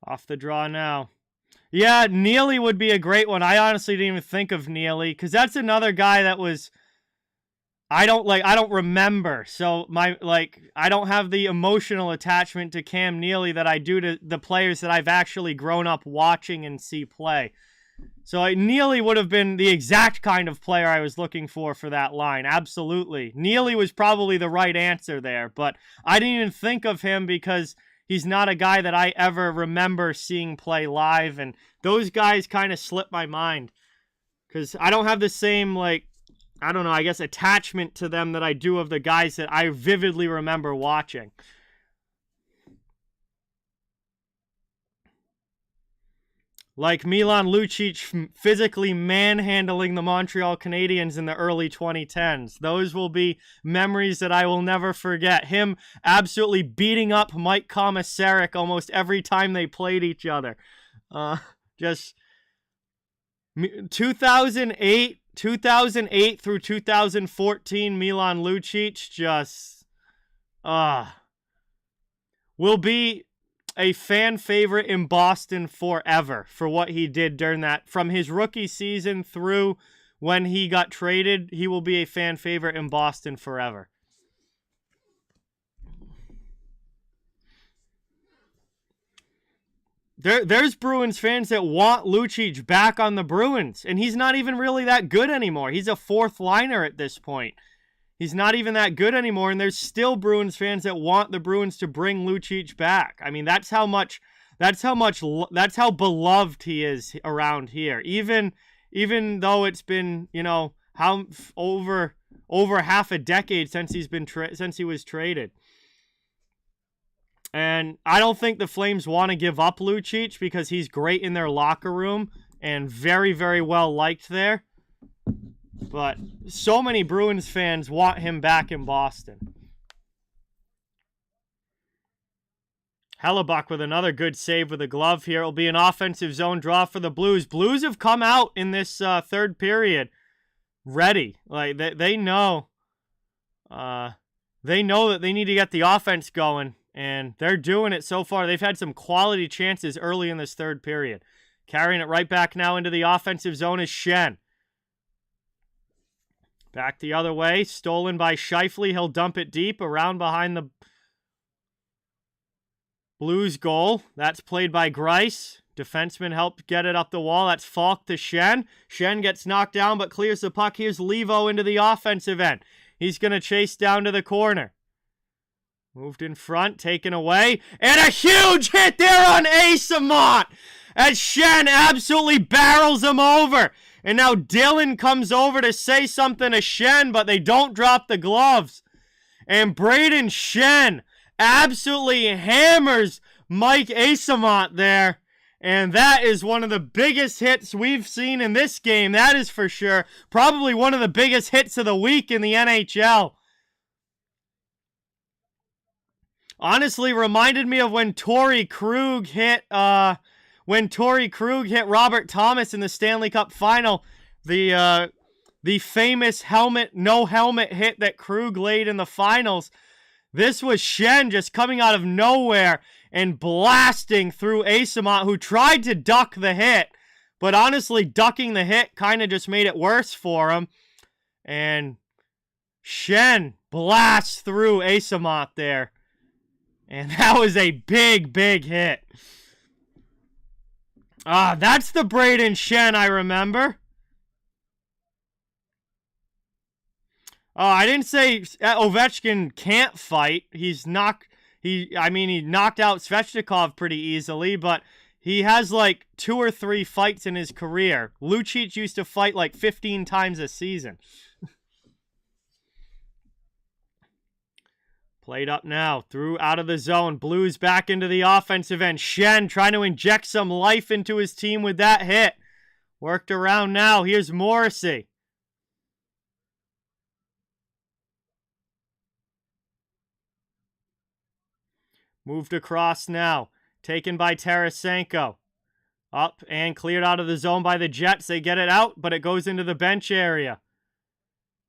Off the draw now. Yeah, Neely would be a great one. I honestly didn't even think of Neely, because that's another guy that was... I don't remember. So I don't have the emotional attachment to Cam Neely that I do to the players that I've actually grown up watching and see play. So Neely would have been the exact kind of player I was looking for that line. Absolutely. Neely was probably the right answer there, but I didn't even think of him because he's not a guy that I ever remember seeing play live, and those guys kind of slip my mind because I don't have the same, I guess attachment to them that I do of the guys that I vividly remember watching. Like Milan Lucic physically manhandling the Montreal Canadiens in the early 2010s. Those will be memories that I will never forget. Him absolutely beating up Mike Komisarek almost every time they played each other. Just 2008 through 2014, Milan Lucic just will be a fan favorite in Boston forever for what he did during that. From his rookie season through when he got traded, he will be a fan favorite in Boston forever. There's Bruins fans that want Lucic back on the Bruins, and he's not even really that good anymore. He's a fourth liner at this point. He's not even that good anymore, and there's still Bruins fans that want the Bruins to bring Lucic back. I mean, that's how beloved he is around here. Even though it's been, over half a decade since since he was traded. And I don't think the Flames want to give up Lucic because he's great in their locker room and very, very well liked there. But so many Bruins fans want him back in Boston. Hellebuck with another good save with a glove here. It'll be an offensive zone draw for the Blues. Blues have come out in this third period ready. Like they know that they need to get the offense going, and they're doing it so far. They've had some quality chances early in this third period. Carrying it right back now into the offensive zone is Schenn. Back the other way, stolen by Scheifele. He'll dump it deep around behind the Blues goal. That's played by Grice. Defenseman helped get it up the wall. That's Falk to Schenn. Schenn gets knocked down but clears the puck. Here's Levo into the offensive end. He's going to chase down to the corner. Moved in front, taken away, and a huge hit there on Eyssimont as Schenn absolutely barrels him over. And now Dylan comes over to say something to Schenn, but they don't drop the gloves. And Brayden Schenn absolutely hammers Mike Eyssimont there. And that is one of the biggest hits we've seen in this game, that is for sure. Probably one of the biggest hits of the week in the NHL. Honestly, reminded me of when Torrey Krug hit Robert Thomas in the Stanley Cup Final. The famous no helmet hit that Krug laid in the finals. This was Schenn just coming out of nowhere and blasting through Eyssimont, who tried to duck the hit. But honestly, ducking the hit kind of just made it worse for him. And Schenn blasts through Eyssimont there. And that was a big, big hit. That's the Brayden Schenn I remember. I didn't say Ovechkin can't fight. He knocked out Svechnikov pretty easily, but he has like 2 or 3 fights in his career. Lucic used to fight like 15 times a season. Played up now, through out of the zone. Blues back into the offensive end. Schenn trying to inject some life into his team with that hit. Worked around now. Here's Morrissey. Moved across now. Taken by Tarasenko. Up and cleared out of the zone by the Jets. They get it out, but it goes into the bench area.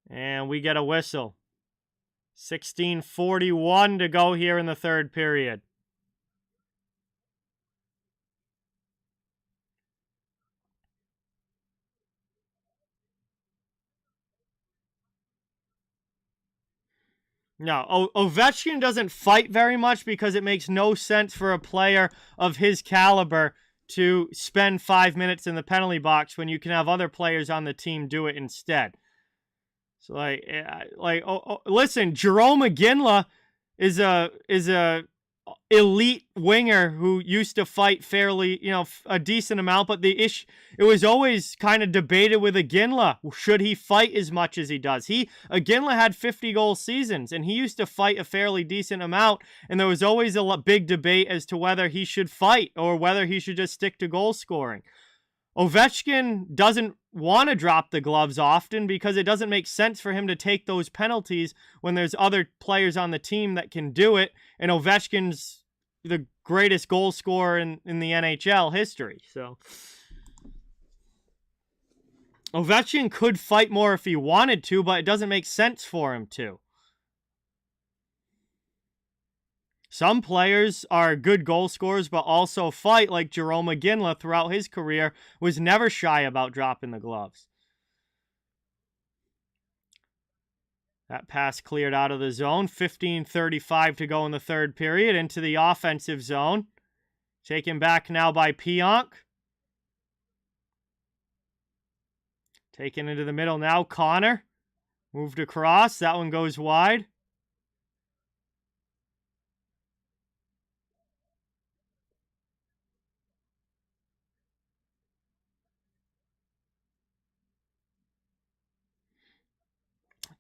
And we get a whistle. 16:41 to go here in the third period. No, Ovechkin doesn't fight very much because it makes no sense for a player of his caliber to spend 5 minutes in the penalty box when you can have other players on the team do it instead. So listen, Jarome Iginla is a elite winger who used to fight fairly, a decent amount, but it was always kind of debated with Iginla. Should he fight as much as he does? Iginla had 50-goal seasons, and he used to fight a fairly decent amount, and there was always a big debate as to whether he should fight or whether he should just stick to goal scoring. Ovechkin doesn't want to drop the gloves often because it doesn't make sense for him to take those penalties when there's other players on the team that can do it, and Ovechkin's the greatest goal scorer in the NHL history. So Ovechkin could fight more if he wanted to, but it doesn't make sense for him to. Some players are good goal scorers, but also fight, like Jarome Iginla throughout his career was never shy about dropping the gloves. That pass cleared out of the zone. 15:35 to go in the third period into the offensive zone. Taken back now by Pionk. Taken into the middle now, Connor. Moved across. That one goes wide.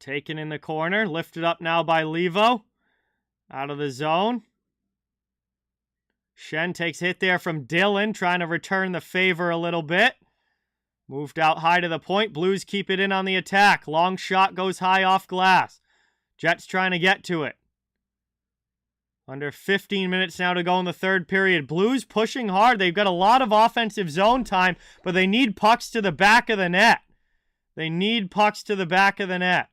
Taken in the corner. Lifted up now by Levo. Out of the zone. Schenn takes hit there from Dylan, trying to return the favor a little bit. Moved out high to the point. Blues keep it in on the attack. Long shot goes high off glass. Jets trying to get to it. Under 15 minutes now to go in the third period. Blues pushing hard. They've got a lot of offensive zone time, but they need pucks to the back of the net. They need pucks to the back of the net.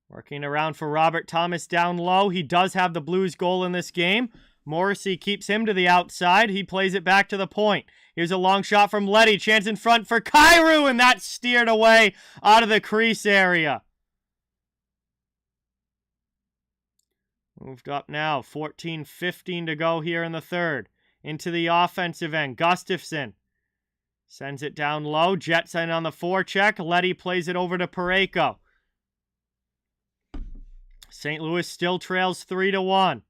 Working around for Robert Thomas down low. He does have the Blues goal in this game. Morrissey keeps him to the outside. He plays it back to the point. Here's a long shot from Leddy. Chance in front for Kyrou, and that's steered away out of the crease area. Moved up now. 14:15 to go here in the third. Into the offensive end. Gustafsson. Sends it down low. Jets in on the forecheck. Letty plays it over to Parayko. St. Louis still trails 3-1.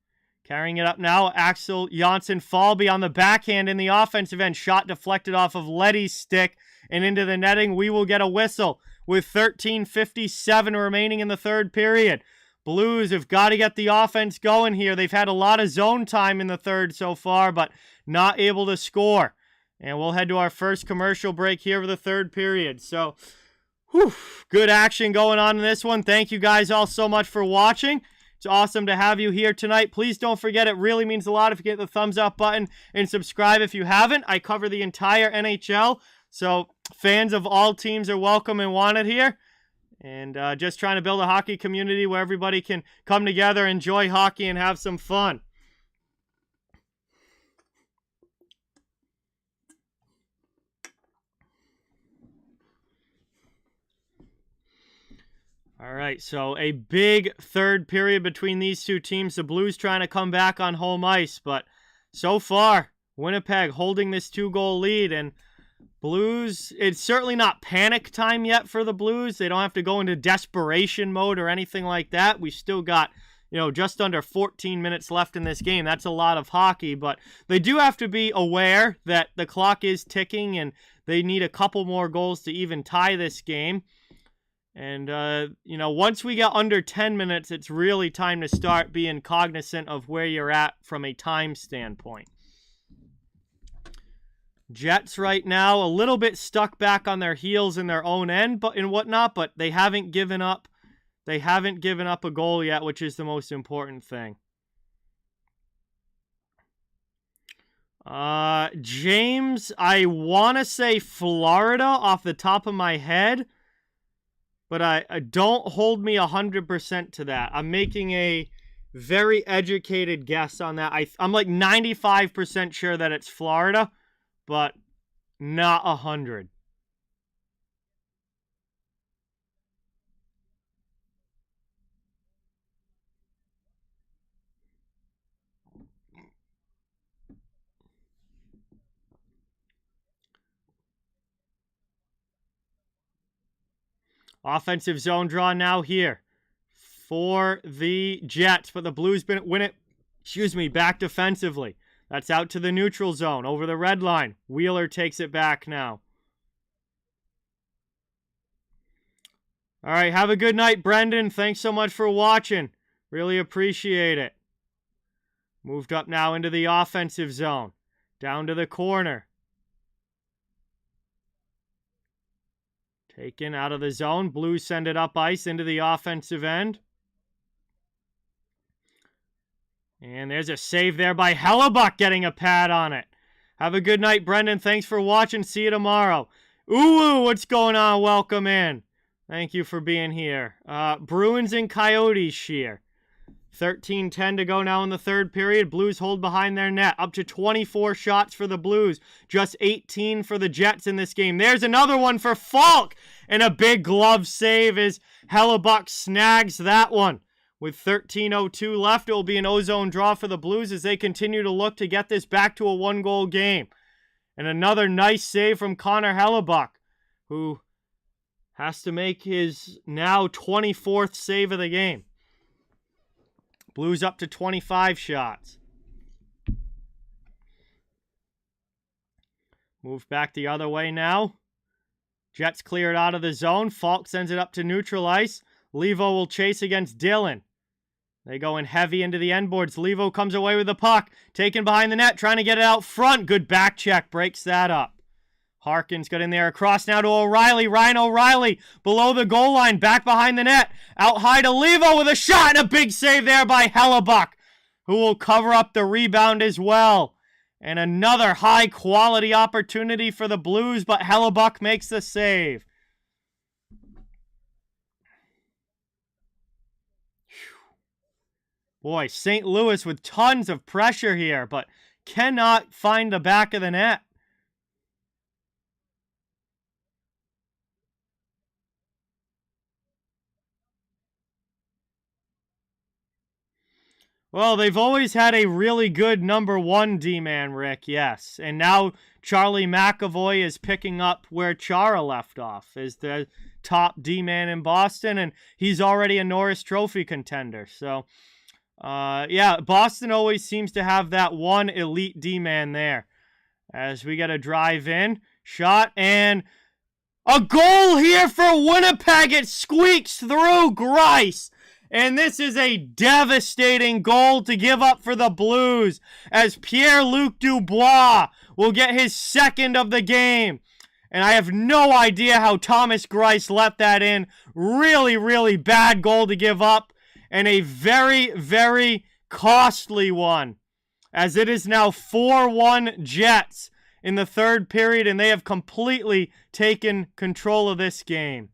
Carrying it up now, Axel Janssen-Falby on the backhand in the offensive end. Shot deflected off of Letty's stick and into the netting. We will get a whistle with 13:57 remaining in the third period. Blues have got to get the offense going here. They've had a lot of zone time in the third so far, but not able to score. And we'll head to our first commercial break here for the third period. So, good action going on in this one. Thank you guys all so much for watching. It's awesome to have you here tonight. Please don't forget, it really means a lot if you get the thumbs up button and subscribe if you haven't. I cover the entire NHL, so fans of all teams are welcome and wanted here. And just trying to build a hockey community where everybody can come together, enjoy hockey, and have some fun. All right, so a big third period between these two teams. The Blues trying to come back on home ice, but so far, Winnipeg holding this 2-goal lead, and Blues, it's certainly not panic time yet for the Blues. They don't have to go into desperation mode or anything like that. We still got, just under 14 minutes left in this game. That's a lot of hockey, but they do have to be aware that the clock is ticking and they need a couple more goals to even tie this game. And, once we get under 10 minutes, it's really time to start being cognizant of where you're at from a time standpoint. Jets right now a little bit stuck back on their heels in their own end and whatnot, but they haven't given up. They haven't given up a goal yet, which is the most important thing. James, I want to say Florida off the top of my head, but I don't hold me 100% to that. I'm making a very educated guess on that. I'm like 95% sure that it's Florida, but not 100. Offensive zone draw now here for the Jets, but the Blues win it, back defensively. That's out to the neutral zone, over the red line. Wheeler takes it back now. All right, have a good night, Brendan. Thanks so much for watching. Really appreciate it. Moved up now into the offensive zone. Down to the corner. Taken out of the zone. Blues send it up ice into the offensive end. And there's a save there by Hellebuck, getting a pad on it. Have a good night, Brendan. Thanks for watching. See you tomorrow. Ooh, what's going on? Welcome in. Thank you for being here. Bruins and Coyotes here. 13:10 to go now in the third period. Blues hold behind their net. Up to 24 shots for the Blues. Just 18 for the Jets in this game. There's another one for Falk. And a big glove save as Hellebuck snags that one. With 13:02 left, it will be an ozone draw for the Blues as they continue to look to get this back to a one-goal game. And another nice save from Connor Hellebuck, who has to make his now 24th save of the game. Blues up to 25 shots. Move back the other way now. Jets clear it out of the zone. Falk sends it up to neutral ice. Levo will chase against Dillon. They go in heavy into the end boards. Levo comes away with the puck. Taken behind the net, trying to get it out front. Good back check, breaks that up. Harkins got in there, across now to O'Reilly. Ryan O'Reilly below the goal line, back behind the net. Out high to Levo with a shot and a big save there by Hellebuck, who will cover up the rebound as well. And another high-quality opportunity for the Blues, but Hellebuck makes the save. Boy, St. Louis with tons of pressure here, but cannot find the back of the net. Well, they've always had a really good number one D-man, Rick, yes. And now Charlie McAvoy is picking up where Chara left off as the top D-man in Boston, and he's already a Norris Trophy contender. So, yeah, Boston always seems to have that one elite D-man there. As we get a drive in, shot, and a goal here for Winnipeg. It squeaks through Greiss. And this is a devastating goal to give up for the Blues, as Pierre-Luc Dubois will get his second of the game. And I have no idea how Thomas Greiss let that in. Really, really bad goal to give up, and a very, very costly one, as it is now 4-1 Jets in the third period, and they have completely taken control of this game.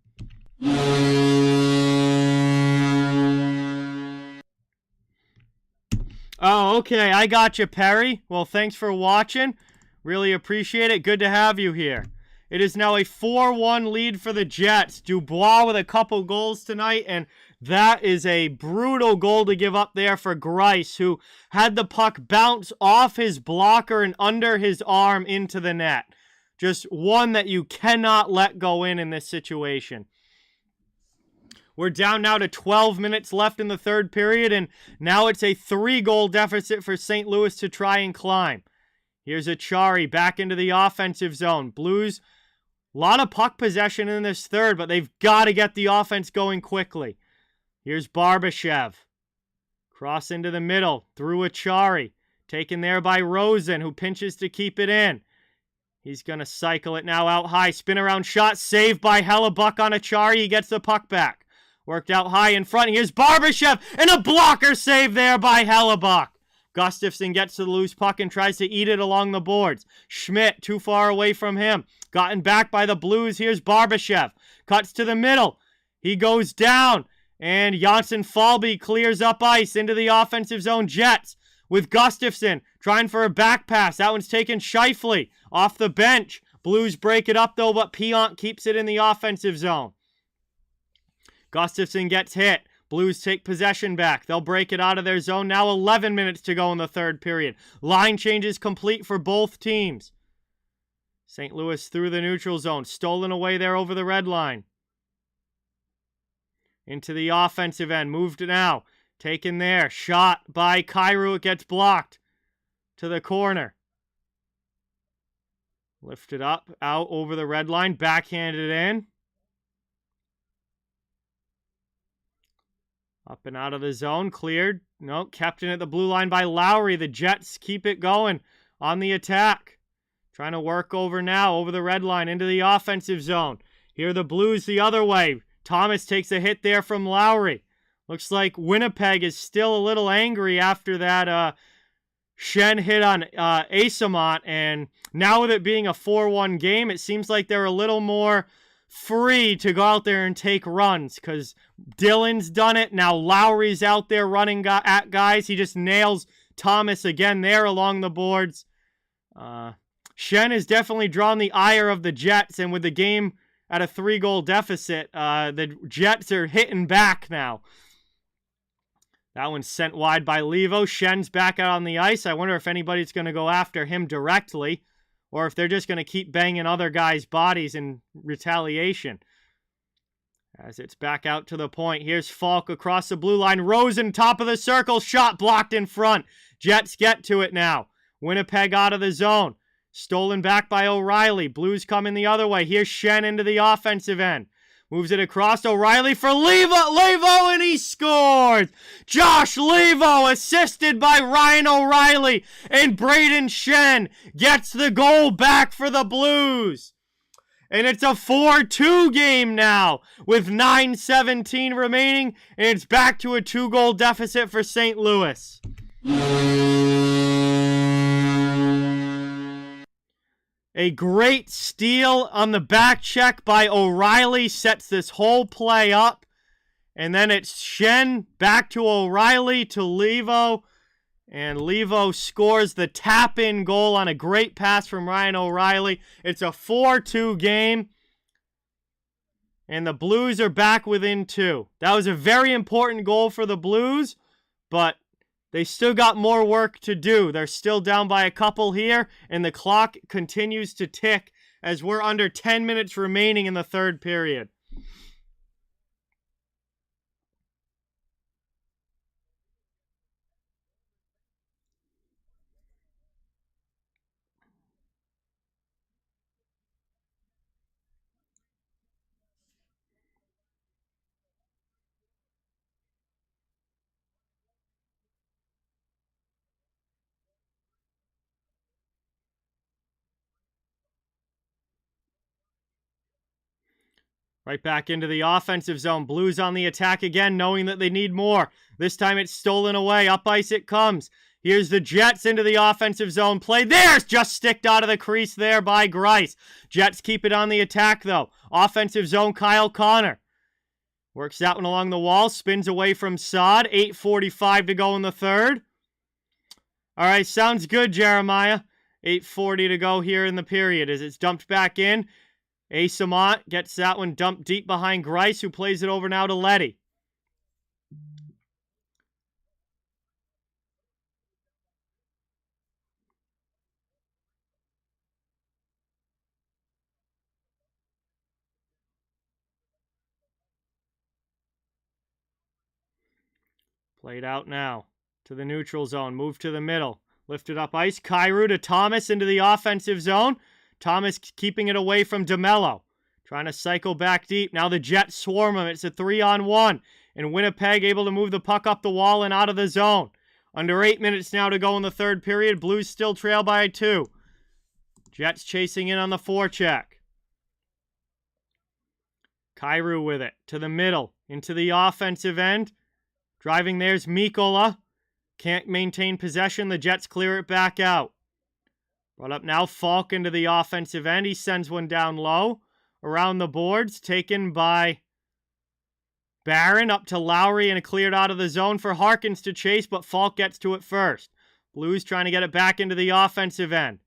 Oh, okay. I got you, Perry. Well, thanks for watching. Really appreciate it. Good to have you here. It is now a 4-1 lead for the Jets. Dubois with a couple goals tonight, and that is a brutal goal to give up there for Greiss, who had the puck bounce off his blocker and under his arm into the net. Just one that you cannot let go in this situation. We're down now to 12 minutes left in the third period, and now it's a 3-goal deficit for St. Louis to try and climb. Here's Achari back into the offensive zone. Blues, a lot of puck possession in this third, but they've got to get the offense going quickly. Here's Barbashev. Cross into the middle, through Achari. Taken there by Rosen, who pinches to keep it in. He's going to cycle it now out high. Spin around shot, saved by Hellebuck on Achari. He gets the puck back. Worked out high in front. Here's Barbashev, and a blocker save there by Hellebuck. Gustafsson gets to the loose puck and tries to eat it along the boards. Schmidt, too far away from him. Gotten back by the Blues. Here's Barbashev. Cuts to the middle. He goes down, and Janssen Falby clears up ice into the offensive zone. Jets with Gustafsson trying for a back pass. That one's taken Scheifele off the bench. Blues break it up, though, but Piant keeps it in the offensive zone. Gustafsson gets hit. Blues take possession back. They'll break it out of their zone. Now 11 minutes to go in the third period. Line changes complete for both teams. St. Louis through the neutral zone. Stolen away there over the red line. Into the offensive end. Moved now. Taken there. Shot by Kyrou. It gets blocked. To the corner. Lifted up. Out over the red line. Backhanded in. Up and out of the zone. Cleared. No, kept in at the blue line by Lowry. The Jets keep it going on the attack. Trying to work over now, over the red line, into the offensive zone. Here the Blues the other way. Thomas takes a hit there from Lowry. Looks like Winnipeg is still a little angry after that Shen hit on Asamont. And now with it being a 4-1 game, it seems like they're a little more free to go out there and take runs, because Dillon's done it. Now Lowry's out there running at guys. He just nails Thomas again there along the boards. Shen has definitely drawn the ire of the Jets, and with the game at a 3-goal deficit, the Jets are hitting back now. That one's sent wide by Levo. Shen's back out on the ice. I wonder if anybody's going to go after him directly, or if they're just going to keep banging other guys' bodies in retaliation. As it's back out to the point. Here's Falk across the blue line. Rosen, top of the circle. Shot blocked in front. Jets get to it now. Winnipeg out of the zone. Stolen back by O'Reilly. Blues coming the other way. Here's Shen into the offensive end. Moves it across. O'Reilly for Levo, and he scores! Josh Levo, assisted by Ryan O'Reilly, and Braden Shen gets the goal back for the Blues. And it's a 4-2 game now, with 9:17 remaining, and it's back to a 2-goal deficit for St. Louis. A great steal on the back check by O'Reilly sets this whole play up. And then it's Shen back to O'Reilly to Levo. And Levo scores the tap-in goal on a great pass from Ryan O'Reilly. It's a 4-2 game. And the Blues are back within 2. That was a very important goal for the Blues, but They still got more work to do. They're still down by a couple here, and the clock continues to tick as we're under 10 minutes remaining in the third period. Right back into the offensive zone. Blues on the attack again, knowing that they need more. This time it's stolen away. Up ice it comes. Here's the Jets into the offensive zone play. There's just sticked out of the crease there by Grice. Jets keep it on the attack, though. Offensive zone, Kyle Connor. Works that one along the wall. Spins away from Sod. 8:45 to go in the third. All right, sounds good, Jeremiah. 8:40 to go here in the period as it's dumped back in. Asamont gets that one dumped deep behind Grice, who plays it over now to Letty. Played out now to the neutral zone. Move to the middle. Lifted up ice. Kyrou to Thomas into the offensive zone. Thomas keeping it away from DeMello. Trying to cycle back deep. Now the Jets swarm him. It's a 3-on-1. And Winnipeg able to move the puck up the wall and out of the zone. Under 8 minutes now to go in the third period. Blues still trail by 2. Jets chasing in on the forecheck. Kyrou with it. To the middle. Into the offensive end. Driving there's Mikola. Can't maintain possession. The Jets clear it back out. Brought up now. Falk into the offensive end. He sends one down low. Around the boards. Taken by Barron. Up to Lowry and cleared out of the zone for Harkins to chase, but Falk gets to it first. Blues trying to get it back into the offensive end.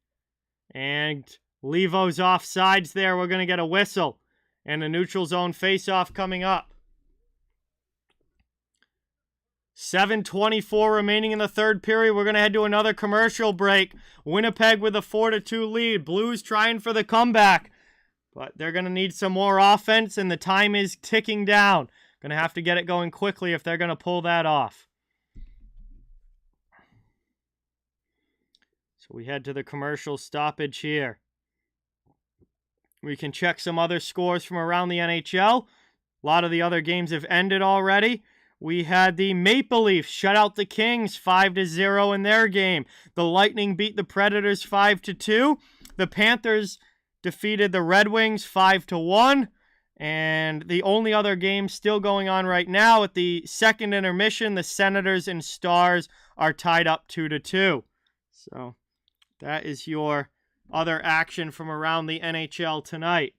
And Levo's off sides there. We're going to get a whistle. And a neutral zone face-off coming up. 7:24 remaining in the third period. We're going to head to another commercial break. Winnipeg with a 4-2 lead. Blues trying for the comeback. But they're going to need some more offense, and the time is ticking down. Going to have to get it going quickly if they're going to pull that off. So we head to the commercial stoppage here. We can check some other scores from around the NHL. A lot of the other games have ended already. We had the Maple Leafs shut out the Kings 5-0 in their game. The Lightning beat the Predators 5-2. The Panthers defeated the Red Wings 5-1. And the only other game still going on right now at the second intermission, the Senators and Stars are tied up 2-2. So that is your other action from around the NHL tonight.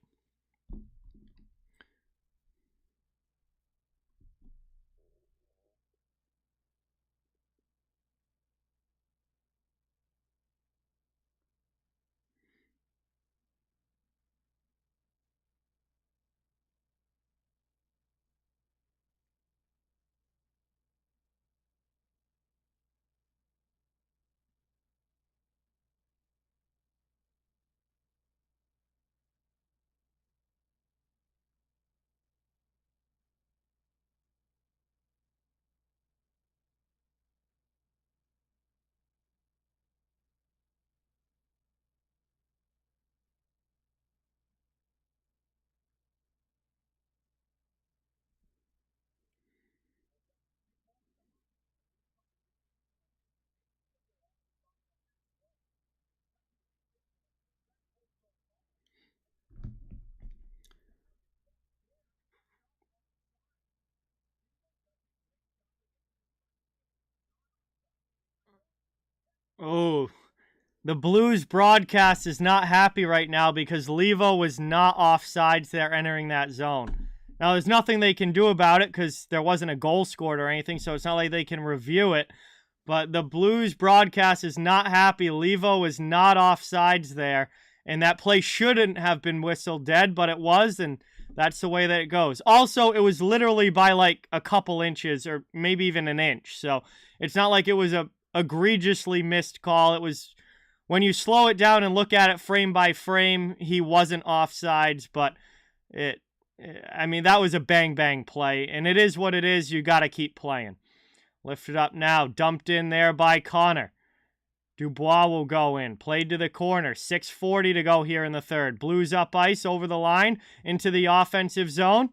Oh, the Blues broadcast is not happy right now because Levo was not offsides there entering that zone. Now, there's nothing they can do about it because there wasn't a goal scored or anything, so it's not like they can review it. But the Blues broadcast is not happy. Levo was not offsides there, and that play shouldn't have been whistled dead, but it was, and That's the way that it goes. Also, it was literally by like a couple inches or maybe even an inch. So it's not like it was a egregiously missed call. It was, when you slow it down and look at it frame by frame, he wasn't offsides, but I mean, that was a bang-bang play, and it is what it is. You got to keep playing. Lifted up now, dumped in there by Connor. Dubois will go in. Played to the corner. 6:40 to go here in the third. Blues up ice over the line into the offensive zone.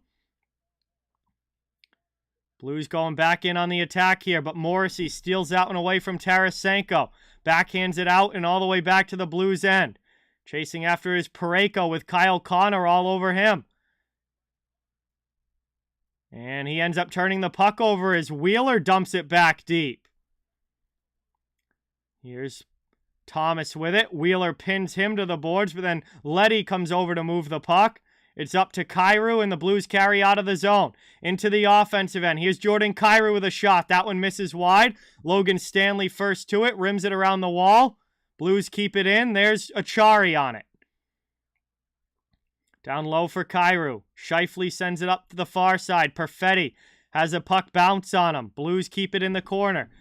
Blues going back in on the attack here, but Morrissey steals that one away from Tarasenko. Backhands it out and all the way back to the Blues end. Chasing after his Parayko with Kyle Connor all over him. And he ends up turning the puck over as Wheeler dumps it back deep. Here's Thomas with it. Wheeler pins him to the boards, but then Letty comes over to move the puck. It's up to Kyrou, and the Blues carry out of the zone. Into the offensive end. Here's Jordan Kyrou with a shot. That one misses wide. Logan Stanley first to it. Rims it around the wall. Blues keep it in. There's Achari on it. Down low for Kyrou. Scheifele sends it up to the far side. Perfetti has a puck bounce on him. Blues keep it in the corner.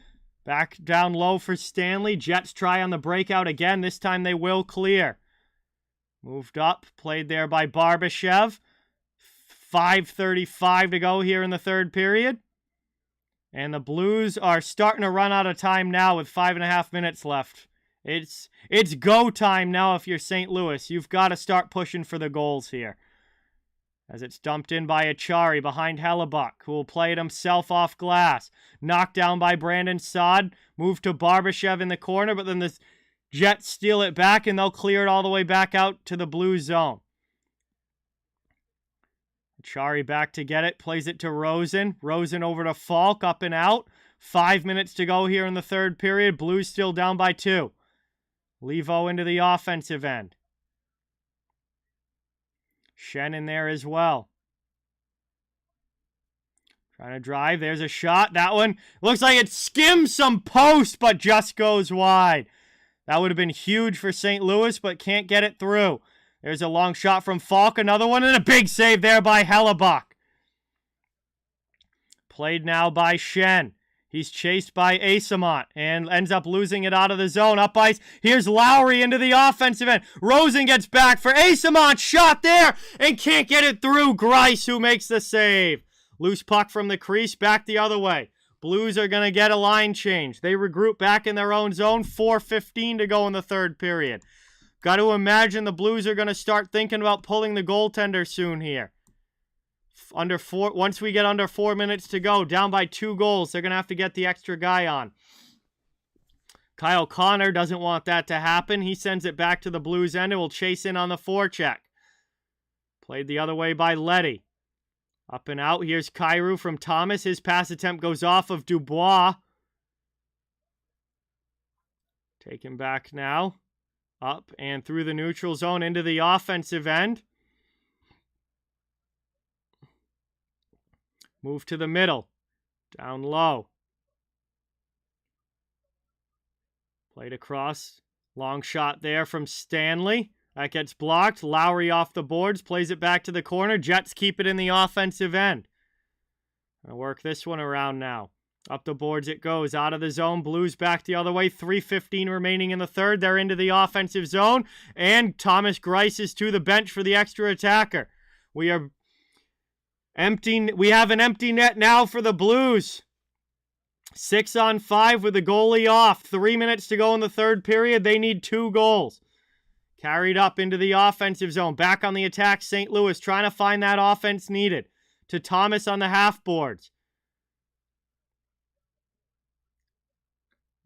Back down low for Stanley. Jets try on the breakout again. This time they will clear. Moved up. Played there by Barbashev. 5:35 to go here in the third period. And the Blues are starting to run out of time now with 5.5 minutes left. It's go time now if you're St. Louis. You've got to start pushing for the goals here. As it's dumped in by Achari behind Hellebuck, who will play it himself off glass. Knocked down by Brandon Saad. Moved to Barbashev in the corner, but then the Jets steal it back, and they'll clear it all the way back out to the blue zone. Achari back to get it. Plays it to Rosen. Rosen over to Falk, up and out. 5 minutes to go here in the third period. Blues still down by 2. Levo into the offensive end. Shen in there as well. Trying to drive. There's a shot. That one looks like it skims some post, but just goes wide. That would have been huge for St. Louis, but can't get it through. There's a long shot from Falk. Another one, and a big save there by Hellebuck. Played now by Shen. He's chased by Asamont and ends up losing it out of the zone. Up ice. Here's Lowry into the offensive end. Rosen gets back for Asamont. Shot there and can't get it through. Grice who makes the save. Loose puck from the crease. Back the other way. Blues are going to get a line change. They regroup back in their own zone. 4:15 to go in the third period. Got to imagine the Blues are going to start thinking about pulling the goaltender soon here. Once we get under 4 minutes to go, down by 2 goals, they're going to have to get the extra guy on. Kyle Connor doesn't want that to happen. He sends it back to the Blues end and will chase in on the forecheck. Played the other way by Letty. Up and out. Here's Kyrou from Thomas. His pass attempt goes off of Dubois. Taken back now. Up and through the neutral zone into the offensive end. Move to the middle. Down low. Played across. Long shot there from Stanley. That gets blocked. Lowry off the boards. Plays it back to the corner. Jets keep it in the offensive end. Gonna work this one around now. Up the boards it goes. Out of the zone. Blues back the other way. 3:15 remaining in the third. They're into the offensive zone. And Thomas Grice is to the bench for the extra attacker. We have an empty net now for the Blues. 6-on-5 with the goalie off. 3 minutes to go in the third period. They need 2 goals. Carried up into the offensive zone. Back on the attack, St. Louis trying to find that offense needed. To Thomas on the half boards.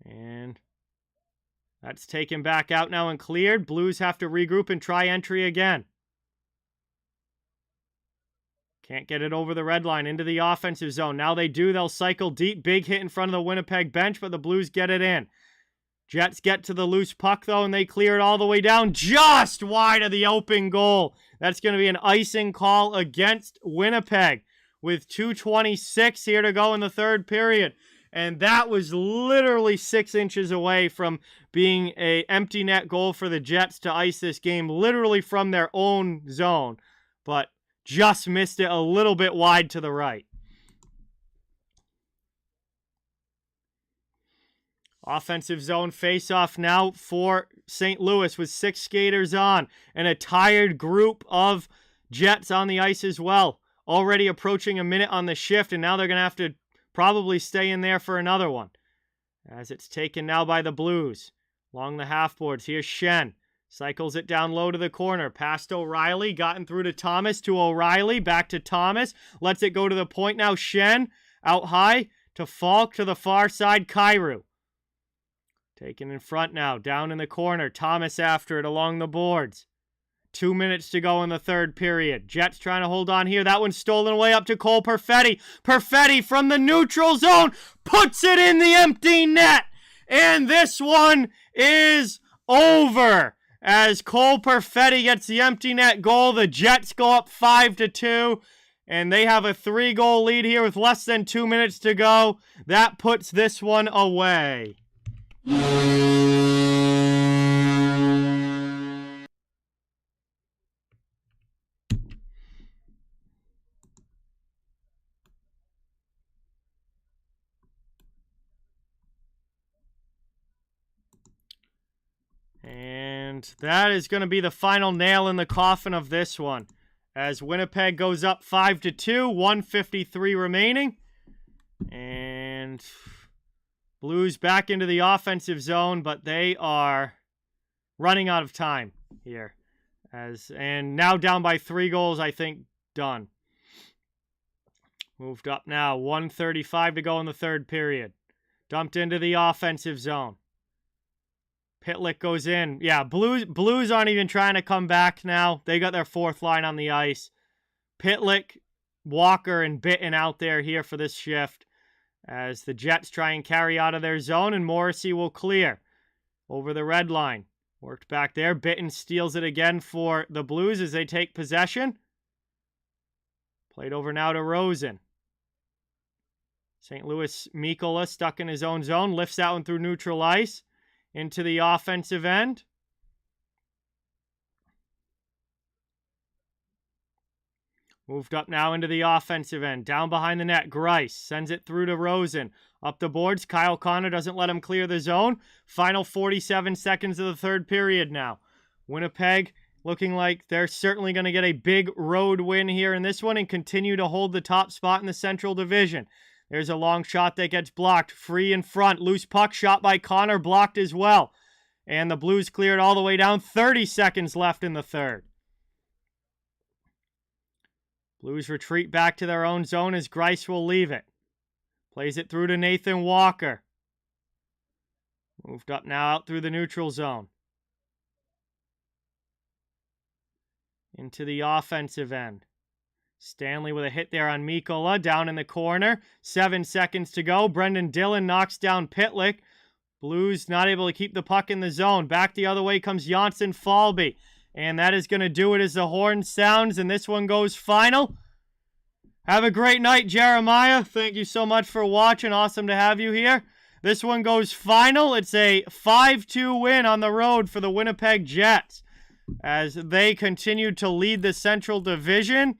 And that's taken back out now and cleared. Blues have to regroup and try entry again. Can't get it over the red line into the offensive zone. Now they do. They'll cycle deep. Big hit in front of the Winnipeg bench, but the Blues get it in. Jets get to the loose puck, though, and they clear it all the way down just wide of the open goal. That's going to be an icing call against Winnipeg with 2:26 here to go in the third period. And that was literally 6 inches away from being an empty net goal for the Jets to ice this game, literally from their own zone. But just missed it a little bit wide to the right. Offensive zone face-off now for St. Louis with 6 skaters on and a tired group of Jets on the ice as well. Already approaching a minute on the shift, and now they're going to have to probably stay in there for another one. As it's taken now by the Blues. Along the half-boards, here's Schenn. Cycles it down low to the corner. Past O'Reilly, gotten through to Thomas, to O'Reilly, back to Thomas. Lets it go to the point now. Schenn out high to Falk to the far side. Kyrou. Taken in front now, down in the corner. Thomas after it along the boards. 2 minutes to go in the third period. Jets trying to hold on here. That one's stolen away up to Cole Perfetti. Perfetti from the neutral zone puts it in the empty net. And this one is over. As Cole Perfetti gets the empty net goal, the Jets go up 5-2. And they have a 3-goal lead here with less than 2 minutes to go. That puts this one away. And that is going to be the final nail in the coffin of this one. As Winnipeg goes up 5-2, 1:53 remaining. And Blues back into the offensive zone, but they are running out of time here. And now down by 3 goals, I think, done. Moved up now, 1:35 to go in the third period. Dumped into the offensive zone. Pitlick goes in. Yeah, Blues aren't even trying to come back now. They got their 4th line on the ice. Pitlick, Walker, and Bitton out there here for this shift. As the Jets try and carry out of their zone, and Morrissey will clear over the red line. Worked back there. Bitton steals it again for the Blues as they take possession. Played over now to Rosen. St. Louis Mikkola stuck in his own zone. Lifts that one through neutral ice into the offensive end. Moved up now into the offensive end. Down behind the net. Grice sends it through to Rosen. Up the boards. Kyle Connor doesn't let him clear the zone. Final 47 seconds of the third period now. Winnipeg looking like they're certainly going to get a big road win here in this one and continue to hold the top spot in the Central Division. There's a long shot that gets blocked. Free in front. Loose puck shot by Connor. Blocked as well. And the Blues cleared all the way down. 30 seconds left in the third. Blues retreat back to their own zone as Grice will leave it. Plays it through to Nathan Walker. Moved up now out through the neutral zone. Into the offensive end. Stanley with a hit there on Mikkola down in the corner. 7 seconds to go. Brendan Dillon knocks down Pitlick. Blues not able to keep the puck in the zone. Back the other way comes Janssen Falby. And that is going to do it as the horn sounds, and this one goes final. Have a great night, Jeremiah. Thank you so much for watching. Awesome to have you here. This one goes final. It's a 5-2 win on the road for the Winnipeg Jets as they continue to lead the Central Division.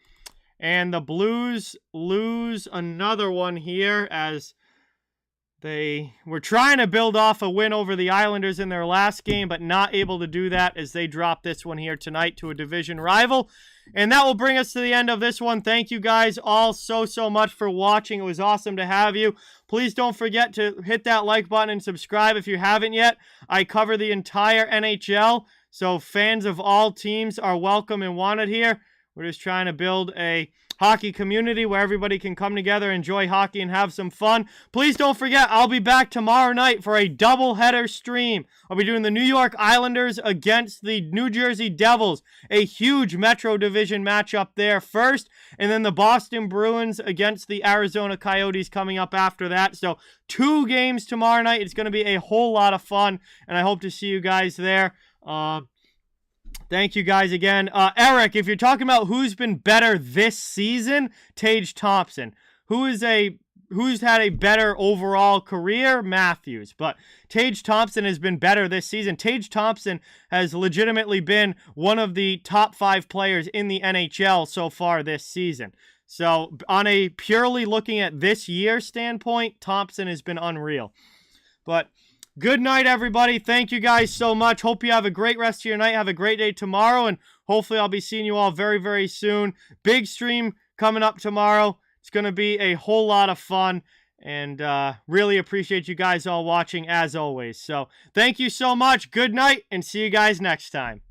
And the Blues lose another one here as they were trying to build off a win over the Islanders in their last game, but not able to do that as they drop this one here tonight to a division rival. And that will bring us to the end of this one. Thank you guys all so much for watching. It was awesome to have you. Please don't forget to hit that like button and subscribe if you haven't yet. I cover the entire NHL, so fans of all teams are welcome and wanted here. We're just trying to build a hockey community where everybody can come together, enjoy hockey, and have some fun. Please don't forget, I'll be back tomorrow night for a doubleheader stream. I'll be doing the New York Islanders against the New Jersey Devils, a huge Metro Division matchup there first, and then the Boston Bruins against the Arizona Coyotes coming up after that. So 2 games tomorrow night. It's going to be a whole lot of fun, and I hope to see you guys there. Thank you guys again. Eric, if you're talking about who's been better this season, Tage Thompson. Who is a who's had a better overall career? Matthews. But Tage Thompson has been better this season. Tage Thompson has legitimately been one of the top 5 players in the NHL so far this season. So on a purely looking at this year standpoint, Thompson has been unreal. But good night, everybody. Thank you guys so much. Hope you have a great rest of your night. Have a great day tomorrow, and hopefully I'll be seeing you all very, very soon. Big stream coming up tomorrow. It's going to be a whole lot of fun, and really appreciate you guys all watching as always. So thank you so much. Good night, and see you guys next time.